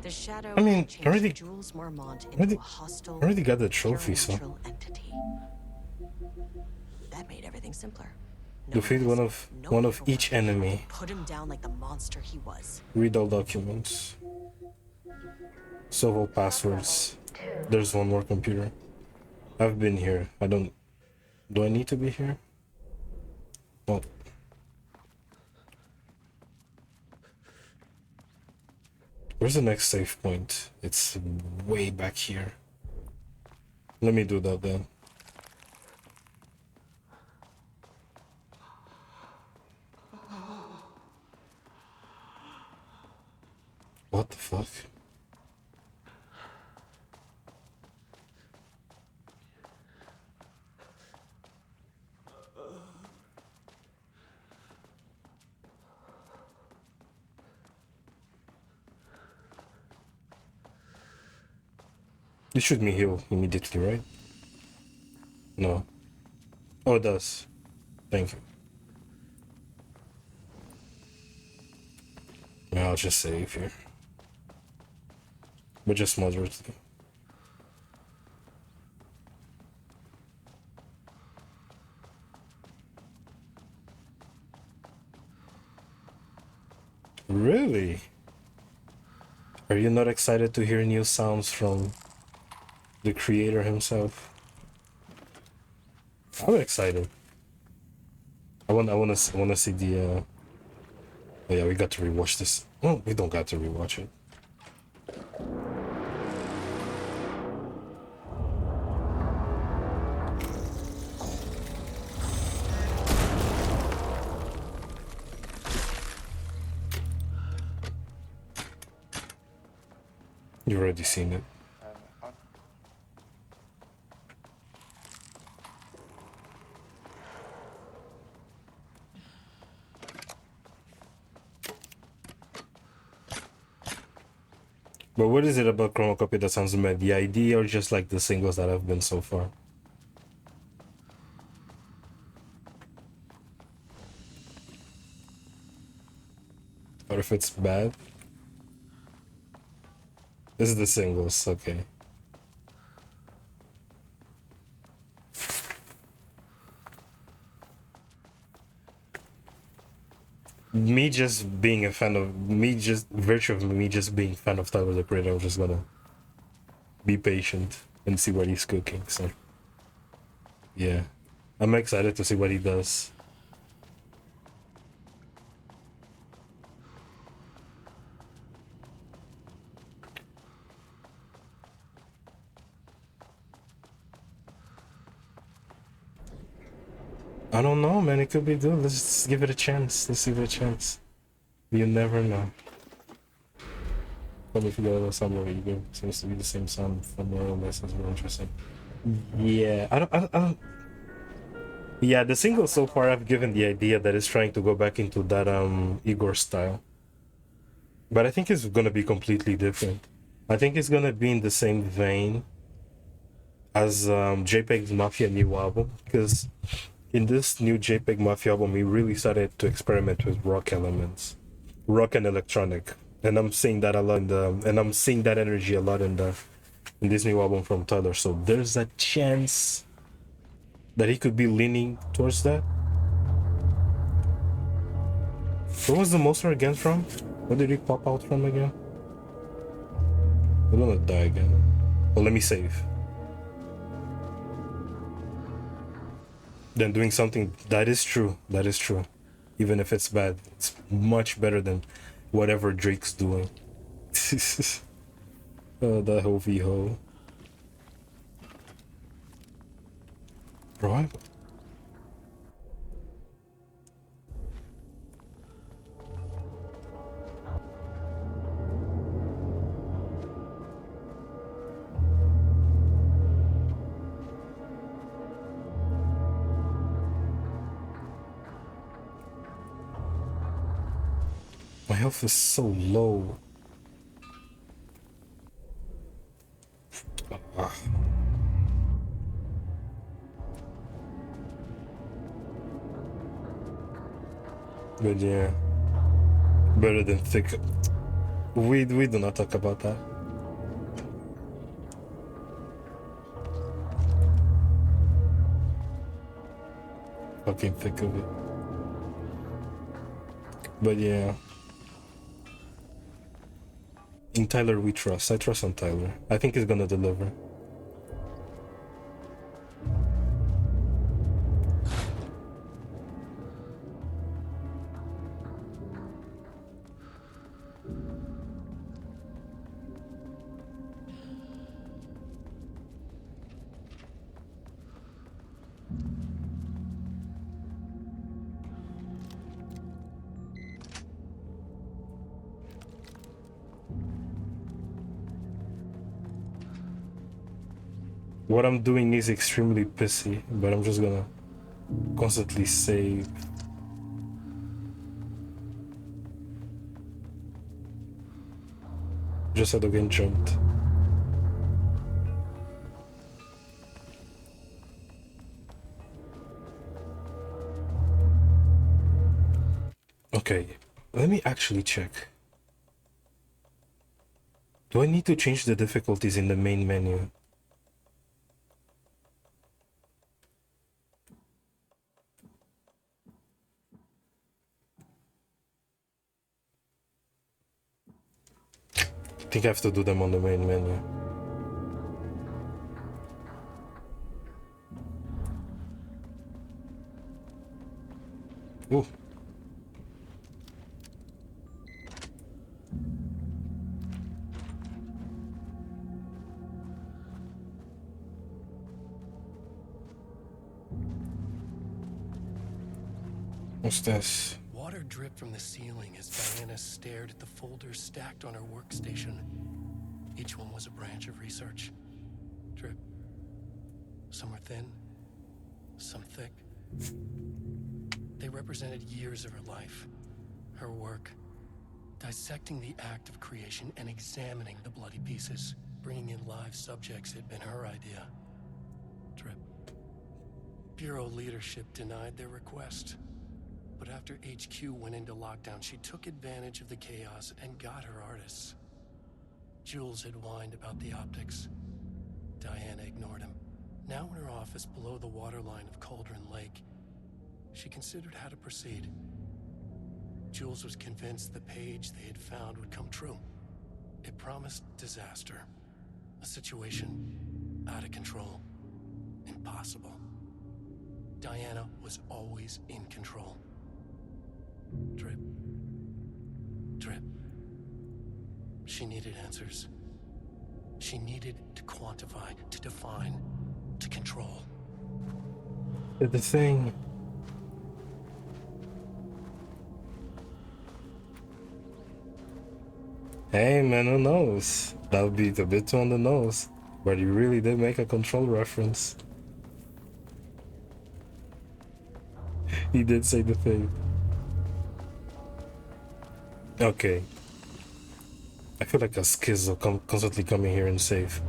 The shadow I mean, changed Jules Mormont into a hostile, already got the trophy, so... supernatural entity. That made everything simpler. Defeat one of each enemy. Put him down like the monster he was. Read all documents. Solve all passwords. There's one more computer. I've been here. I don't... Do I need to be here? Well... Where's the next save point? It's way back here. Let me do that then. What the fuck? This should me heal immediately, right? No. Oh, it does. Thank you. Yeah, I'll just save here. But just moderately. Really? Are you not excited to hear new sounds from the creator himself? I'm excited. I wanna see the oh yeah, we got to rewatch this. Oh, we don't got to rewatch it. You've already seen it. But what is it about Chromocopy that sounds mad? The idea or just like the singles that have been so far? Or if it's bad? This is the singles, okay. me just being a fan of me, just virtue of me just being fan of Tyler the Creator, I'm just gonna be patient and see what he's cooking. So yeah, I'm excited to see what he does. I don't know, man. It could be good. Let's just give it a chance. Let's give it a chance. You never know. Probably forgot about somewhere you go. Seems to be the same sound from more or less. It's really interesting. Yeah, I don't. Yeah, the single so far I've given the idea that it's trying to go back into that Igor style. But I think it's gonna be completely different. I think it's gonna be in the same vein as JPEG's Mafia new album, because in this new JPEG Mafia album he really started to experiment with rock elements, rock and electronic, and I'm seeing that a lot I'm seeing that energy a lot in this new album from Tyler. So there's a chance that he could be leaning towards that. Where was the monster again from? Where did he pop out from again? I'm gonna die again. Well, let me save. Then doing something that is true. That is true. Even if it's bad, it's much better than whatever Drake's doing. Oh, that whole V-ho. Bro, my health is so low. Ah. But yeah, better than thick. We do not talk about that. Fucking thick of it. But yeah, in Tyler we trust. I trust on Tyler. I think he's gonna deliver. What I'm doing is extremely pissy, but I'm just gonna constantly save. Just had to get jumped. Okay, let me actually check. Do I need to change the difficulties in the main menu? I think I have to do them on the main menu. Ooh. What's this? Water dripped from the ceiling as Diana stared at the folders stacked on her workstation. Each one was a branch of research. Drip. Some were thin, some thick. They represented years of her life, her work, dissecting the act of creation and examining the bloody pieces. Bringing in live subjects had been her idea. Drip. Bureau leadership denied their request. But after HQ went into lockdown, she took advantage of the chaos and got her artists. Jules had whined about the optics. Diana ignored him. Now in her office below the waterline of Cauldron Lake, she considered how to proceed. Jules was convinced the page they had found would come true. It promised disaster. A situation out of control. Impossible. Diana was always in control. Drip. Drip. She needed answers. She needed to quantify, to define, to control. The thing. Hey man, who knows? That would be a bit too on the nose. But he really did make a control reference. He did say the thing. Okay. I feel like a schizo constantly coming here and save.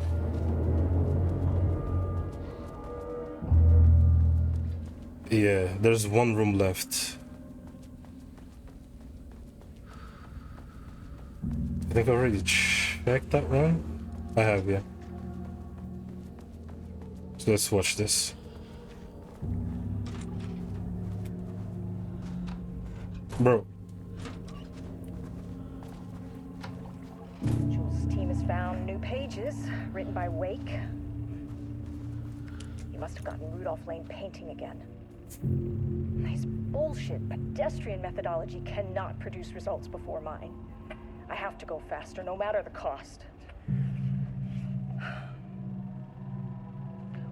Yeah, there's one room left. I think I already checked that one. I have, yeah. So let's watch this. Bro. Jules' team has found new pages written by Wake. He must have gotten Rudolph Lane painting again. His bullshit pedestrian methodology cannot produce results before mine. I have to go faster, no matter the cost.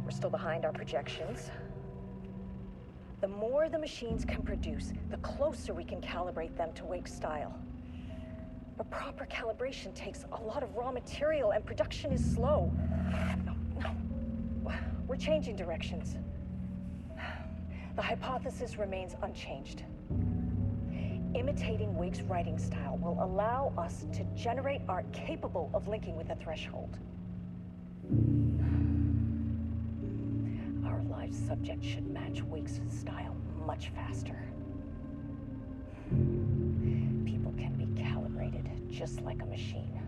We're still behind our projections. The more the machines can produce, the closer we can calibrate them to Wake's style. But proper calibration takes a lot of raw material, and production is slow. No. We're changing directions. The hypothesis remains unchanged. Imitating Wake's writing style will allow us to generate art capable of linking with the threshold. Our live subject should match Wake's style much faster. People can be calibrated just like a machine.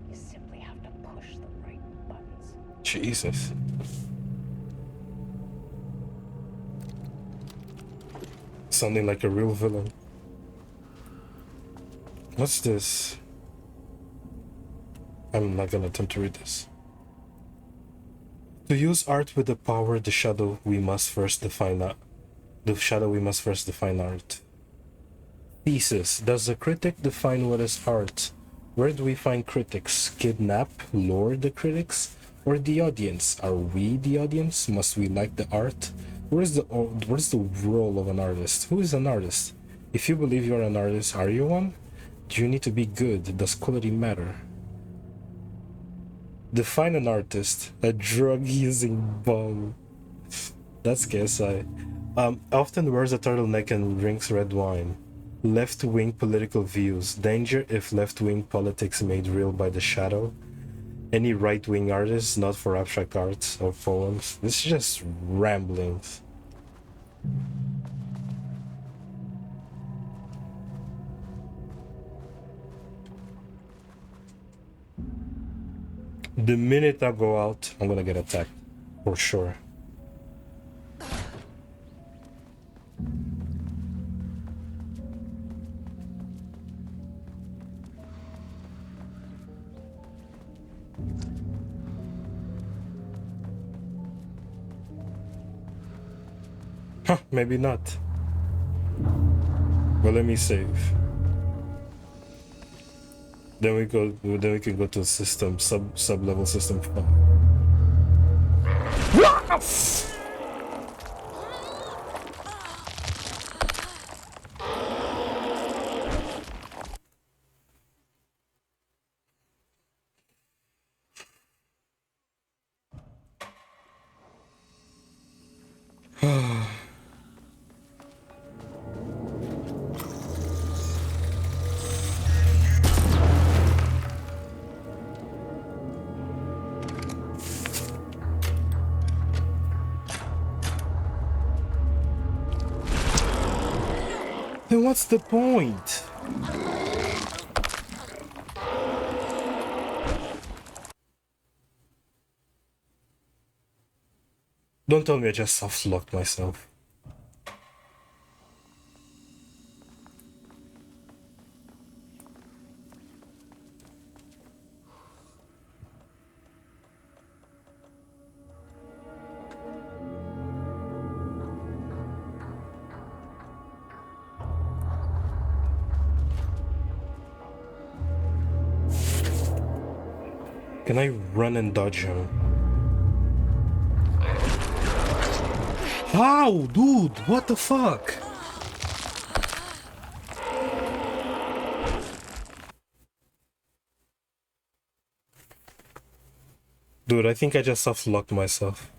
You simply have to push the right buttons. Jesus. Sounding like a real villain. What's this? I'm not gonna attempt to read this. To use art with the power, the shadow we must first define art. Thesis. Does the critic define what is art? Where do we find critics? Kidnap, lure the critics? Or the audience? Are we the audience? Must we like the art? What is the role of an artist? Who is an artist? If you believe you're an artist, are you one? Do you need to be good? Does quality matter? Define an artist. A drug-using bum. That's KSI. Often wears a turtleneck and drinks red wine. Left-wing political views. Danger if left-wing politics made real by the shadow. Any right-wing artists, not for abstract art or poems. This is just ramblings. The minute I go out, I'm gonna get attacked. For sure. Huh, maybe not. But let me save. Then we can go to system sub-level system. Then what's the point? Don't tell me I just soft-locked myself. Can I run and dodge him? How, dude? What the fuck? Dude, I think I just soft-locked myself.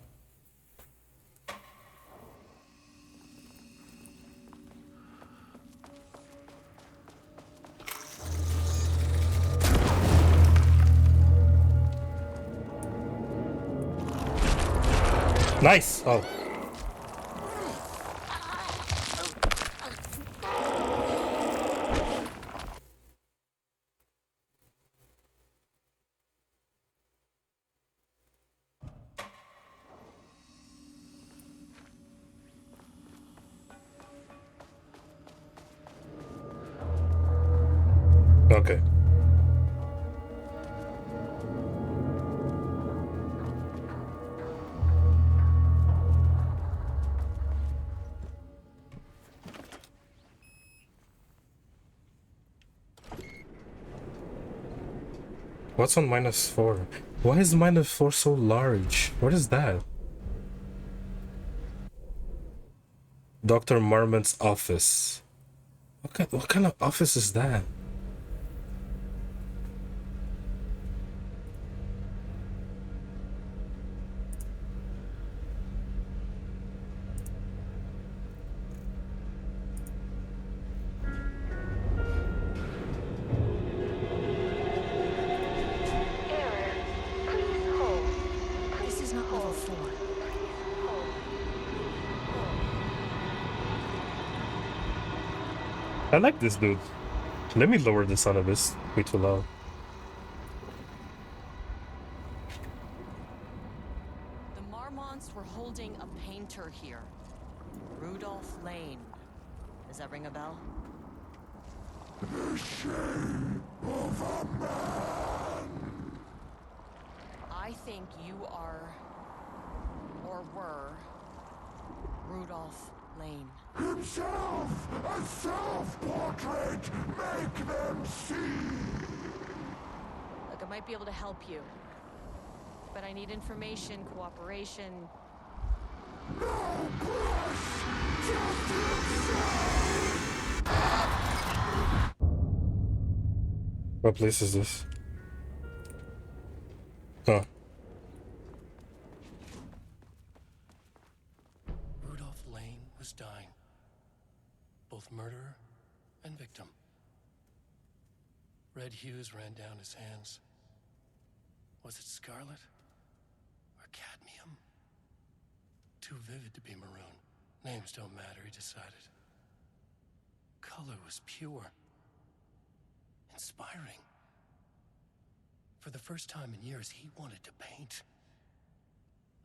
Nice! Oh. Okay. What's on -4? Why is -4 so large? What is that? Dr. Marmon's office. What kind of office is that? This is not level 4. I like this dude. Let me lower the sound of this. Way too loud. The Marmonts were holding a painter here. Rudolph Lane. Does that ring a bell? The shame of a man. I think you are, or were, Rudolph Lane. Himself! A self-portrait! Make them see! Look, I might be able to help you. But I need information, cooperation. No brush! Just himself! What place is this? Huh. Rudolph Lane was dying. Both murderer and victim. Red hues ran down his hands. Was it scarlet? Or cadmium? Too vivid to be maroon. Names don't matter, he decided. Color was pure. Inspiring. For the first time in years, he wanted to paint.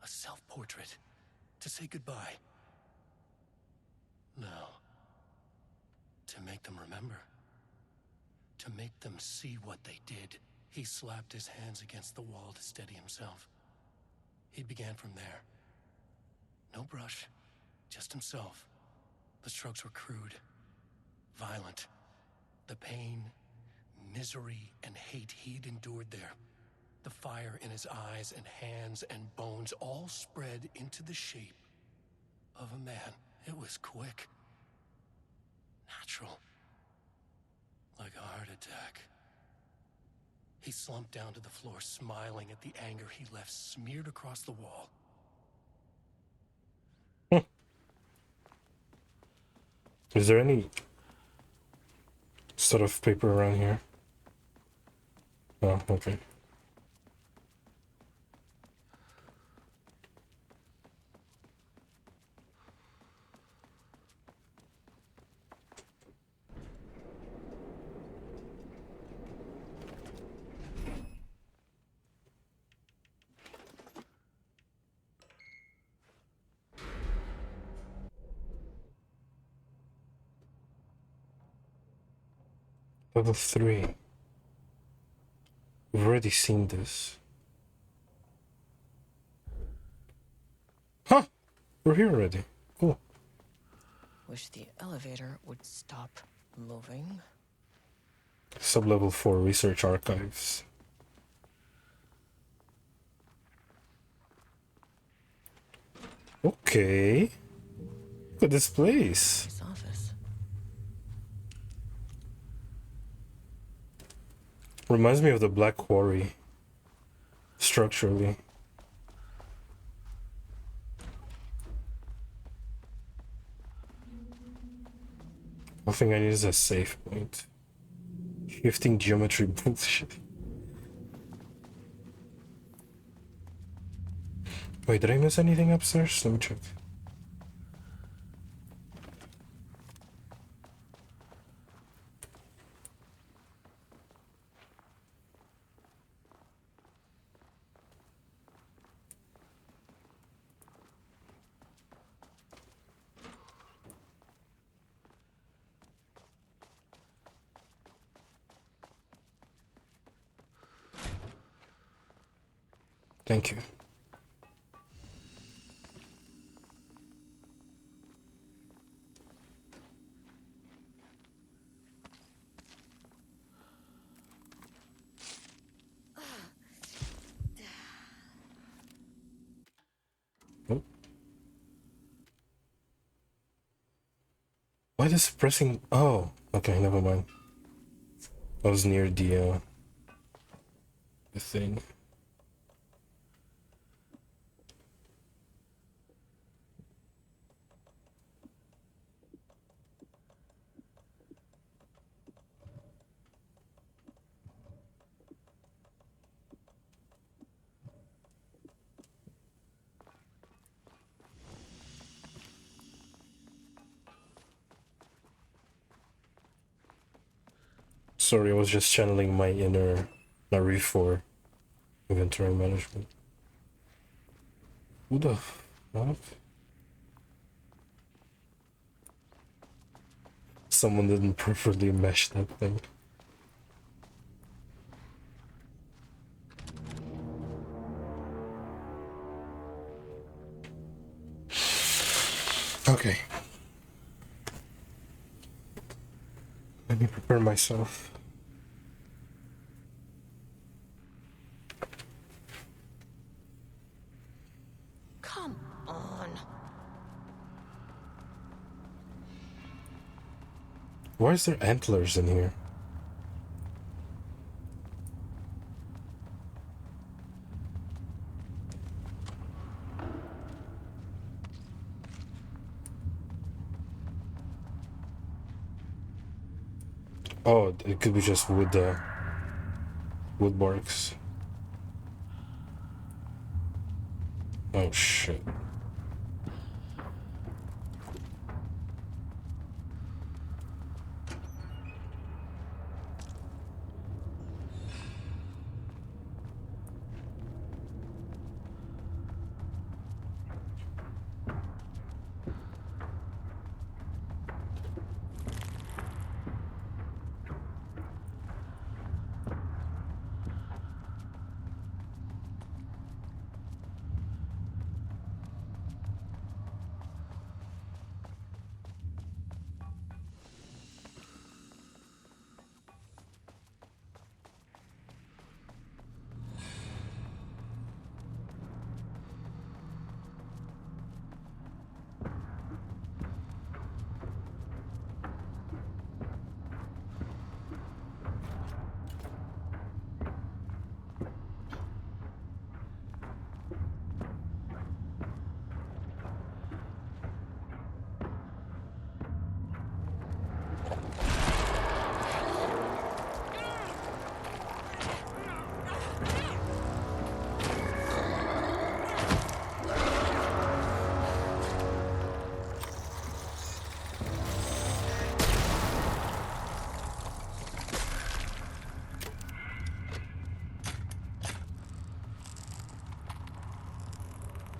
A self-portrait. To say goodbye. No. To make them remember. To make them see what they did. He slapped his hands against the wall to steady himself. He began from there. No brush, just himself. The strokes were crude, violent. The pain, misery, and hate he'd endured there. The fire in his eyes and hands and bones all spread into the shape of a man. It was quick. Natural. Like a heart attack. He slumped down to the floor, smiling at the anger he left smeared across the wall. Is there any sort of paper around here? Oh, okay. Level 3. We've already seen this. Huh! We're here already. Cool. Wish the elevator would stop moving. Sublevel 4 Research Archives. Okay. Look at this place. Nice office. Reminds me of the Black Quarry. Structurally. One thing I need is a save point. Shifting geometry bullshit. Wait, did I miss anything upstairs? Let me check. Thank you. Oh. Why is pressing? Oh, okay, never mind. I was near the thing. Sorry, I was just channeling my inner Nari for inventory management. Who the fuck? Someone didn't properly mesh that thing. Okay. Let me prepare myself. Come on. Why is there antlers in here? Oh, it could be just wood barks. Oh shit.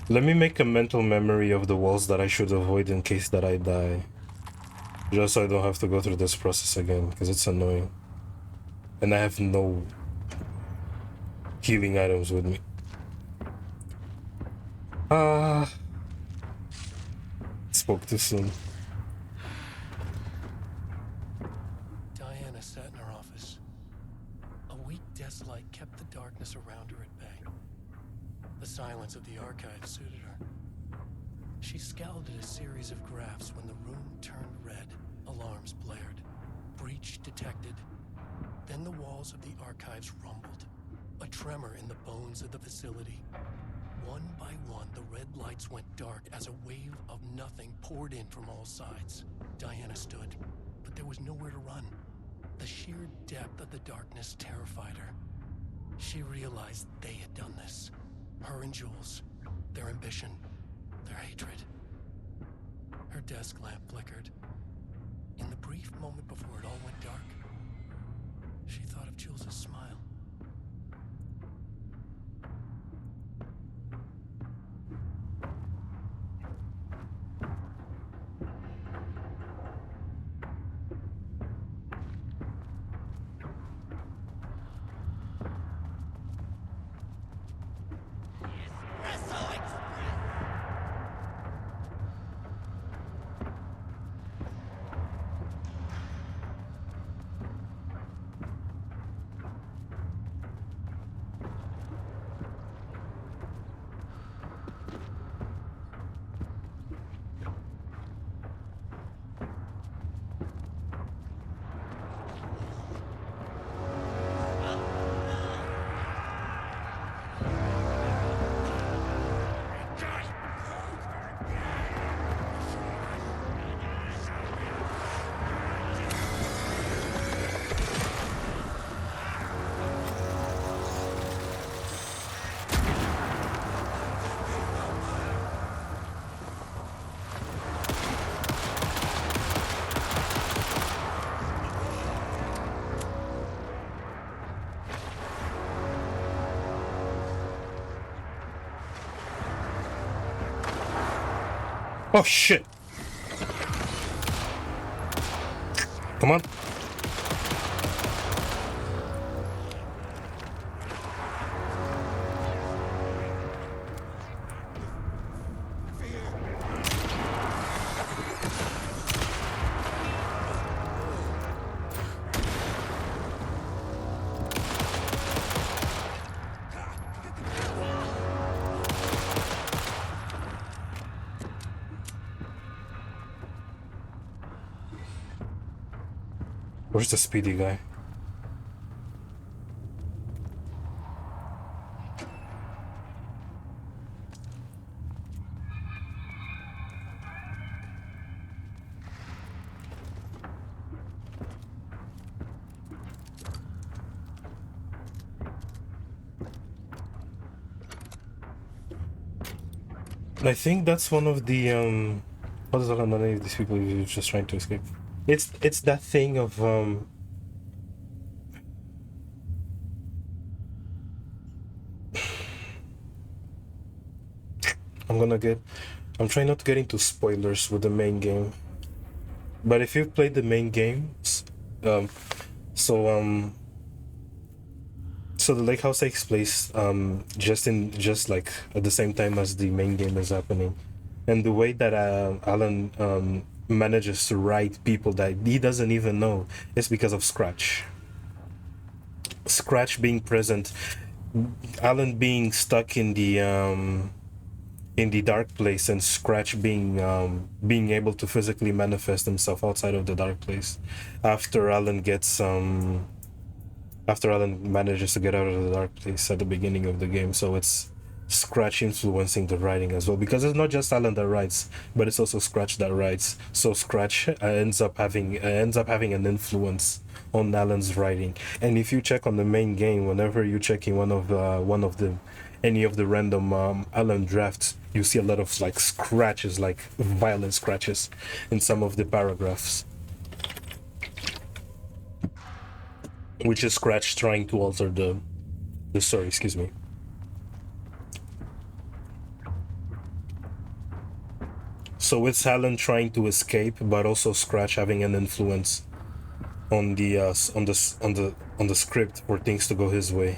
Let me make a mental memory of the walls that I should avoid in case that I die. Just so I don't have to go through this process again, because it's annoying. And I have no healing items with me. Spoke too soon. Diana sat in her office. A weak desk light kept the darkness around her at bay. The silence of the archive suited her. She scowled at a series of graphs when the room turned red. Alarms blared. Breach detected. Then the walls of the archives rumbled. A tremor in the bones of the facility. One by one, the red lights went dark as a wave of nothing poured in from all sides. Diana stood, but there was nowhere to run. The sheer depth of the darkness terrified her. She realized they had done this. Her and Jules. Their ambition. Their hatred. Her desk lamp flickered. In the brief moment before it all went dark, she thought of Jules' smile. Oh shit! Come on. Where's the speedy guy? I think that's one of the what is it on any of these people who's just trying to escape? It's that thing of I'm trying not to get into spoilers with the main game. But if you've played the main games, so the lake house takes place just like at the same time as the main game is happening, and the way that Alan manages to write people that he doesn't even know is because of Scratch. Scratch being present, Alan being stuck in the dark place, and Scratch being able to physically manifest himself outside of the dark place after Alan manages to get out of the dark place at the beginning of the game. So it's Scratch influencing the writing as well, because it's not just Alan that writes, but it's also Scratch that writes. So Scratch ends up having an influence on Alan's writing. And if you check on the main game, whenever you check in any of the random Alan drafts, you see a lot of like scratches, like violent scratches in some of the paragraphs, which is Scratch trying to alter the story. Excuse me. So it's Alan trying to escape, but also Scratch having an influence on the script for things to go his way.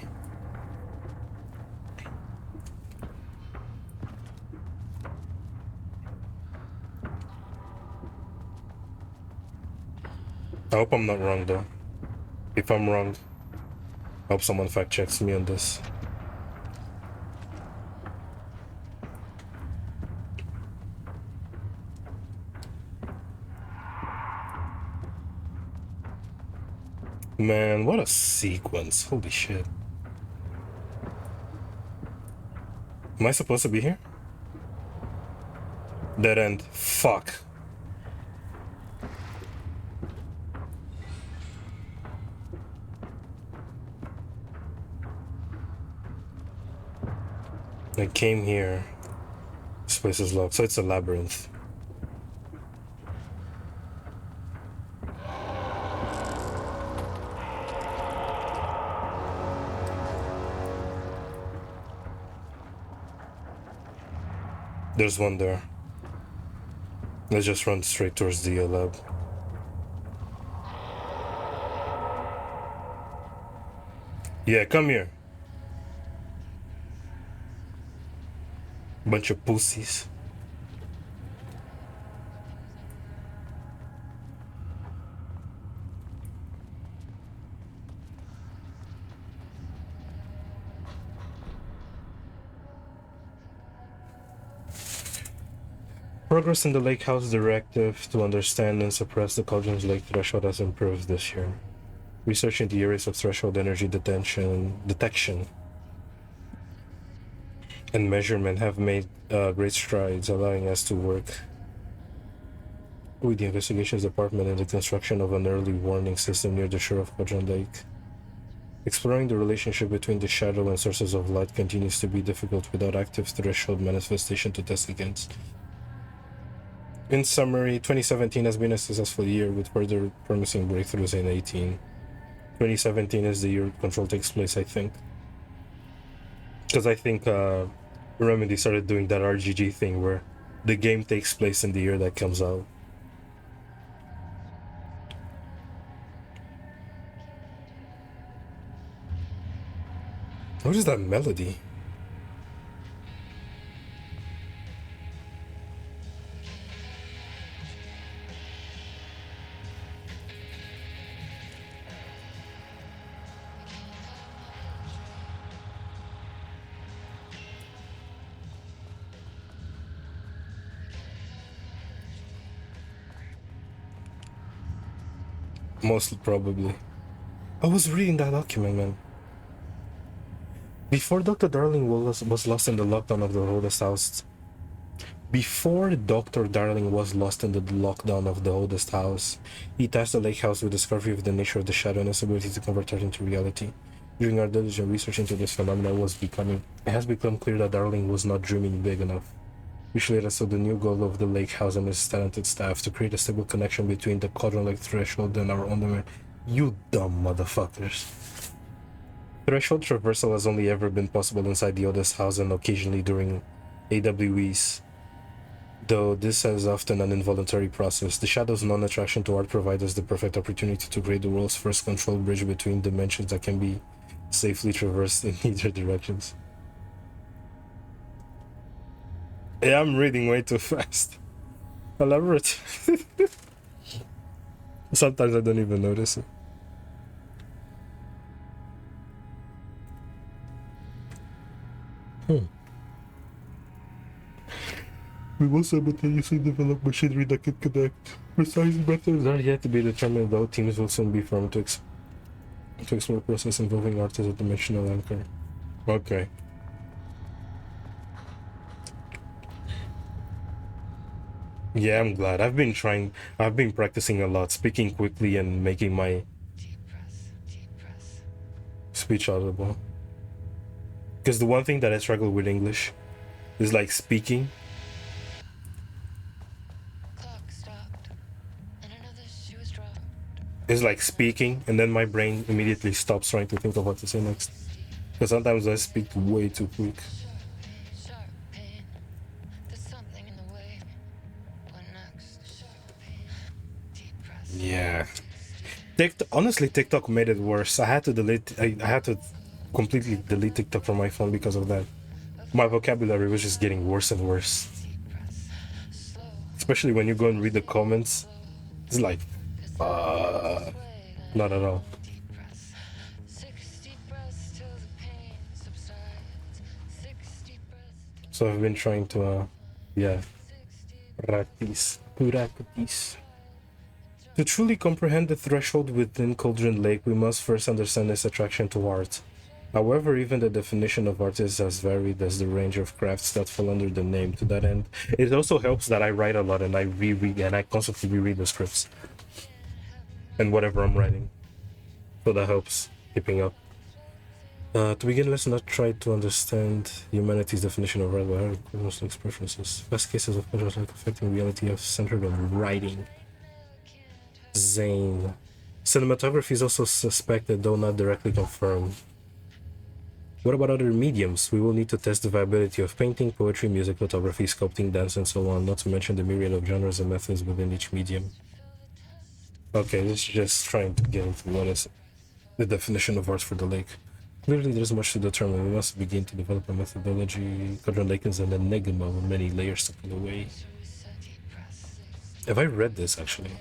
I hope I'm not wrong though. If I'm wrong, I hope someone fact checks me on this. Man, what a sequence. Holy shit. Am I supposed to be here? Dead end. Fuck. I came here. This place is locked, so it's a labyrinth. There's one there. Let's just run straight towards the lab. Yeah, come here. Bunch of pussies. Progress in the Lake House directive to understand and suppress the Cauldron's Lake threshold has improved this year. Research into areas of threshold energy detection and measurement have made great strides, allowing us to work with the investigations department in the construction of an early warning system near the shore of Cauldron Lake. Exploring the relationship between the shadow and sources of light continues to be difficult without active threshold manifestation to test against. In summary, 2017 has been a successful year with further promising breakthroughs in 18. 2017 is the year Control takes place, I think. Because I think Remedy started doing that RGG thing where the game takes place in the year that comes out. What is that melody? Most probably. I was reading that document, man. Before Dr. Darling was lost in the lockdown of the Oldest House. Before Dr. Darling was lost in the lockdown of the Oldest House, he tasked the Lake House with discovery of the nature of the shadow and its ability to convert it into reality. During our diligent research into this phenomenon, it has become clear that Darling was not dreaming big enough. Which led us to the new goal of the Lake House and its talented staff to create a stable connection between the Cauldron Lake threshold and our own domain. You dumb motherfuckers. Threshold traversal has only ever been possible inside the Oldest House and occasionally during AWEs. Though this is often an involuntary process, the Shadow's non-attraction to art provides us the perfect opportunity to create the world's first control bridge between dimensions that can be safely traversed in either directions. Yeah, I'm reading way too fast. Elaborate. Sometimes I don't even notice it. We will simultaneously develop machinery that can connect. Precise methods are yet to be determined, though teams will soon be formed to explore a process involving art as a dimensional anchor. Okay. Yeah, I'm glad. I've been practicing a lot, speaking quickly and making my speech audible. Because the one thing that I struggle with English is like speaking. It's like speaking, and then my brain immediately stops trying to think of what to say next. Because sometimes I speak way too quick. Yeah. Honestly, TikTok made it worse. I had to completely delete TikTok from my phone because of that. My vocabulary was just getting worse and worse. Especially when you go and read the comments. It's like, not at all. So I've been trying to, yeah, practice. To truly comprehend the threshold within Cauldron Lake, we must first understand its attraction to art. However, even the definition of art is as varied as the range of crafts that fall under the name. To that end, it also helps that I write a lot and I reread and I constantly reread the scripts and whatever I'm writing. So that helps keeping up. To begin, let's not try to understand humanity's definition of art by our emotional preferences. Past cases of cultural art affecting reality have centered on writing. Zane. Cinematography is also suspected, though not directly confirmed. What about other mediums? We will need to test the viability of painting, poetry, music, photography, sculpting, dance, and so on, not to mention the myriad of genres and methods within each medium. Okay, this is just trying to get into what is the definition of art for the lake. Clearly, there's much to determine. We must begin to develop a methodology. Cauldron Lake is an enigma with many layers to pull away. Have I read this, actually?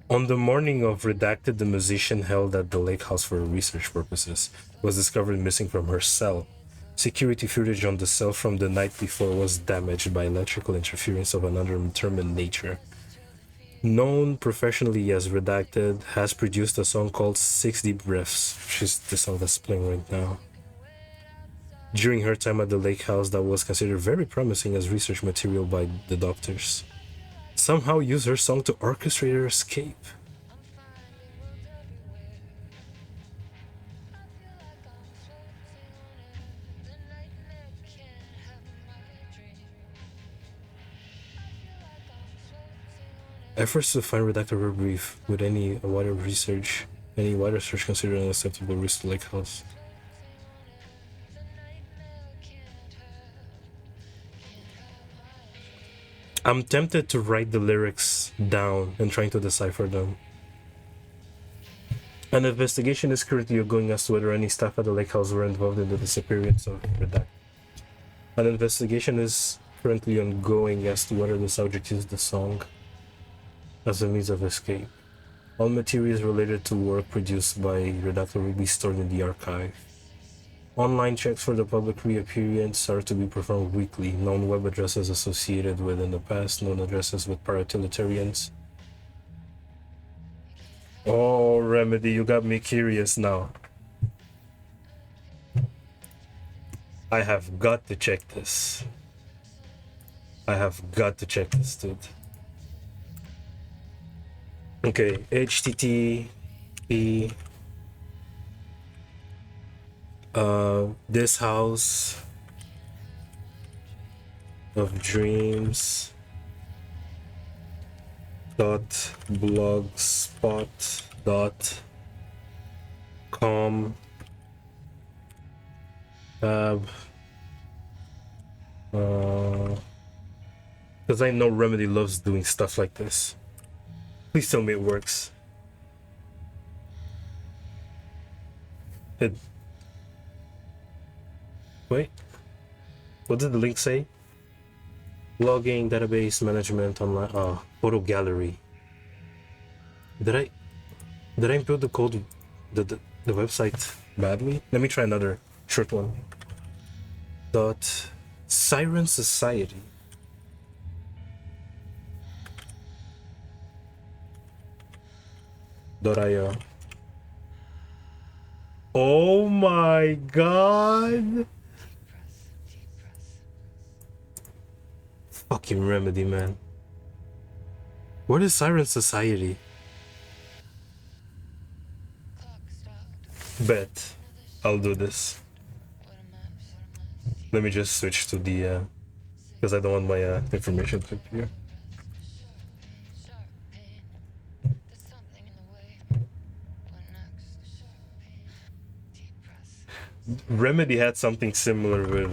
On the morning of Redacted, the musician held at the lake house for research purposes was discovered missing from her cell. Security footage on the cell from the night before was damaged by electrical interference of an undetermined nature. Known professionally as Redacted, has produced a song called 6 Deep Breaths, which is the song that's playing right now. During her time at the lake house, that was considered very promising as research material by the doctors. Somehow use her song to orchestrate her escape. Efforts to find Redacted were brief, with any wider research considered an acceptable risk to Lake House. I'm tempted to write the lyrics down and trying to decipher them. An investigation is currently ongoing as to whether any staff at the lake house were involved in the disappearance of Redacted. An investigation is currently ongoing as to whether the subject used the song as a means of escape. All materials related to work produced by Redacted will be stored in the archive. Online checks for the public reappearance are to be performed weekly. Known web addresses associated with in the past, known addresses with paratiliterians. Oh, Remedy, you got me curious now. I have got to check this. I have got to check this, dude. Okay, HTTP. This house of dreams .blogspot.com tab because I know Remedy loves doing stuff like this. Please tell me it works. Wait, what did the link say? Logging, database management, online, photo gallery. Did I input the code, the website badly? Let me try another short one. Siren Society. .io. Oh my god! Fucking Remedy, man. What is Siren Society? Bet. I'll do this. Let me just switch to the because I don't want my information to appear. Remedy had something similar with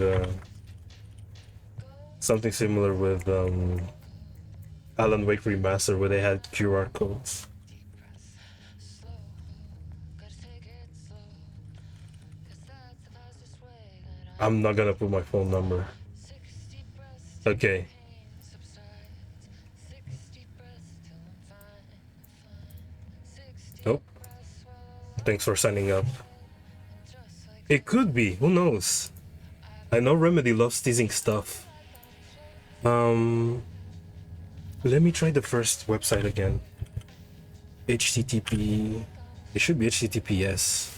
Alan Wake Remaster, where they had QR codes. I'm not gonna put my phone number. Okay. Nope. Thanks for signing up. It could be, who knows? I know Remedy loves teasing stuff. Let me try the first website again. HTTP. It should be HTTPS.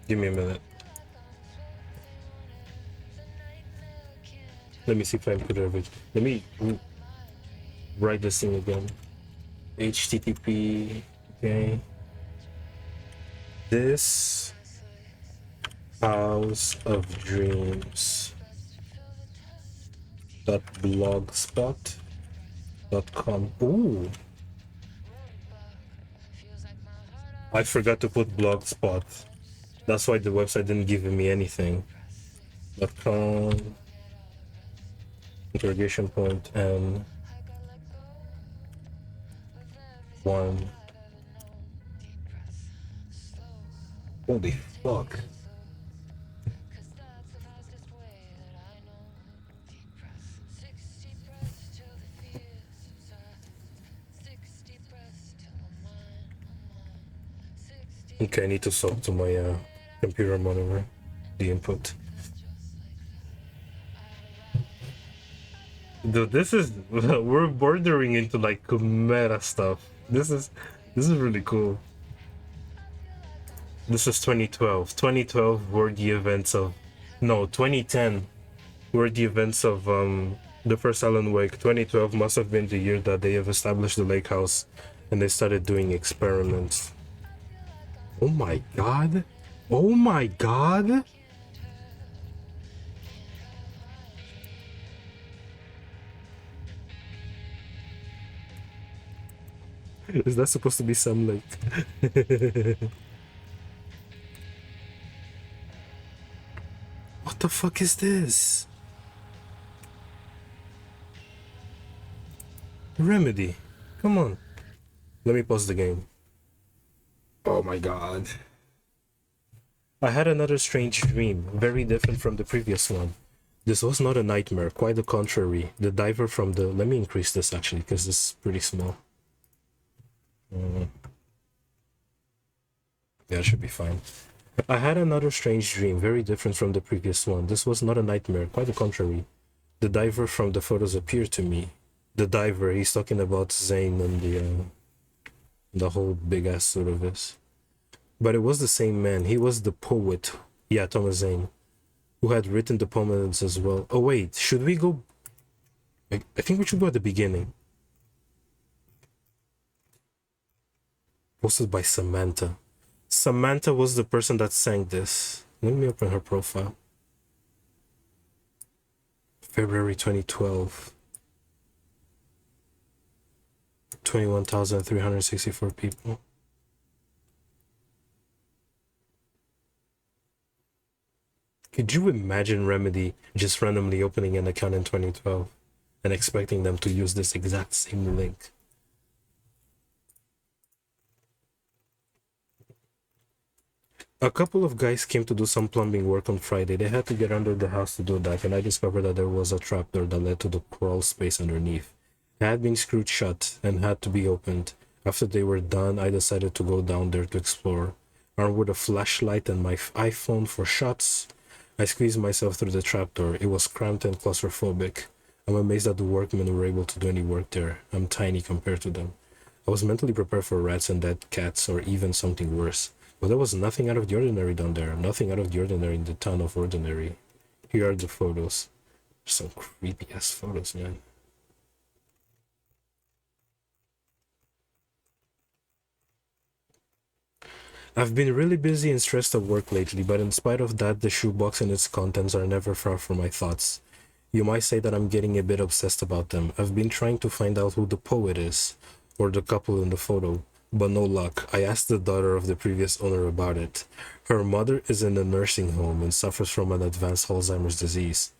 Give me a minute. Let me see if I can put it. Let me write this thing again. HTTP. Okay. This House of Dreams. .blogspot.com. Ooh. I forgot to put blogspot. That's why the website didn't give me anything. .com interrogation point and 1. Holy fuck. Okay, I need to swap to my computer monitor, the input. Dude, this is we're bordering into like meta stuff. This is really cool. This is 2012. 2012 were the events of 2010 were the events of the first Alan Wake. 2012 must have been the year that they have established the lake house and they started doing experiments. Oh my god. Oh my god. Is that supposed to be some like what the fuck is this? Remedy. Come on. Let me pause the game. Oh my god. I had another strange dream, very different from the previous one. This was not a nightmare, quite the contrary. The diver from the... Let me increase this actually, because this is pretty small. Yeah, it should be fine. I had another strange dream, very different from the previous one. This was not a nightmare, quite the contrary. The diver from the photos appeared to me. The diver, he's talking about Zane and the whole big-ass suit of this. But it was the same man. He was the poet. Yeah, Thomas Zane. Who had written the poems as well. Oh, wait. Should we go... I think we should go at the beginning. Posted by Samantha. Samantha was the person that sang this. Let me open her profile. February 2012. 21,364 people. Could you imagine Remedy just randomly opening an account in 2012 and expecting them to use this exact same link? A couple of guys came to do some plumbing work on Friday. They had to get under the house to do that, and I discovered that there was a trapdoor that led to the crawl space underneath. It had been screwed shut and had to be opened. After they were done, I decided to go down there to explore. Armed with a flashlight and my iPhone for shots, I squeezed myself through the trapdoor. It was cramped and claustrophobic. I'm amazed that the workmen were able to do any work there. I'm tiny compared to them. I was mentally prepared for rats and dead cats or even something worse. But there was nothing out of the ordinary down there. Nothing out of the ordinary in the town of Ordinary. Here are the photos. Some creepy ass photos, man. I've been really busy and stressed at work lately, but in spite of that, the shoebox and its contents are never far from my thoughts. You might say that I'm getting a bit obsessed about them. I've been trying to find out who the poet is, or the couple in the photo, but no luck. I asked the daughter of the previous owner about it. Her mother is in a nursing home and suffers from an advanced Alzheimer's disease,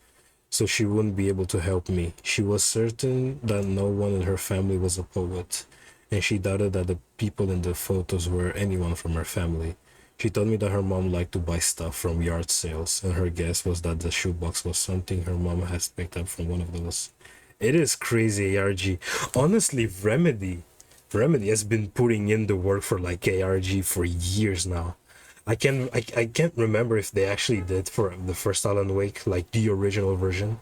so she wouldn't be able to help me. She was certain that no one in her family was a poet, and she doubted that the people in the photos were anyone from her family. She told me that her mom liked to buy stuff from yard sales, and her guess was that the shoebox was something her mom has picked up from one of those. It is crazy, ARG. Honestly, Remedy, Remedy has been putting in the work for like ARG for years now. I can't remember if they actually did for the first Alan Wake, like the original version,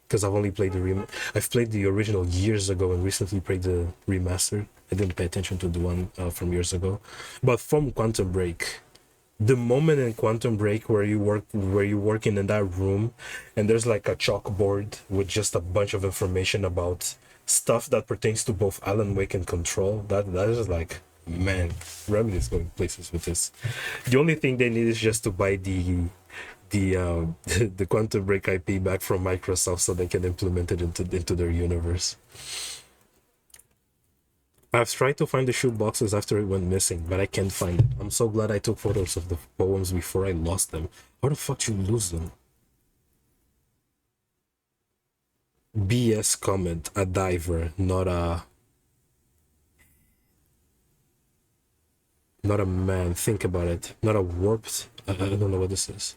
because I've only played I've played the original years ago and recently played the remastered. I didn't pay attention to the one from years ago, but from Quantum Break, the moment in Quantum Break where you're working in that room, and there's like a chalkboard with just a bunch of information about stuff that pertains to both Alan Wake and Control. That is like, man, Remedy is going places with this. The only thing they need is just to buy the Quantum Break IP back from Microsoft so they can implement it into their universe. I've tried to find the shoe boxes after it went missing, but I can't find it. I'm so glad I took photos of the poems before I lost them. How the fuck did you lose them? BS comment, a diver, not a man. Think about it. Not a warped. I don't know what this is.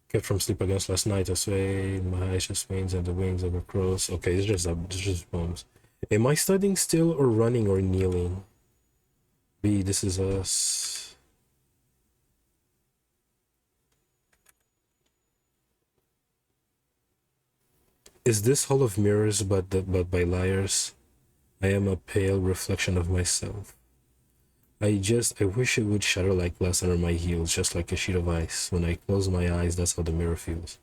Kept from sleep against last night. I swayed my eyes just wings and the wings of a crows. Okay, it's just poems. Am I studying still or running or kneeling? B, this is us. Is this Hall of Mirrors but by liars? I am a pale reflection of myself. I wish it would shatter like glass under my heels, just like a sheet of ice. When I close my eyes, that's how the mirror feels.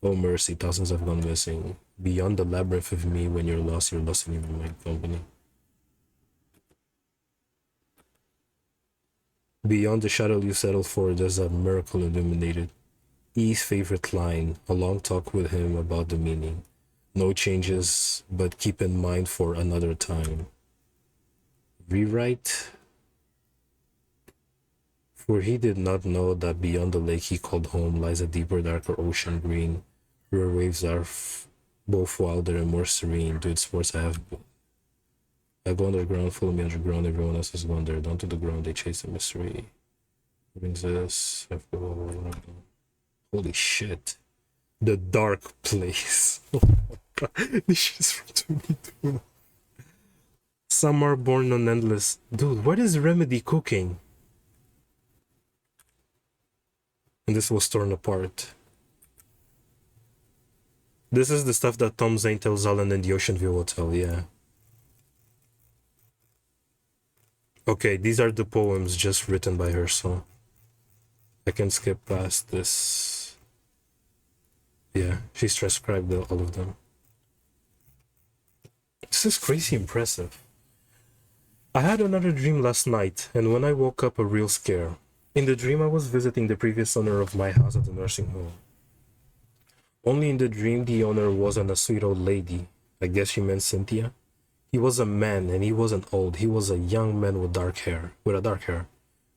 Oh mercy, thousands have gone missing. Beyond the labyrinth of me, when you're lost in even my company. Beyond the shadow you settle for, there's a miracle illuminated. E's favorite line, a long talk with him about the meaning. No changes, but keep in mind for another time. Rewrite? For he did not know that beyond the lake he called home lies a deeper, darker ocean green, where waves are both wilder and more serene. To its sports I go underground, follow me underground, everyone else is gone there. Down to the ground, they chase the mystery. Brings us. Holy shit. The Dark Place. This shit's from 22. Some are born on endless. Dude, what is Remedy cooking? And this was torn apart. This is the stuff that Tom Zane tells Alan in the Ocean View Hotel, yeah. Okay, these are the poems just written by her, so I can skip past this. Yeah, she's transcribed all of them. This is crazy impressive. I had another dream last night, and when I woke up, a real scare. In the dream, I was visiting the previous owner of my house at the nursing home. Only in the dream, the owner wasn't a sweet old lady. I guess she meant Cynthia. He was a man, and he wasn't old. He was a young man with dark hair.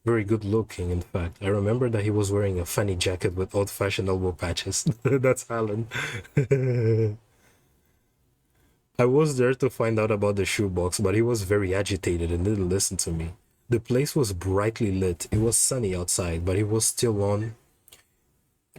Very good looking, in fact. I remember that he was wearing a funny jacket with old-fashioned elbow patches. That's Alan. I was there to find out about the shoebox, but he was very agitated and didn't listen to me. The place was brightly lit. It was sunny outside, but he was still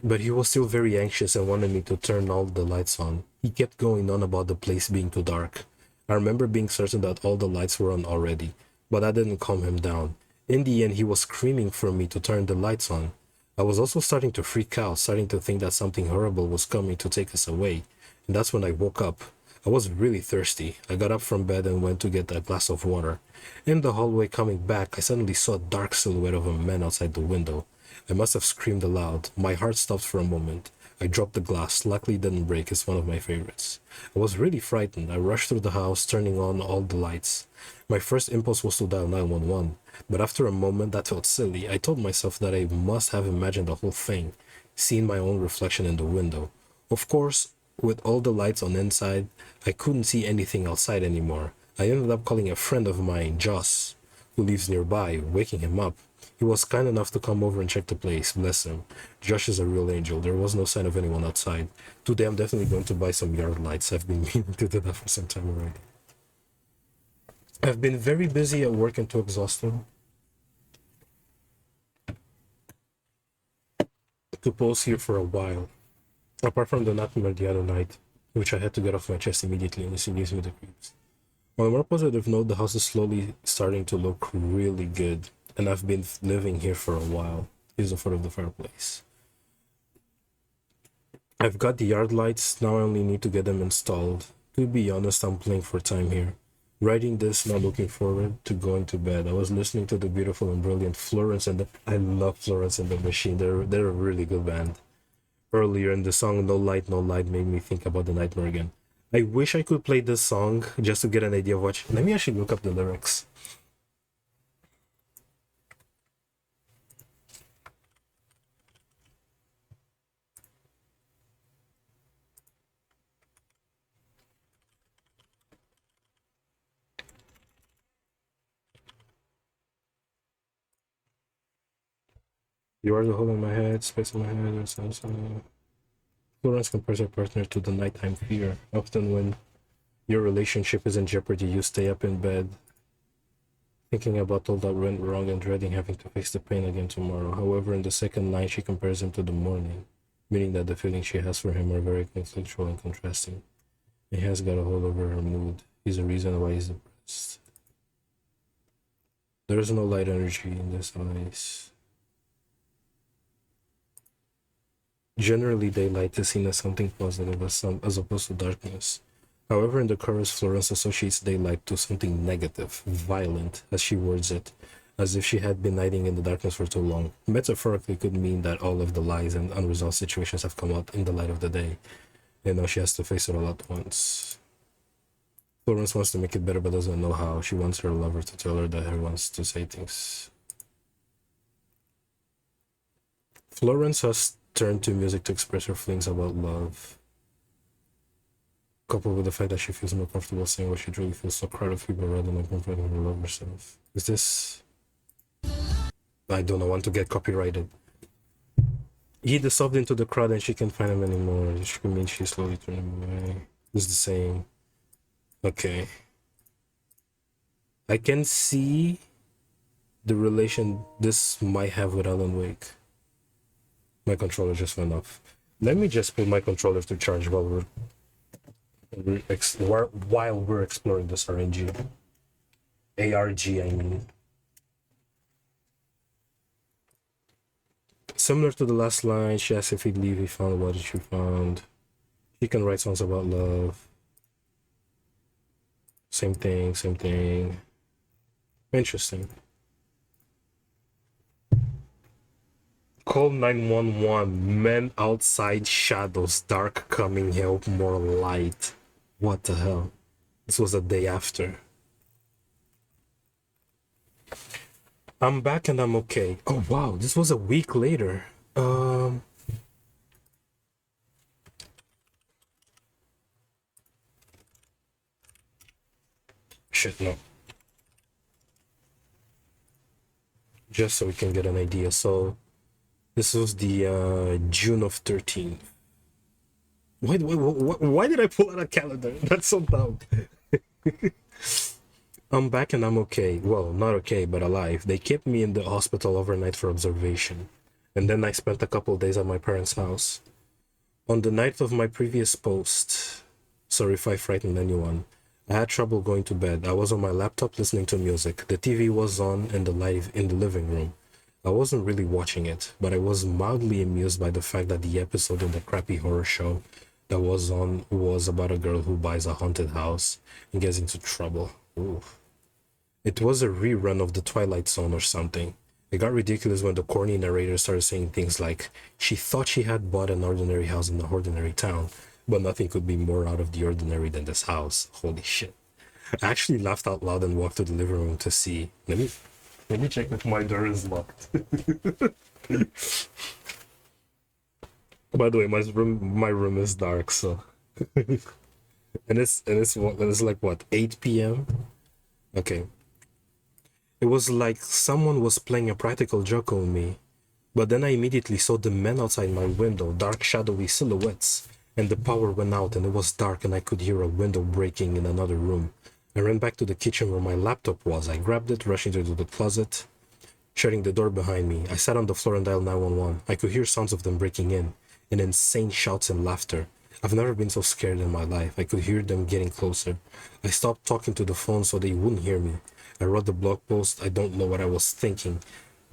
very anxious and wanted me to turn all the lights on. He kept going on about the place being too dark. I remember being certain that all the lights were on already, but that didn't calm him down. In the end, he was screaming for me to turn the lights on. I was also starting to freak out, starting to think that something horrible was coming to take us away. And that's when I woke up. I was really thirsty. I got up from bed and went to get a glass of water. In the hallway coming back, I suddenly saw a dark silhouette of a man outside the window. I must have screamed aloud. My heart stopped for a moment. I dropped the glass. Luckily it didn't break. It's one of my favorites. I was really frightened. I rushed through the house, turning on all the lights. My first impulse was to dial 911, but after a moment that felt silly. I told myself that I must have imagined the whole thing, seen my own reflection in the window. Of course, with all the lights on inside, I couldn't see anything outside anymore. I ended up calling a friend of mine, Joss, who lives nearby, waking him up. He was kind enough to come over and check the place, bless him. Josh is a real angel. There was no sign of anyone outside. Today I'm definitely going to buy some yard lights. I've been meaning to do that for some time already. I've been very busy at work and too exhausted to pause here for a while. Apart from the nightmare the other night, which I had to get off my chest immediately and this gives me the creeps. On a more positive note, the house is slowly starting to look really good, and I've been living here for a while. Here's the foot of the fireplace. I've got the yard lights, now I only need to get them installed. To be honest, I'm playing for time here. Writing this, now looking forward to going to bed. I was listening to the beautiful and brilliant Florence I love Florence and the Machine. They're a really good band. Earlier in the song No Light, No Light made me think about the nightmare again. I wish I could play this song just to get an idea of what... Let me actually look up the lyrics. You are the hole in my head, space in my head, Florence compares her partner to the nighttime fear. Often when your relationship is in jeopardy, you stay up in bed, thinking about all that went wrong and dreading having to face the pain again tomorrow. However, in the second line, she compares him to the morning, meaning that the feelings she has for him are very conflictual and contrasting. He has got a hold over her mood. He's a reason why he's depressed. There is no light energy in this eyes. Generally, daylight is seen as something positive as opposed to darkness. However, in the chorus, Florence associates daylight to something negative, violent, as she words it, as if she had been hiding in the darkness for too long. Metaphorically, could mean that all of the lies and unresolved situations have come out in the light of the day, and now she has to face it all at once. Florence wants to make it better but doesn't know how. She wants her lover to tell her that he wants to say things. Florence has turned to music to express her feelings about love, coupled with the fact that she feels more comfortable saying what she truly feels to a crowd of people rather than confronting her love herself. Is this... I don't want to get copyrighted. He dissolved into the crowd and she can't find him anymore. This could mean she's slowly turning away. It's the same. Okay. I can see the relation this might have with Alan Wake. My controller just went off. Let me just put my controller to charge while we're exploring this RNG. ARG, I mean. Similar to the last line, she asked if he'd leave. He found what she found. She can write songs about love. Same thing, same thing. Interesting. Call 911. Men outside, shadows, dark coming, help, more light. What the hell? This was a day after. I'm back and I'm okay. Oh wow, this was a week later. Shit, no. Just so we can get an idea. So this was the June of 13th. Why did I pull out a calendar? That's so dumb. I'm back and I'm okay. Well, not okay, but alive. They kept me in the hospital overnight for observation. And then I spent a couple days at my parents' house. On the night of my previous post, sorry if I frightened anyone, I had trouble going to bed. I was on my laptop listening to music. The TV was on and the light in the living room. I wasn't really watching it, but I was mildly amused by the fact that the episode in the crappy horror show that was on was about a girl who buys a haunted house and gets into trouble. Ooh. It was a rerun of The Twilight Zone or something. It got ridiculous when the corny narrator started saying things like, she thought she had bought an ordinary house in an ordinary town, but nothing could be more out of the ordinary than this house. Holy shit. I actually laughed out loud and walked to the living room to see. Let me check if my door is locked. By the way, my room is dark, so and it's like what, 8 p.m. Okay. It was like someone was playing a practical joke on me. But then I immediately saw the men outside my window, dark shadowy silhouettes, and the power went out and it was dark and I could hear a window breaking in another room. I ran back to the kitchen where my laptop was. I grabbed it, rushing into the closet, shutting the door behind me. I sat on the floor and dialed 911. I could hear sounds of them breaking in, and insane shouts and laughter. I've never been so scared in my life. I could hear them getting closer. I stopped talking to the phone so they wouldn't hear me. I wrote the blog post. I don't know what I was thinking.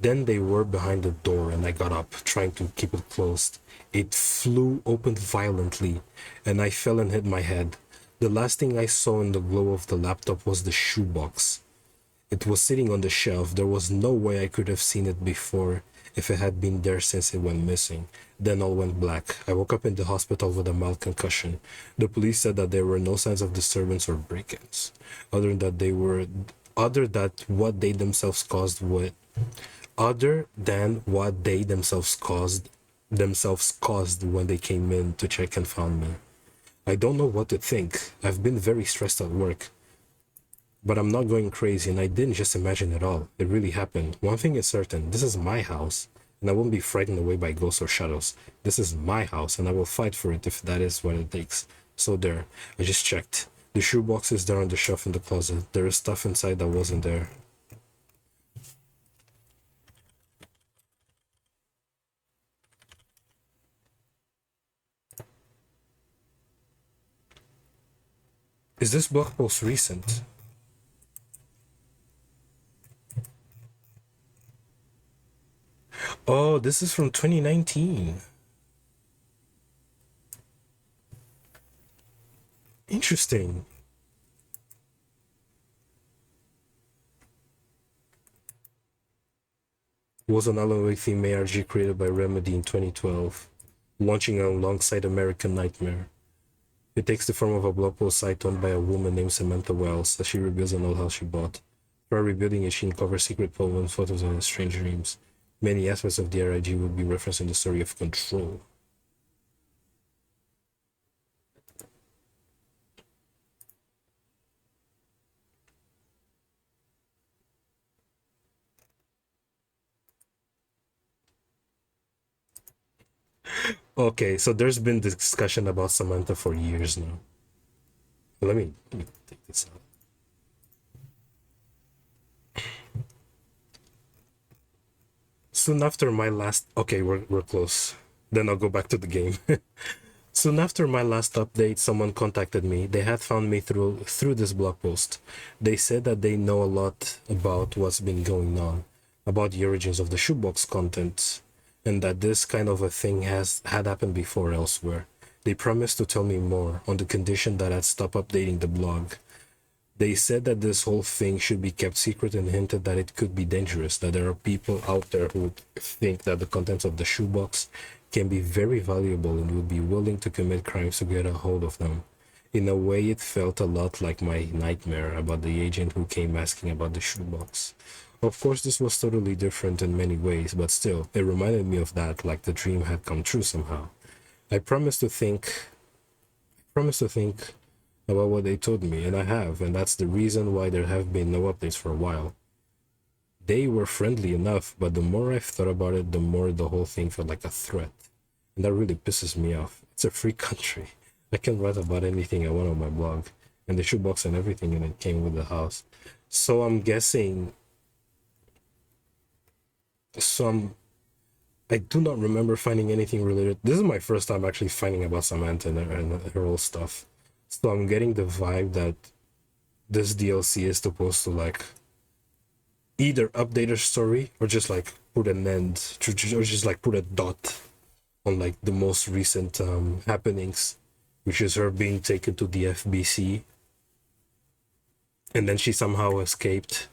Then they were behind the door and I got up, trying to keep it closed. It flew open violently and I fell and hit my head. The last thing I saw in the glow of the laptop was the shoebox. It was sitting on the shelf. There was no way I could have seen it before if it had been there since it went missing. Then all went black. I woke up in the hospital with a mild concussion. The police said that there were no signs of disturbance or break-ins, other that what they themselves caused what other than what they themselves caused when they came in to check and found me. I don't know what to think. I've been very stressed at work. But I'm not going crazy, and I didn't just imagine it all. It really happened. One thing is certain, this is my house, and I won't be frightened away by ghosts or shadows. This is my house, and I will fight for it if that is what it takes. So there, I just checked. The shoebox is there on the shelf in the closet. There is stuff inside that wasn't there. Is this blog post recent? Oh, this is from 2019. Interesting. Was an Alan Wake theme ARG created by Remedy in 2012, launching alongside American Nightmare. It takes the form of a blog post site owned by a woman named Samantha Wells as she rebuilds an old house she bought. While rebuilding it, she uncovers secret poems, photos, and strange dreams. Many aspects of the RIG will be referenced in the story of Control. Okay, so there's been discussion about Samantha for years now. Let me take this out. Soon after my last... Okay, we're close. Then I'll go back to the game. Soon after my last update, someone contacted me. They had found me through this blog post. They said that they know a lot about what's been going on, about the origins of the shoebox content, and that this kind of a thing had happened before elsewhere. They promised to tell me more on the condition that I'd stop updating the blog. They said that this whole thing should be kept secret and hinted that it could be dangerous, that there are people out there who think that the contents of the shoebox can be very valuable and would be willing to commit crimes to get a hold of them. In a way, it felt a lot like my nightmare about the agent who came asking about the shoebox. Of course, this was totally different in many ways, but still, it reminded me of that, like the dream had come true somehow. I promised to think about what they told me, and I have, and that's the reason why there have been no updates for a while. They were friendly enough, but the more I've thought about it, the more the whole thing felt like a threat. And that really pisses me off. It's a free country. I can write about anything I want on my blog, and the shoebox and everything in it came with the house. So I'm guessing... I do not remember finding anything related. This is my first time actually finding about Samantha and her old stuff. So I'm getting the vibe that this DLC is supposed to like either update her story or just like put an end, or just like put a dot on like the most recent happenings, which is her being taken to the FBC and then she somehow escaped.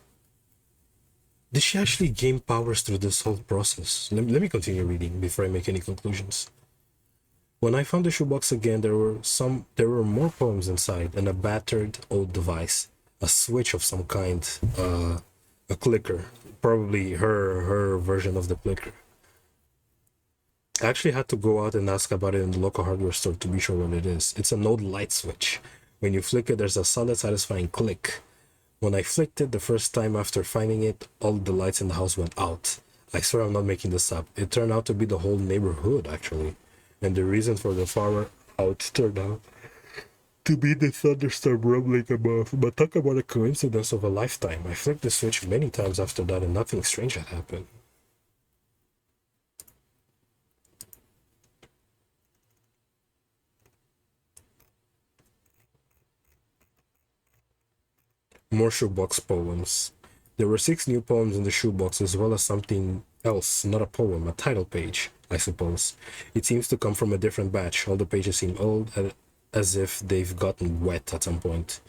Did she actually gain powers through this whole process? Let me continue reading before I make any conclusions. When I found the shoebox again, there were more poems inside and a battered old device, a switch of some kind, a clicker, probably her version of the clicker. I actually had to go out and ask about it in the local hardware store to be sure what it is. It's an old light switch. When you flick it, there's a solid, satisfying click. When I flicked it the first time after finding it, all the lights in the house went out. I swear I'm not making this up. It turned out to be the whole neighborhood, actually. And the reason for the power out turned out to be the thunderstorm rumbling above. But talk about a coincidence of a lifetime. I flicked the switch many times after that and nothing strange had happened. More shoebox poems. There were 6 new poems in the shoebox, as well as something else, not a poem, a title page, I suppose. It seems to come from a different batch. All the pages seem old, as if they've gotten wet at some point.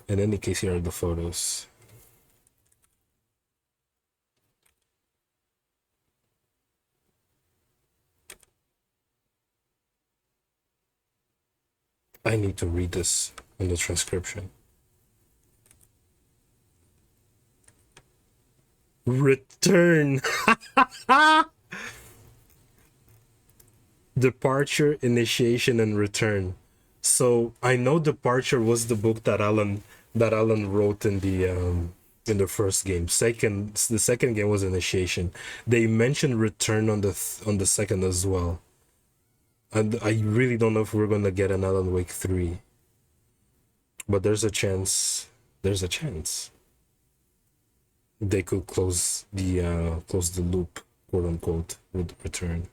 In any case, here are the photos. I need to read this in the transcription. Return. Departure, Initiation, and Return. So I know Departure was the book that Alan wrote in the first game. The second game was Initiation. They mentioned Return on the second as well. And I really don't know if we're gonna get an Alan Wake 3. But there's a chance. There's a chance. They could close the loop, quote unquote, with Return.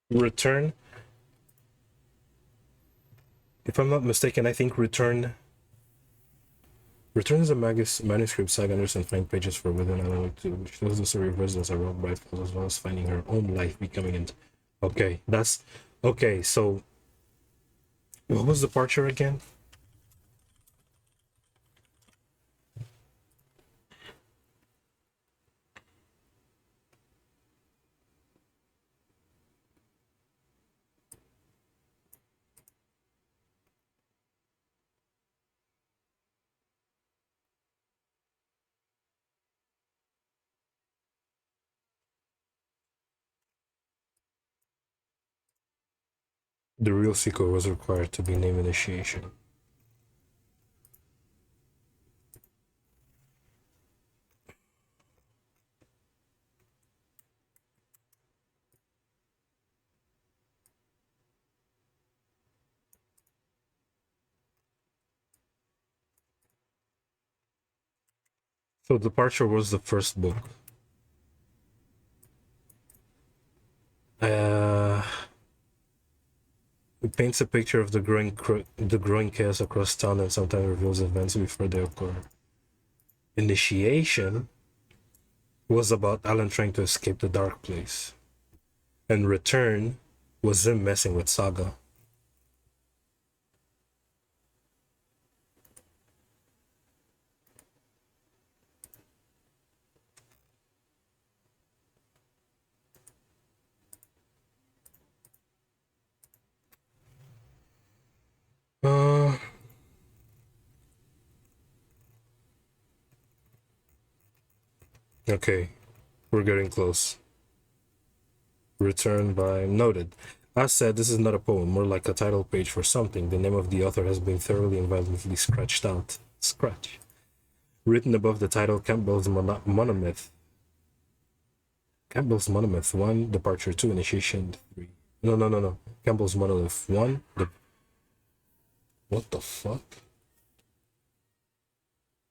Return. If I'm not mistaken, I think Return is a manuscript Saga Anderson find pages for within Alan Wake 2, which tells the story of residents around Brightfall as well as finding her own life becoming it. Okay, that's okay. So, what was Departure again? The real sequel was required to be named Initiation. So Departure was the first book. It paints a picture of the growing chaos across town and sometimes reveals events before they occur. Initiation was about Alan trying to escape the dark place. And Return was him messing with Saga. Okay, we're getting close. Return by noted. As said, this is not a poem, more like a title page for something. The name of the author has been thoroughly and violently scratched out. Scratch. Written above the title, Campbell's Monomyth. Campbell's Monomyth 1, Departure 2, Initiation 3. No. Campbell's Monolith 1. What the fuck?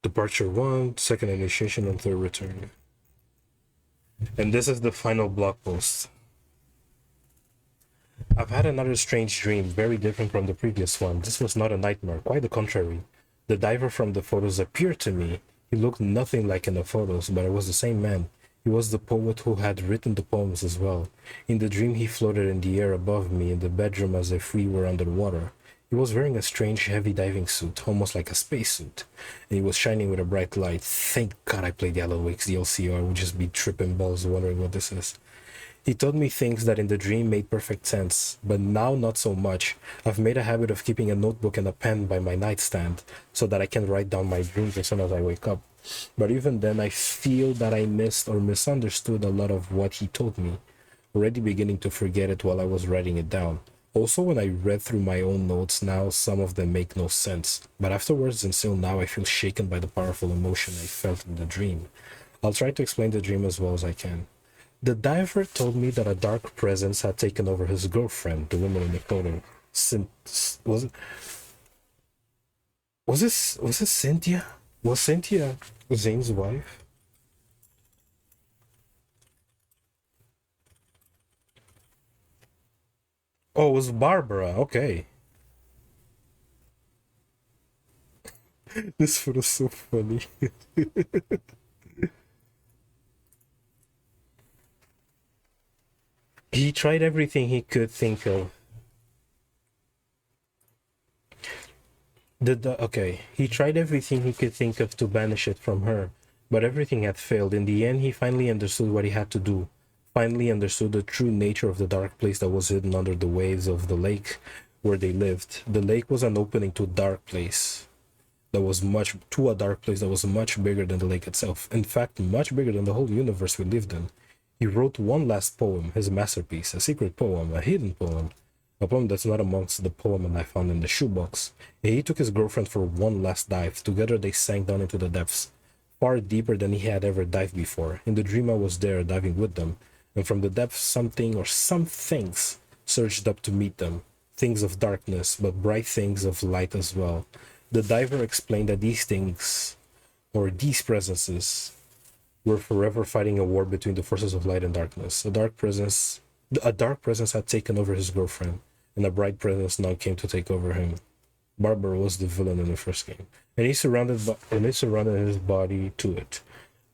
Departure 1, second Initiation, and third Return. And this is the final blog post. I've had another strange dream, very different from the previous one. This was not a nightmare, quite the contrary. The diver from the photos appeared to me. He looked nothing like in the photos, but it was the same man. He was the poet who had written the poems as well. In the dream, he floated in the air above me in the bedroom as if we were underwater. He was wearing a strange, heavy diving suit, almost like a spacesuit, and he was shining with a bright light. Thank God I played the Alan Wake's DLC, or I would just be tripping balls wondering what this is. He told me things that in the dream made perfect sense, but now not so much. I've made a habit of keeping a notebook and a pen by my nightstand so that I can write down my dreams as soon as I wake up. But even then, I feel that I missed or misunderstood a lot of what he told me, already beginning to forget it while I was writing it down. Also, when I read through my own notes now, some of them make no sense, but afterwards and still now I feel shaken by the powerful emotion I felt in the dream. I'll try to explain the dream as well as I can. The diver told me that a dark presence had taken over his girlfriend, the woman in the photo. Was it was it Cynthia? Was Cynthia Zane's wife? Oh, it was Barbara. Okay. This photo's so funny. He tried everything he could think of. Okay, he tried everything he could think of to banish it from her, but everything had failed. In the end, he finally understood what he had to do. Finally understood the true nature of the dark place that was hidden under the waves of the lake where they lived. The lake was an opening to a dark place a dark place that was much bigger than the lake itself. In fact, much bigger than the whole universe we lived in. He wrote one last poem, his masterpiece, a secret poem, a hidden poem, a poem that's not amongst the poem I found in the shoebox. He took his girlfriend for one last dive. Together they sank down into the depths, far deeper than he had ever dived before. In the dream I was there, diving with them, and from the depths something or some things surged up to meet them. Things of darkness, but bright things of light as well. The diver explained that these things, or these presences, were forever fighting a war between the forces of light and darkness. A dark presence had taken over his girlfriend, and a bright presence now came to take over him. Barbara was the villain in the first game, and he surrounded his body to it.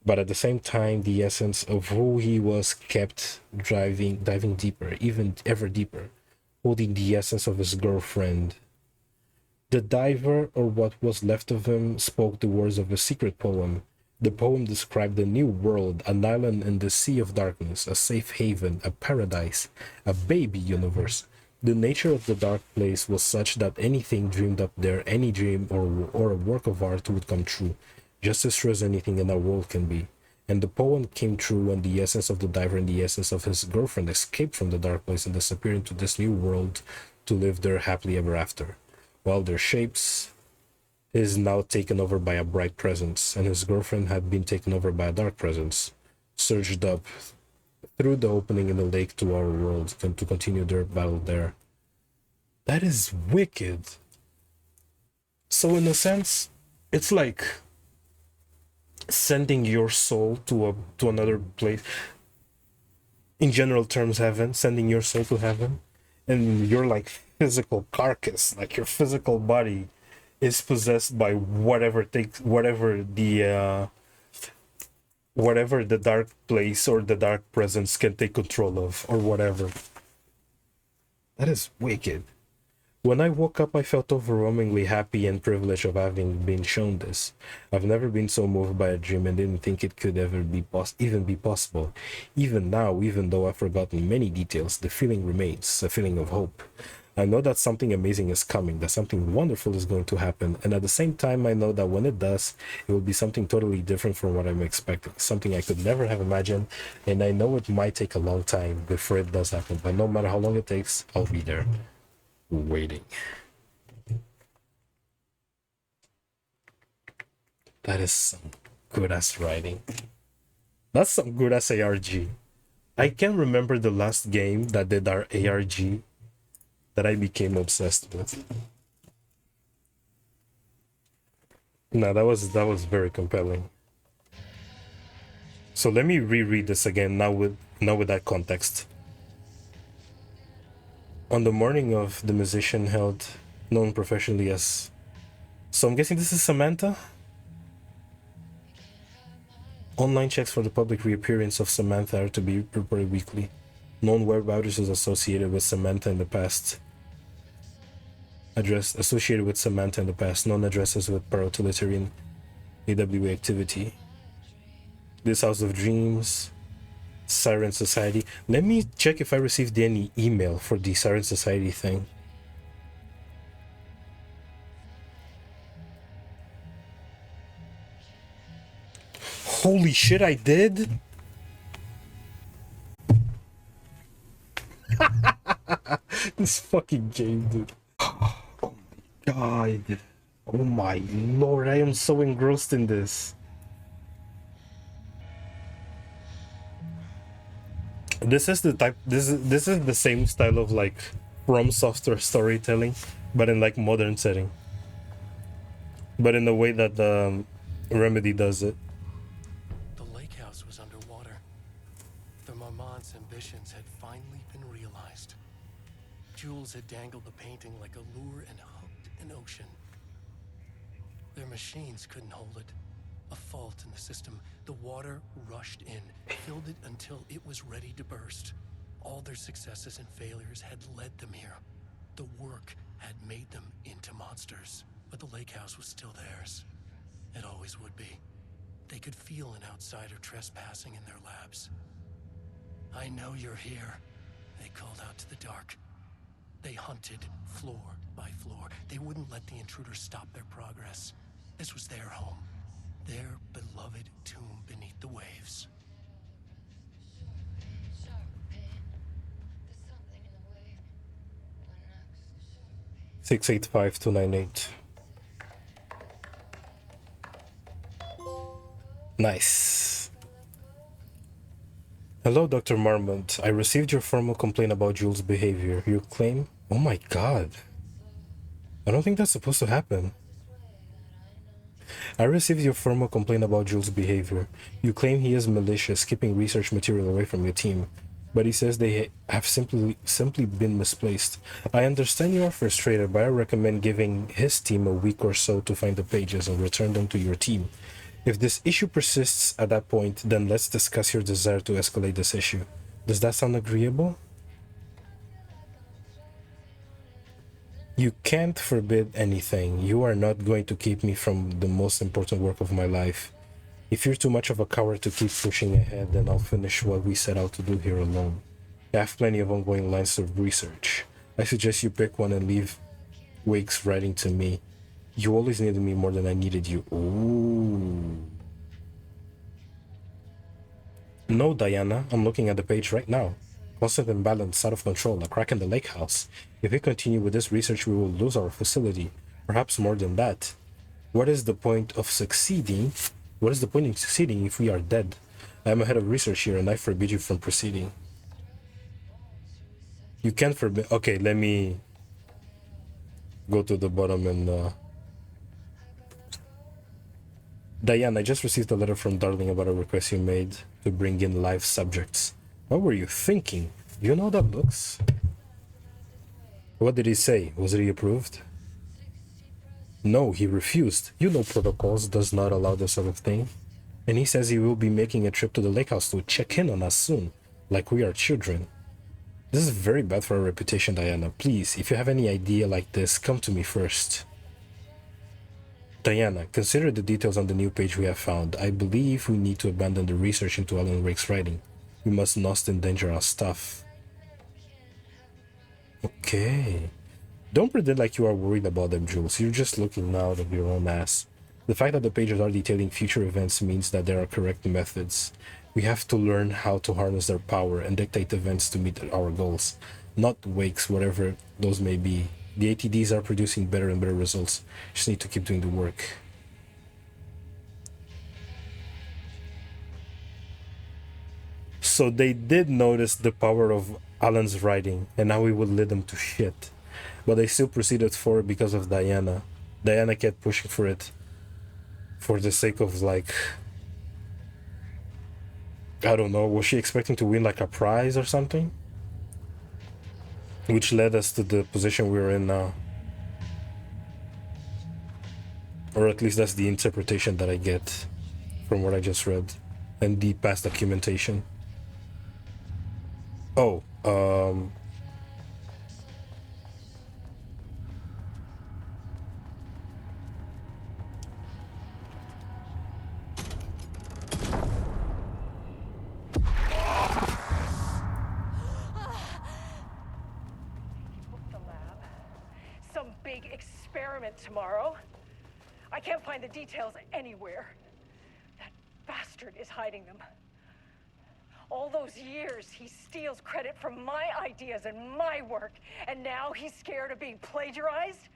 But at the same time, the essence of who he was kept diving deeper, even ever deeper, holding the essence of his girlfriend. The diver, or what was left of him, spoke the words of a secret poem. The poem described a new world, an island in the sea of darkness, a safe haven, a paradise, a baby universe. The nature of the dark place was such that anything dreamed up there, any dream or a work of art would come true, just as true as anything in our world can be. And the poem came true when the essence of the diver and the essence of his girlfriend escaped from the dark place and disappeared into this new world to live there happily ever after. While their shapes is now taken over by a bright presence, and his girlfriend had been taken over by a dark presence, surged up through the opening in the lake to our world and to continue their battle there. That is wicked. So in a sense, it's like sending your soul to another place. In general terms, heaven, sending your soul to heaven, and your like physical carcass, like your physical body, is possessed by whatever the dark place or the dark presence can take control of, or whatever. That is wicked. When I woke up, I felt overwhelmingly happy and privileged of having been shown this. I've never been so moved by a dream and didn't think it could ever even be possible. Even now, even though I've forgotten many details, the feeling remains, a feeling of hope. I know that something amazing is coming, that something wonderful is going to happen, and at the same time I know that when it does, it will be something totally different from what I'm expecting, something I could never have imagined, and I know it might take a long time before it does happen, but no matter how long it takes, I'll be there, waiting. That is some good-ass writing. That's some good-ass ARG. I can't remember the last game that did our ARG that I became obsessed with. No, that was very compelling. So let me reread this again now with that context. On the morning of the musician held, known professionally as, so I'm guessing this is Samantha? Online checks for the public reappearance of Samantha are to be reported weekly. Known web addresses associated with Samantha in the past. Known addresses with paratiliterian AWA activity. This House of Dreams, Siren Society. Let me check if I received any email for the Siren Society thing. Holy shit, I did? This fucking game, dude. Oh my god. Oh my lord, I am so engrossed in this. This is the type, this is the same style of like from software storytelling, but in like modern setting. But in the way that the Remedy does it. The lake house was underwater. The Marmont's ambitions had finally been realized. Jules had dangled the painting like a lure and hooked an ocean. Their machines couldn't hold it. A fault in the system. The water rushed in, filled it until it was ready to burst. All their successes and failures had led them here. The work had made them into monsters. But the lake house was still theirs. It always would be. They could feel an outsider trespassing in their labs. I know you're here, they called out to the dark. They hunted floor by floor. They wouldn't let the intruders stop their progress. This was their home, their beloved tomb beneath the waves. 685-298. Nice. Hello, Dr. Marmont. I received your formal complaint about Jules' behavior. You claim... Oh my god. I don't think that's supposed to happen. I received your formal complaint about Jules' behavior. You claim he is malicious, keeping research material away from your team. But he says they have simply been misplaced. I understand you are frustrated, but I recommend giving his team a week or so to find the pages and return them to your team. If this issue persists at that point, then let's discuss your desire to escalate this issue. Does that sound agreeable? You can't forbid anything. You are not going to keep me from the most important work of my life. If you're too much of a coward to keep pushing ahead, then I'll finish what we set out to do here alone. I have plenty of ongoing lines of research. I suggest you pick one and leave Wake's writing to me. You always needed me more than I needed you. Ooh. No, Diana, I'm looking at the page right now. Constant imbalance, out of control, a crack in the lake house. If we continue with this research, we will lose our facility. Perhaps more than that. What is the point of succeeding? What is the point in succeeding if we are dead? I am a head of research here and I forbid you from proceeding. You can't forbid... Okay, let me go to the bottom and... Diane, I just received a letter from Darling about a request you made to bring in live subjects. What were you thinking? You know how that looks? What did he say? Was he approved? No, he refused. You know protocols does not allow this sort of thing. And he says he will be making a trip to the lake house to check in on us soon, like we are children. This is very bad for our reputation, Diana. Please, if you have any idea like this, come to me first. Diana, consider the details on the new page we have found. I believe we need to abandon the research into Alan Wake's writing. We must not endanger our stuff. Okay. Don't pretend like you are worried about them, Jules. You're just looking out of your own ass. The fact that the pages are detailing future events means that there are correct methods. We have to learn how to harness their power and dictate events to meet our goals. Not Wakes, whatever those may be. The ATDs are producing better and better results. Just need to keep doing the work. So they did notice the power of Alan's writing, and now we would lead them to shit. But they still proceeded forward because of Diana. Diana kept pushing for it. For the sake of, like... I don't know, was she expecting to win like a prize or something? Which led us to the position we're in now. Or at least that's the interpretation that I get from what I just read. And the past documentation. Oh, Some big experiment tomorrow. I can't find the details anywhere. That bastard is hiding them. All those years, he steals credit from my ideas and my work, and now he's scared of being plagiarized?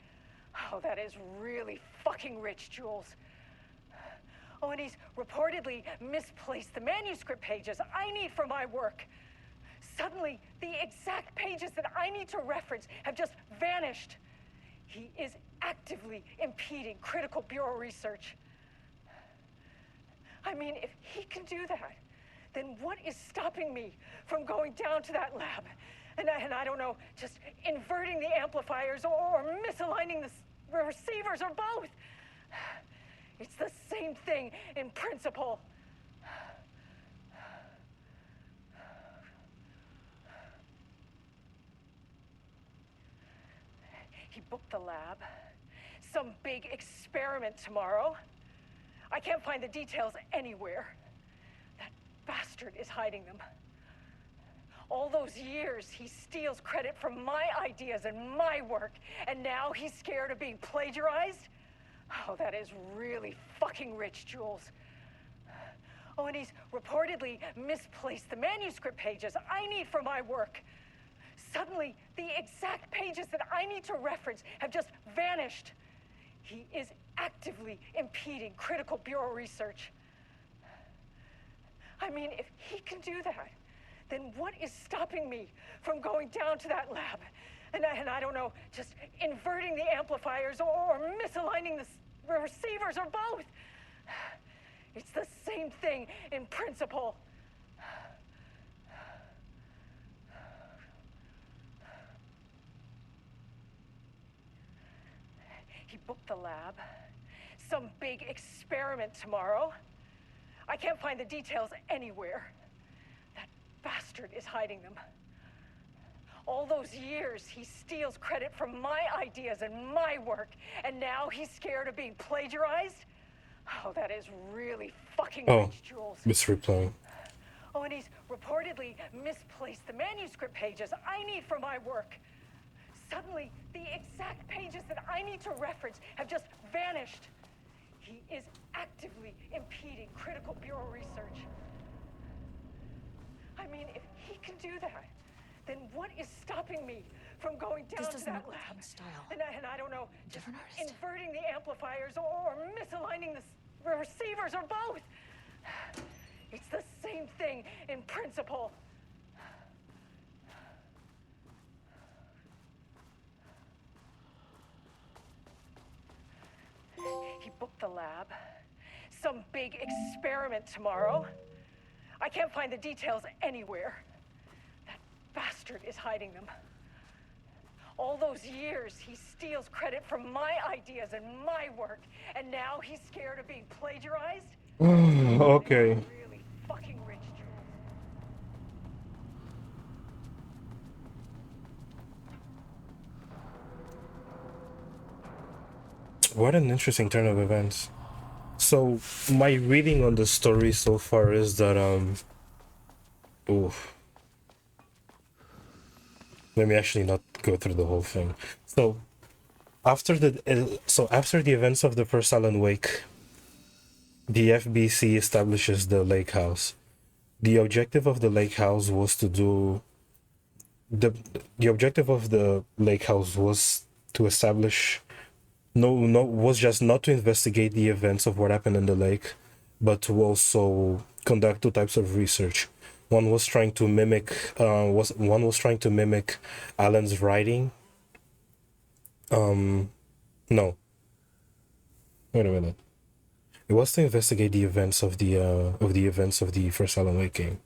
Oh, that is really fucking rich, Jules. Oh, and he's reportedly misplaced the manuscript pages I need for my work. Suddenly, the exact pages that I need to reference have just vanished. He is actively impeding critical bureau research. I mean, if he can do that, then what is stopping me from going down to that lab? And I don't know, just inverting the amplifiers or misaligning the receivers or both. It's the same thing in principle. He booked the lab. Some big experiment tomorrow. I can't find the details anywhere. That bastard is hiding them. All those years, he steals credit for my ideas and my work, and now he's scared of being plagiarized? Oh, that is really fucking rich, Jules. Oh, and he's reportedly misplaced the manuscript pages I need for my work. Suddenly, the exact pages that I need to reference have just vanished. He is actively impeding critical bureau research. I mean, if he can do that, then what is stopping me from going down to that lab? And I don't know, just inverting the amplifiers or misaligning the receivers or both. It's the same thing in principle. He booked the lab. Some big experiment tomorrow. I can't find the details anywhere. That bastard is hiding them. All those years, he steals credit for my ideas and my work, and now he's scared of being plagiarized? Oh, that is really fucking rich, Jules. It's replaying. Oh, and he's reportedly misplaced the manuscript pages I need for my work. Suddenly, the exact pages that I need to reference have just vanished. He is actively impeding critical bureau research. I mean, if he can do that, then what is stopping me from going down to that lab? And I don't know, just inverting the amplifiers or misaligning the receivers or both. It's the same thing in principle. He booked the lab. Some big experiment tomorrow. I can't find the details anywhere. That bastard is hiding them. All those years, he steals credit for my ideas and my work, and now he's scared of being plagiarized? Okay. Really fucking rich, Jules. What an interesting turn of events. So my reading on the story so far is that let me actually not go through the whole thing. So after the events of the first Alan Wake, the FBC establishes the lake house. The objective of the lake house was to do the objective of the lake house was to establish was just not to investigate the events of what happened in the lake, but to also conduct two types of research. One was trying to mimic Alan's writing. No. Wait a minute. It was to investigate the events of the first Alan Wake game.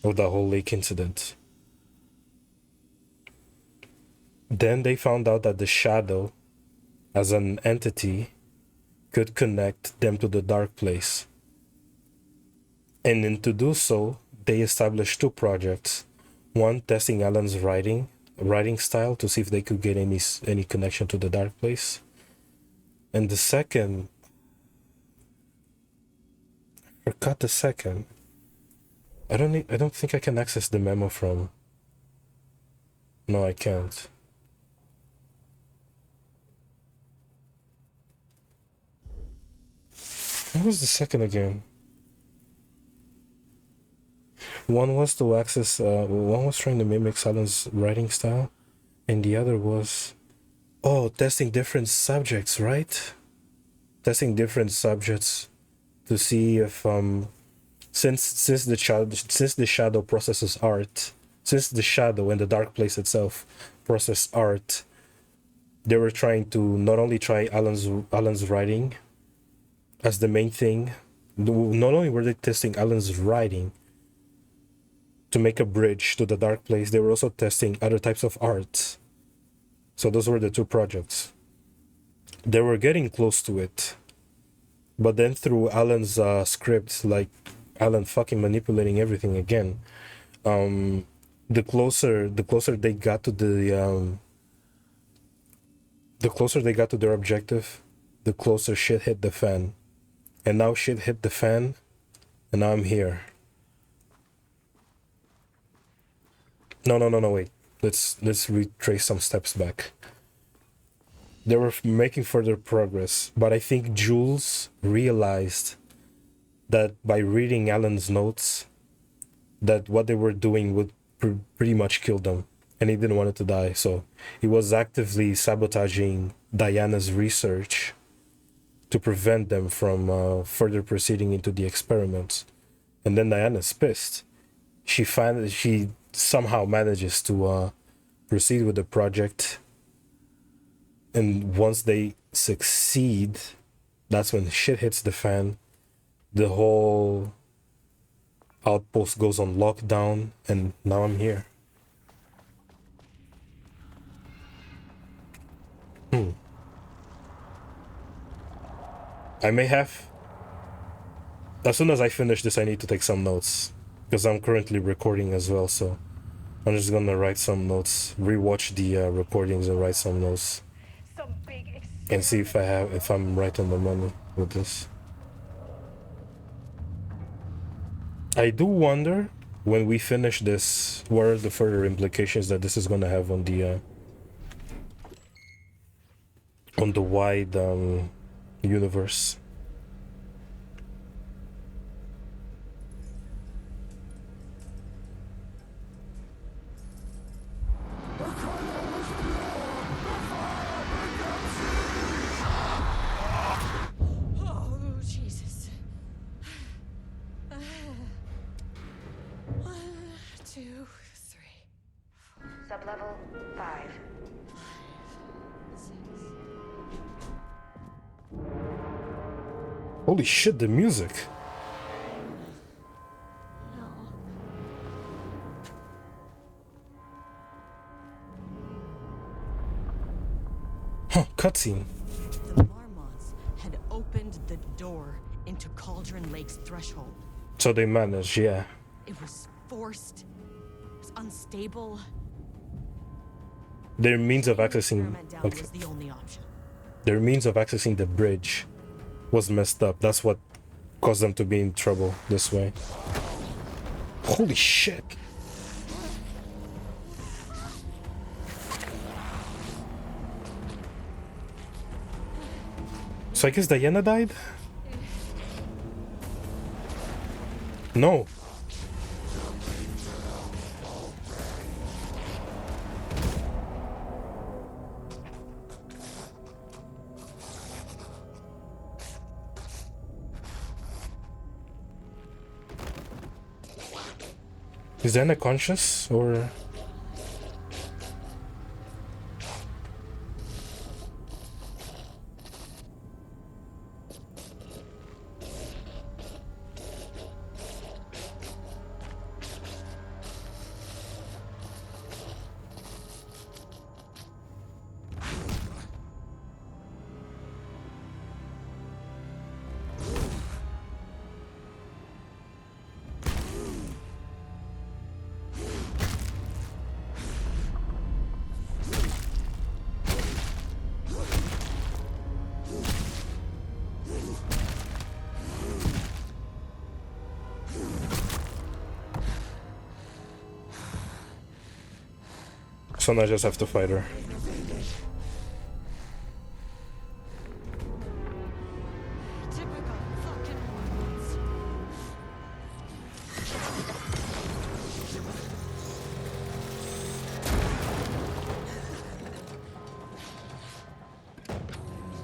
Of the whole lake incident. Then they found out that the shadow, as an entity, could connect them to the dark place. And in to do so, they established two projects. One testing Alan's writing style to see if they could get any connection to the dark place. And the second, I forgot the second. I don't think I can access the memo from. No, I can't. What was the second again? One was to access, one was trying to mimic Alan's writing style, and the other was, testing different subjects, right? Testing different subjects to see if since the shadow processes art, since the shadow and the dark place itself process art, they were trying to not only try Alan's writing as the main thing. Not only were they testing Alan's writing to make a bridge to the dark place, they were also testing other types of art. So those were the two projects. They were getting close to it, but then through Alan's script, like Alan fucking manipulating everything again, the closer they got to the closer they got to their objective, the closer shit hit the fan. And now shit hit the fan, and now I'm here. No, wait. Let's retrace some steps back. They were making further progress, but I think Jules realized that by reading Alan's notes, that what they were doing would pretty much kill them, and he didn't want it to die, so he was actively sabotaging Diana's research to prevent them from further proceeding into the experiments. And then Diana's pissed. She somehow manages to proceed with the project, and once they succeed, that's when shit hits the fan. The whole outpost goes on lockdown, and now I'm here. I may have... As soon as I finish this, I need to take some notes, because I'm currently recording as well, so I'm just gonna write some notes, rewatch the recordings and write some notes, and see if I'm right on the money with this. I do wonder, when we finish this, what are the further implications that this is gonna have on the wide universe. Oh, Jesus. 1, 2, 3. Sublevel 5. Holy shit, the music! Huh, cutscene. The Marmots had opened the door into Cauldron Lake's threshold. So they managed, yeah. It was forced. It was unstable. Their means of accessing... Okay. Was the only option. Their means of accessing the bridge was messed up. That's what caused them to be in trouble this way. Holy shit! So I guess Diana died? No. Is Diana conscious, or...? So now I just have to fight her.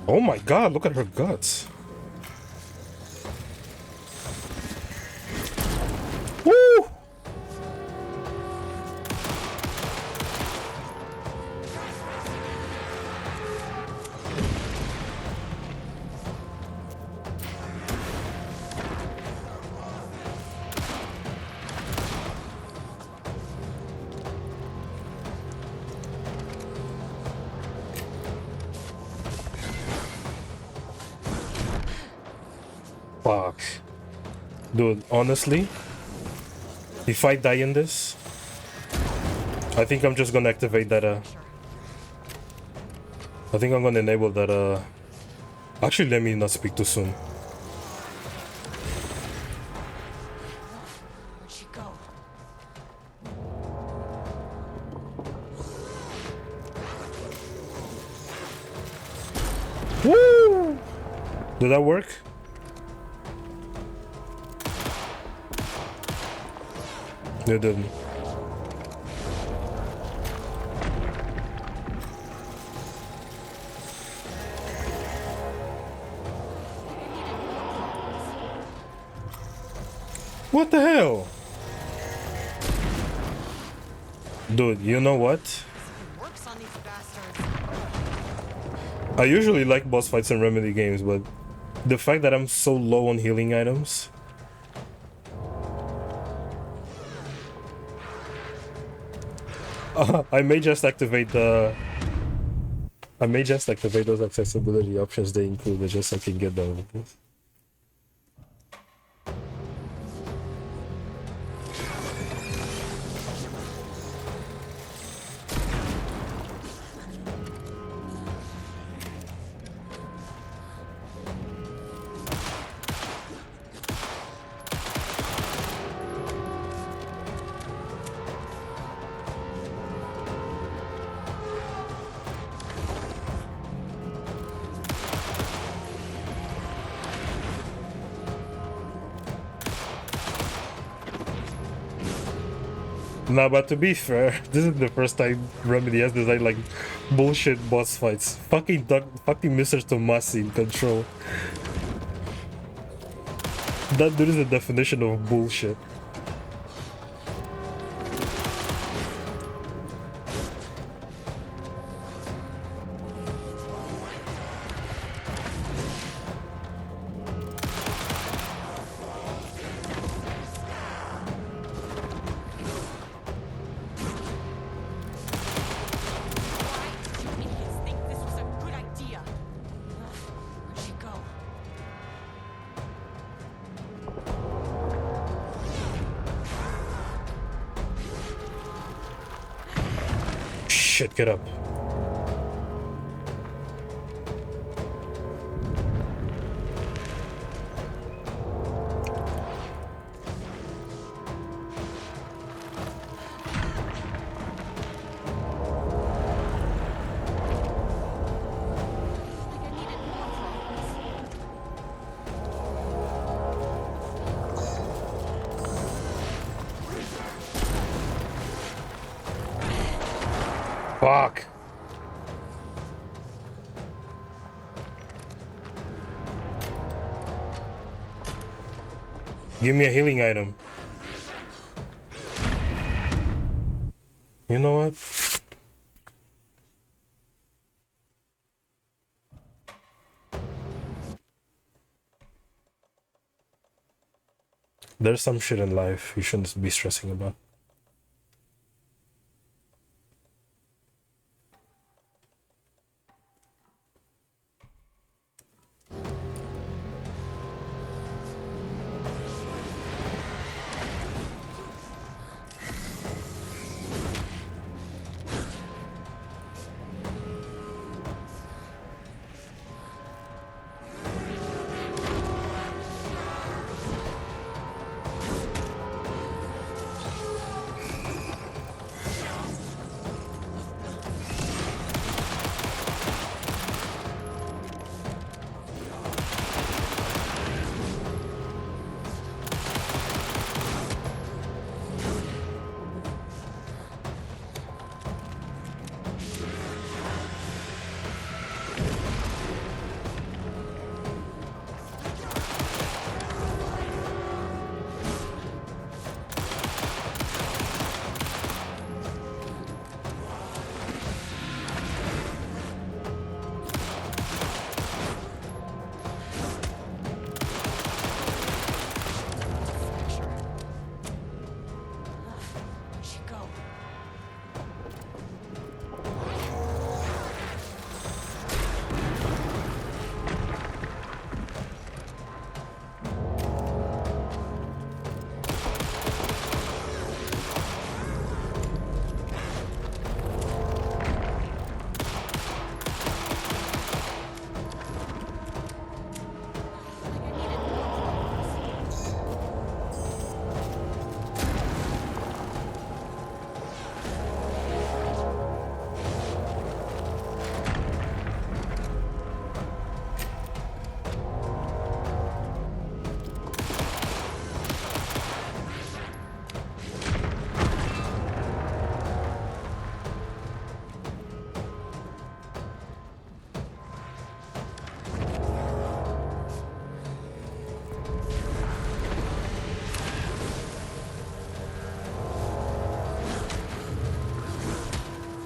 Oh my god, look at her guts. Fuck. Dude, honestly, if I die in this, I think I'm just gonna activate that, I think I'm gonna enable that, actually, let me not speak too soon. Where'd she go? Woo! Did that work? It didn't. What the hell? Dude, you know what? Works on these bastards. I usually like boss fights in Remedy games, but the fact that I'm so low on healing items. I may just activate the... I may just activate those accessibility options they included just so I can get done with this. Nah, but to be fair, this is the first time Remedy has designed like bullshit boss fights. Fucking Mr. Tomasi in Control. That dude is the definition of bullshit. Shit, get up. Fuck. Give me a healing item. You know what? There's some shit in life you shouldn't be stressing about.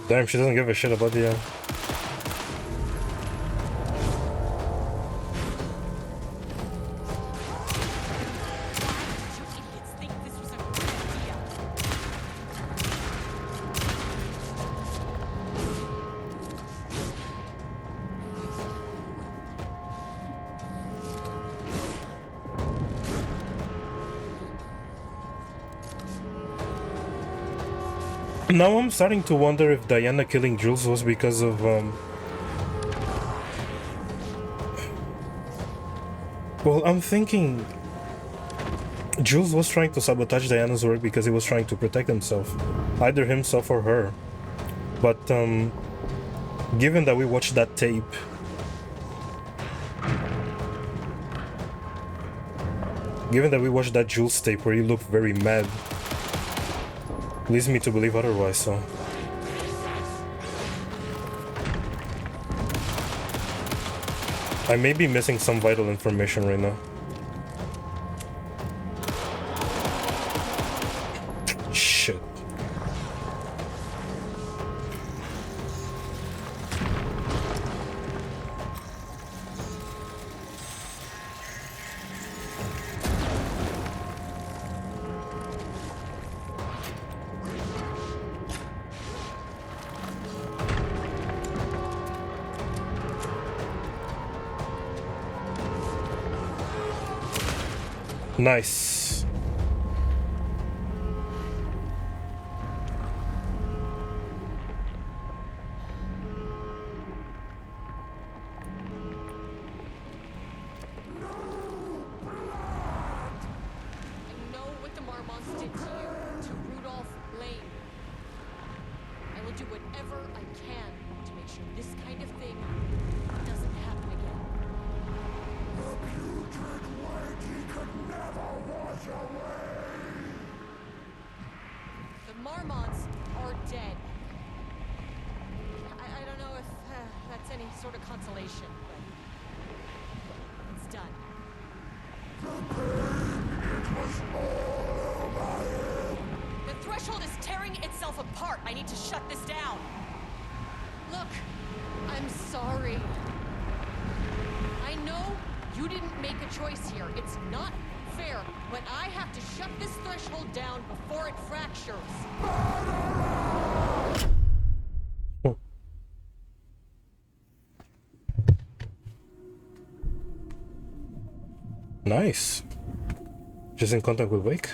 Damn, she doesn't give a shit about the Now I'm starting to wonder if Diana killing Jules was because of well, I'm thinking Jules was trying to sabotage Diana's work because he was trying to protect himself, either himself or her. But given that we watched that tape, given that we watched that Jules tape where he looked very mad, leads me to believe otherwise, so. I may be missing some vital information right now. Shit. Nice. Nice. Just in contact with Wake.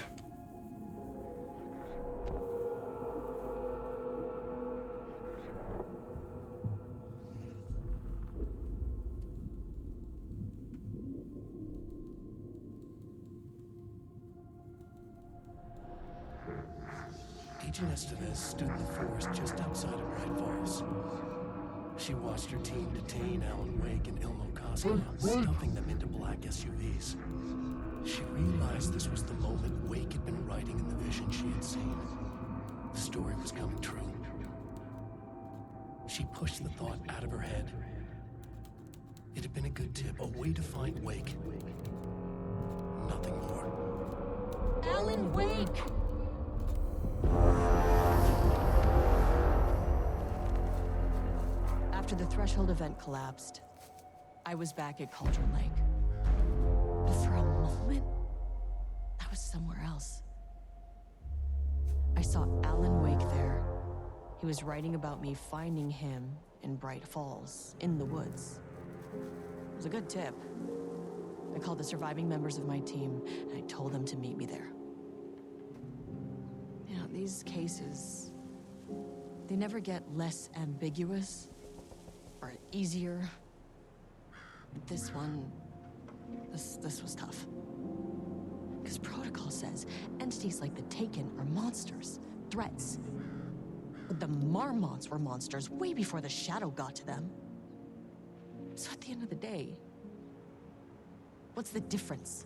Agent Estevez stood in the forest just outside of Bright Falls. She watched her team detain Alan Wake and Ilmo Koska, stuffing them into black SUVs. She realized this was the moment Wake had been writing in the vision she had seen. The story was coming true. She pushed the thought out of her head. It had been a good tip, a way to find Wake. Nothing more. Alan Wake! After the Threshold event collapsed, I was back at Cauldron Lake. But for a moment, I was somewhere else. I saw Alan Wake there. He was writing about me finding him in Bright Falls, in the woods. It was a good tip. I called the surviving members of my team, and I told them to meet me there. You know, these cases, they never get less ambiguous or easier. But this one, this was tough. Because protocol says entities like the Taken are monsters, threats. But the Marmots were monsters way before the Shadow got to them. So at the end of the day, what's the difference?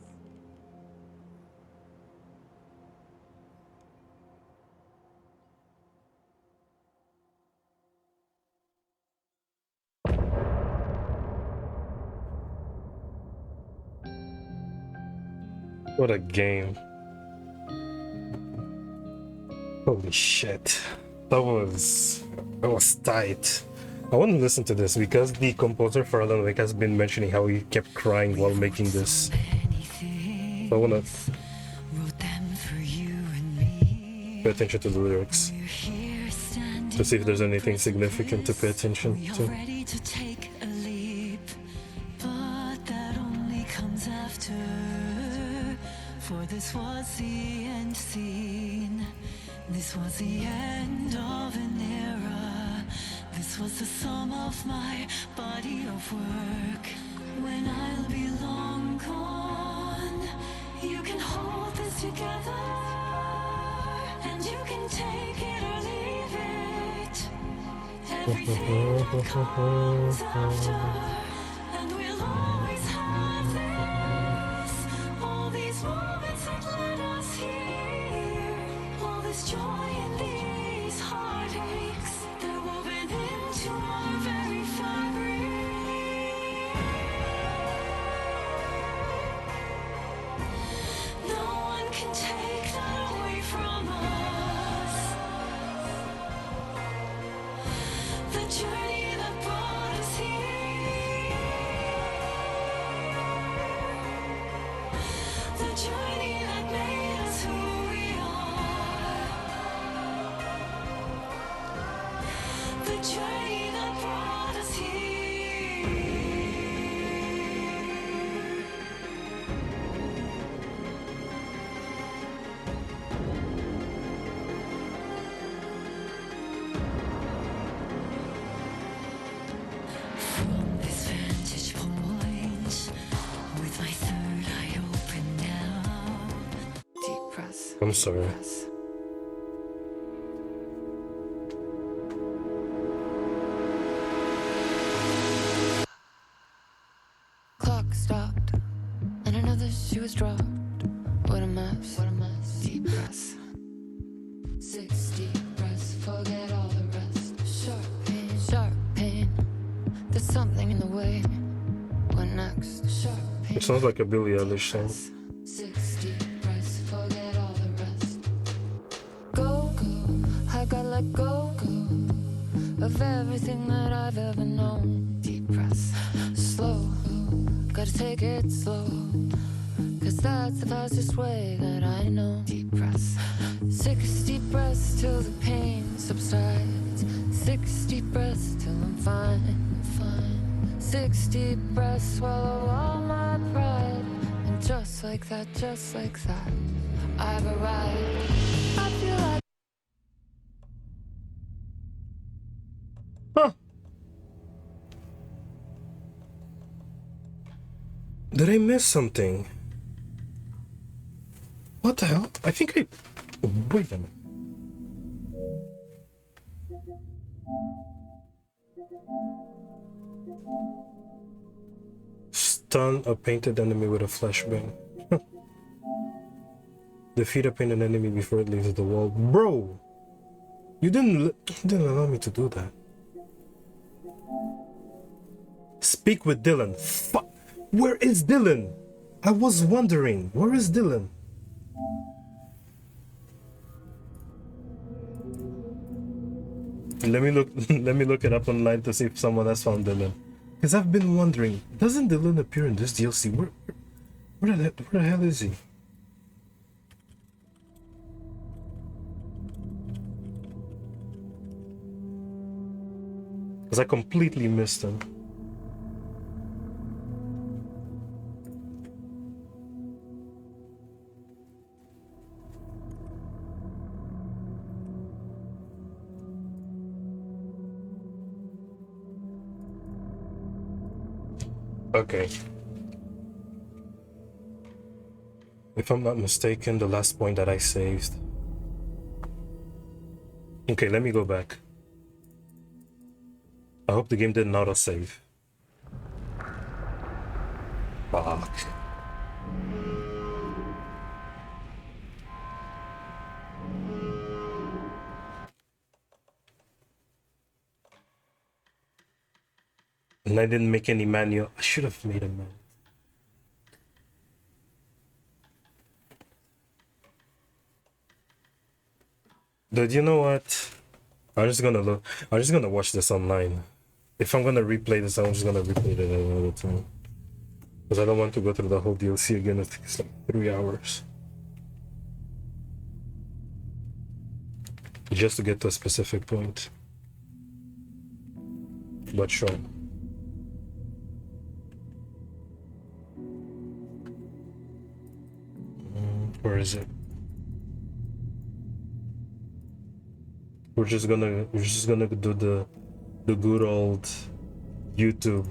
What a game. Holy shit. That was That was tight. I want to listen to this because the composer for Alan Wake has been mentioning how he kept crying while making this. So I want to pay attention to the lyrics to see if there's anything significant to pay attention to. Ready to take a leap, but that only comes after. For this was the end scene. This was the end of an era. This was the sum of my body of work. When I'll be long gone, you can hold this together, and you can take it or leave it. Everything that comes after, and we'll always have this. All these moments that led us here, all this joy and these heartaches, they're woven into our very fabric. No one can take that away from us. The journey that brought us here, the journey that made us who we are, the journey that brought us here. From this vantage point, with my third eye open now. Deep breath. I'm sorry. Clock stopped, and another shoe was dropped. What a mess, what a mess. Deep breath. 6 deep breaths, forget all the rest. Sharp pain, sharp pain. There's something in the way. What next? Sharp pain. It sounds like a Billie Eilish song. 6 deep breaths, forget all the rest. Go, go, I gotta let go, go of everything that I've ever known. Deep breaths, slow, gotta take it slow, 'cause that's the fastest way that I know. Deep breaths, 6 deep breaths till the pain subsides. 6 deep breaths till I'm fine, fine. 6 deep breaths, swallow all my pride. And just like that, I've arrived. I feel like Did I miss something? What the hell? I think I... Wait a minute. Stun a painted enemy with a flashbang. Defeat a painted enemy before it leaves the wall. Bro! You didn't allow me to do that. Speak with Dylan. Fuck! Where is Dylan? I was wondering. Where is Dylan? Let me look. Let me look it up online to see if someone has found Dylan. Because I've been wondering, doesn't Dylan appear in this DLC? Where the hell is he? Because I completely missed him. Okay. If I'm not mistaken, the last point that I saved. Okay, let me go back. I hope the game didn't autosave. Fuck. And I didn't make any manual. I should have made a manual. Dude, you know what? I'm just gonna look. I'm just gonna watch this online. If I'm gonna replay this, I'm just gonna replay it another time. Because I don't want to go through the whole DLC again. It takes like 3 hours. Just to get to a specific point. But sure. Where is it? We're just gonna do the good old YouTube.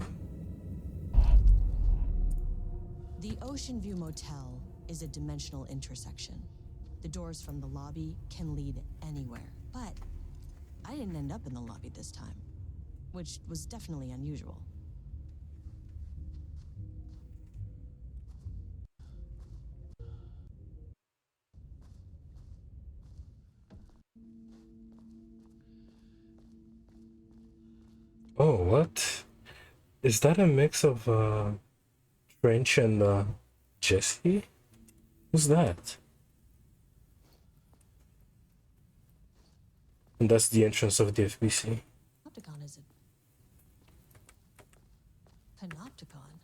The Ocean View Motel is a dimensional intersection. The doors from the lobby can lead anywhere, but I didn't end up in the lobby this time, which was definitely unusual. Oh, what? Is that a mix of French and Jesse? Who's that? And that's the entrance of the FBC. Panopticon is a panopticon,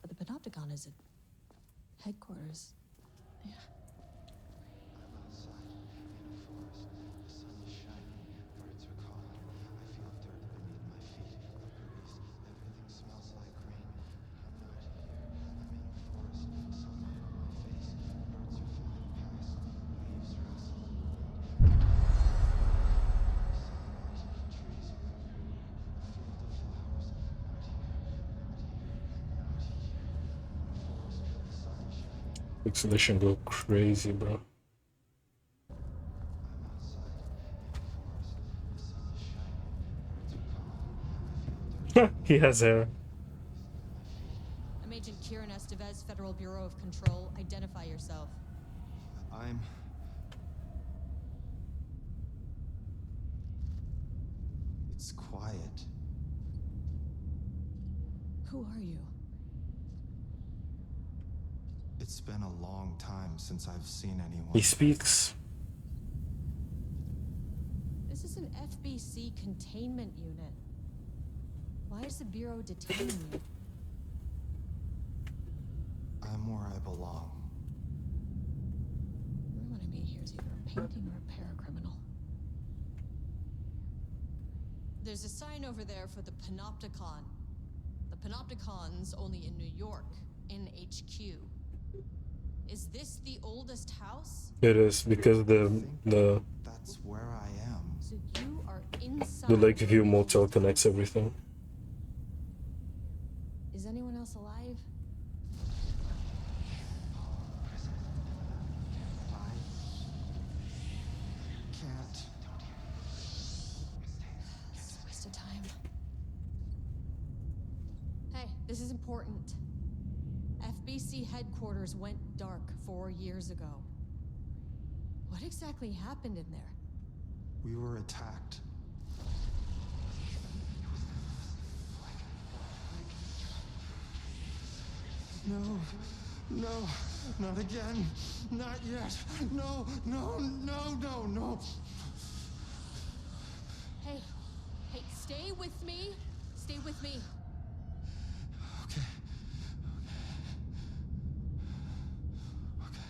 but the panopticon is a headquarters. Yeah. I'm outside in a forest. The sun is shining. Birds are calling. I feel dirt beneath my feet. A breeze. Everything smells like rain. I'm not here. I'm in a forest. Sunlight on my face. Birds are flying past. Leaves rustle in the wind. Sunlight. Trees are everywhere. A field of flowers. Not here. Not here. Not here. I'm in a forest where the sun is shining. Pixelation go crazy, bro. He has hair. I'm Agent Kieran Estevez, Federal Bureau of Control. Identify yourself. It's quiet. Who are you? It's been a long time since I've seen anyone. He speaks. This is an FBC containment unit. Why is the Bureau detaining you? I'm where I belong. Everyone I meet here is either a painting or a paracriminal. There's a sign over there for the Panopticon. The Panopticon's only in New York, in HQ. Is this the oldest house? It is because the That's where I am. So you are inside. the Lakeview Motel connects everything. Is anyone else alive? I can't. It's a waste of time. Hey, this is important. FBC headquarters went dark 4 years ago. What exactly happened in there? We were attacked. No, no, not again. Not yet. No, no, no, no, no. Hey, stay with me. Stay with me. Okay. Okay.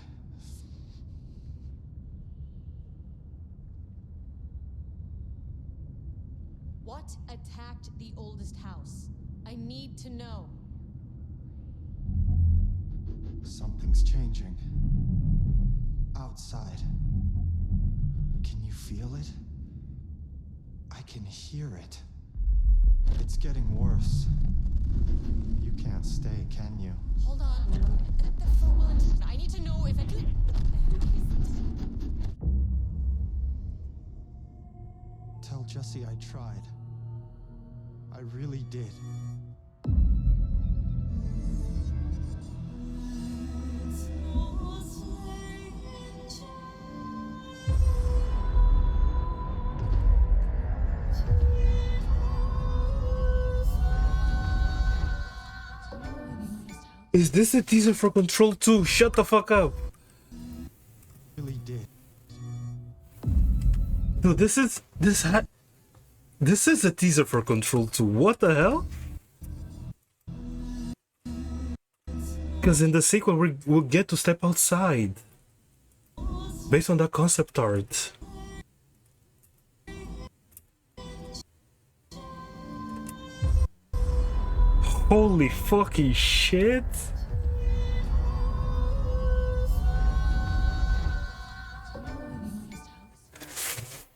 What attacked the oldest house? I need to know. Something's changing. Outside. Can you feel it? I can hear it. It's getting worse. You can't stay, can you? Hold on. That's so well intentioned. I need to know if it. Tell Jesse I tried. I really did. Is this a teaser for Control 2? Shut the fuck up. Really did. Dude, this is a teaser for Control 2. What the hell? Because in the sequel, we'll get to step outside. Based on that concept art. Holy fucking shit!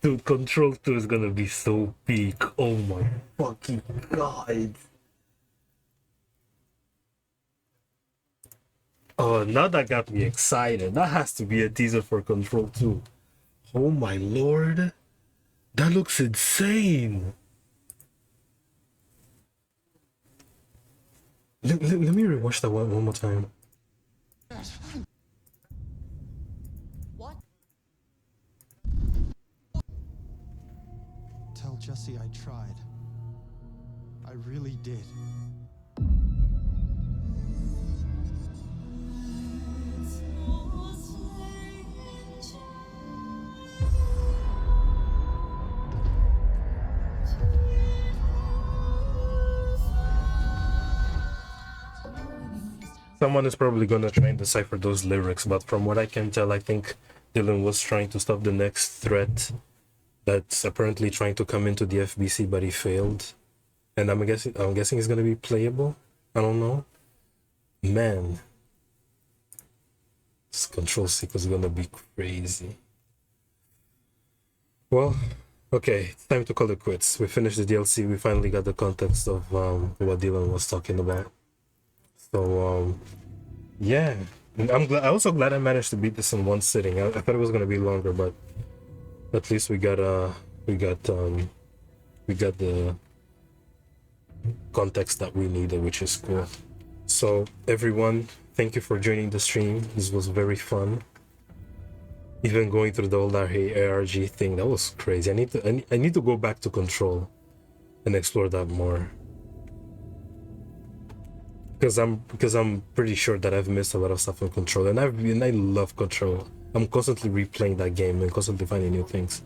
Dude, Control 2 is gonna be so peak. Oh my fucking god. Oh, now that got me excited. That has to be a teaser for Control 2. Oh my lord. That looks insane. Let me rewatch that one more time. What? Tell Jesse I tried. I really did. Someone is probably gonna try and decipher those lyrics, but from what I can tell, I think Dylan was trying to stop the next threat that's apparently trying to come into the FBC, but he failed. And I'm guessing it's gonna be playable. I don't know. Man, this Control sequence is gonna be crazy. Well, okay, it's time to call it quits. We finished the DLC. We finally got the context of what Dylan was talking about. So yeah, I'm also glad I managed to beat this in one sitting. I thought it was gonna be longer, but at least we got the context that we needed, which is cool. So everyone, thank you for joining the stream. This was very fun. Even going through the old ARG thing, that was crazy. I need to go back to Control and explore that more. Because I'm pretty sure that I've missed a lot of stuff in Control, and I love Control. I'm constantly replaying that game and constantly finding new things.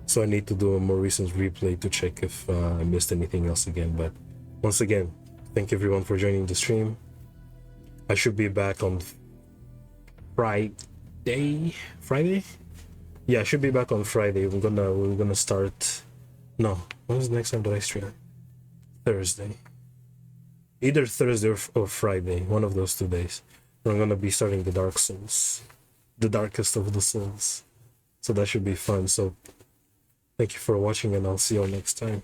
So I need to do a more recent replay to check if I missed anything else again. But once again, thank you everyone for joining the stream. I should be back on Friday? Yeah, I should be back on Friday. We're gonna start. No, when is the next time that I stream? Thursday. Either Thursday or Friday, one of those 2 days. I'm gonna be starting the Dark Souls, the darkest of the souls. So that should be fun. So thank you for watching, and I'll see you all next time.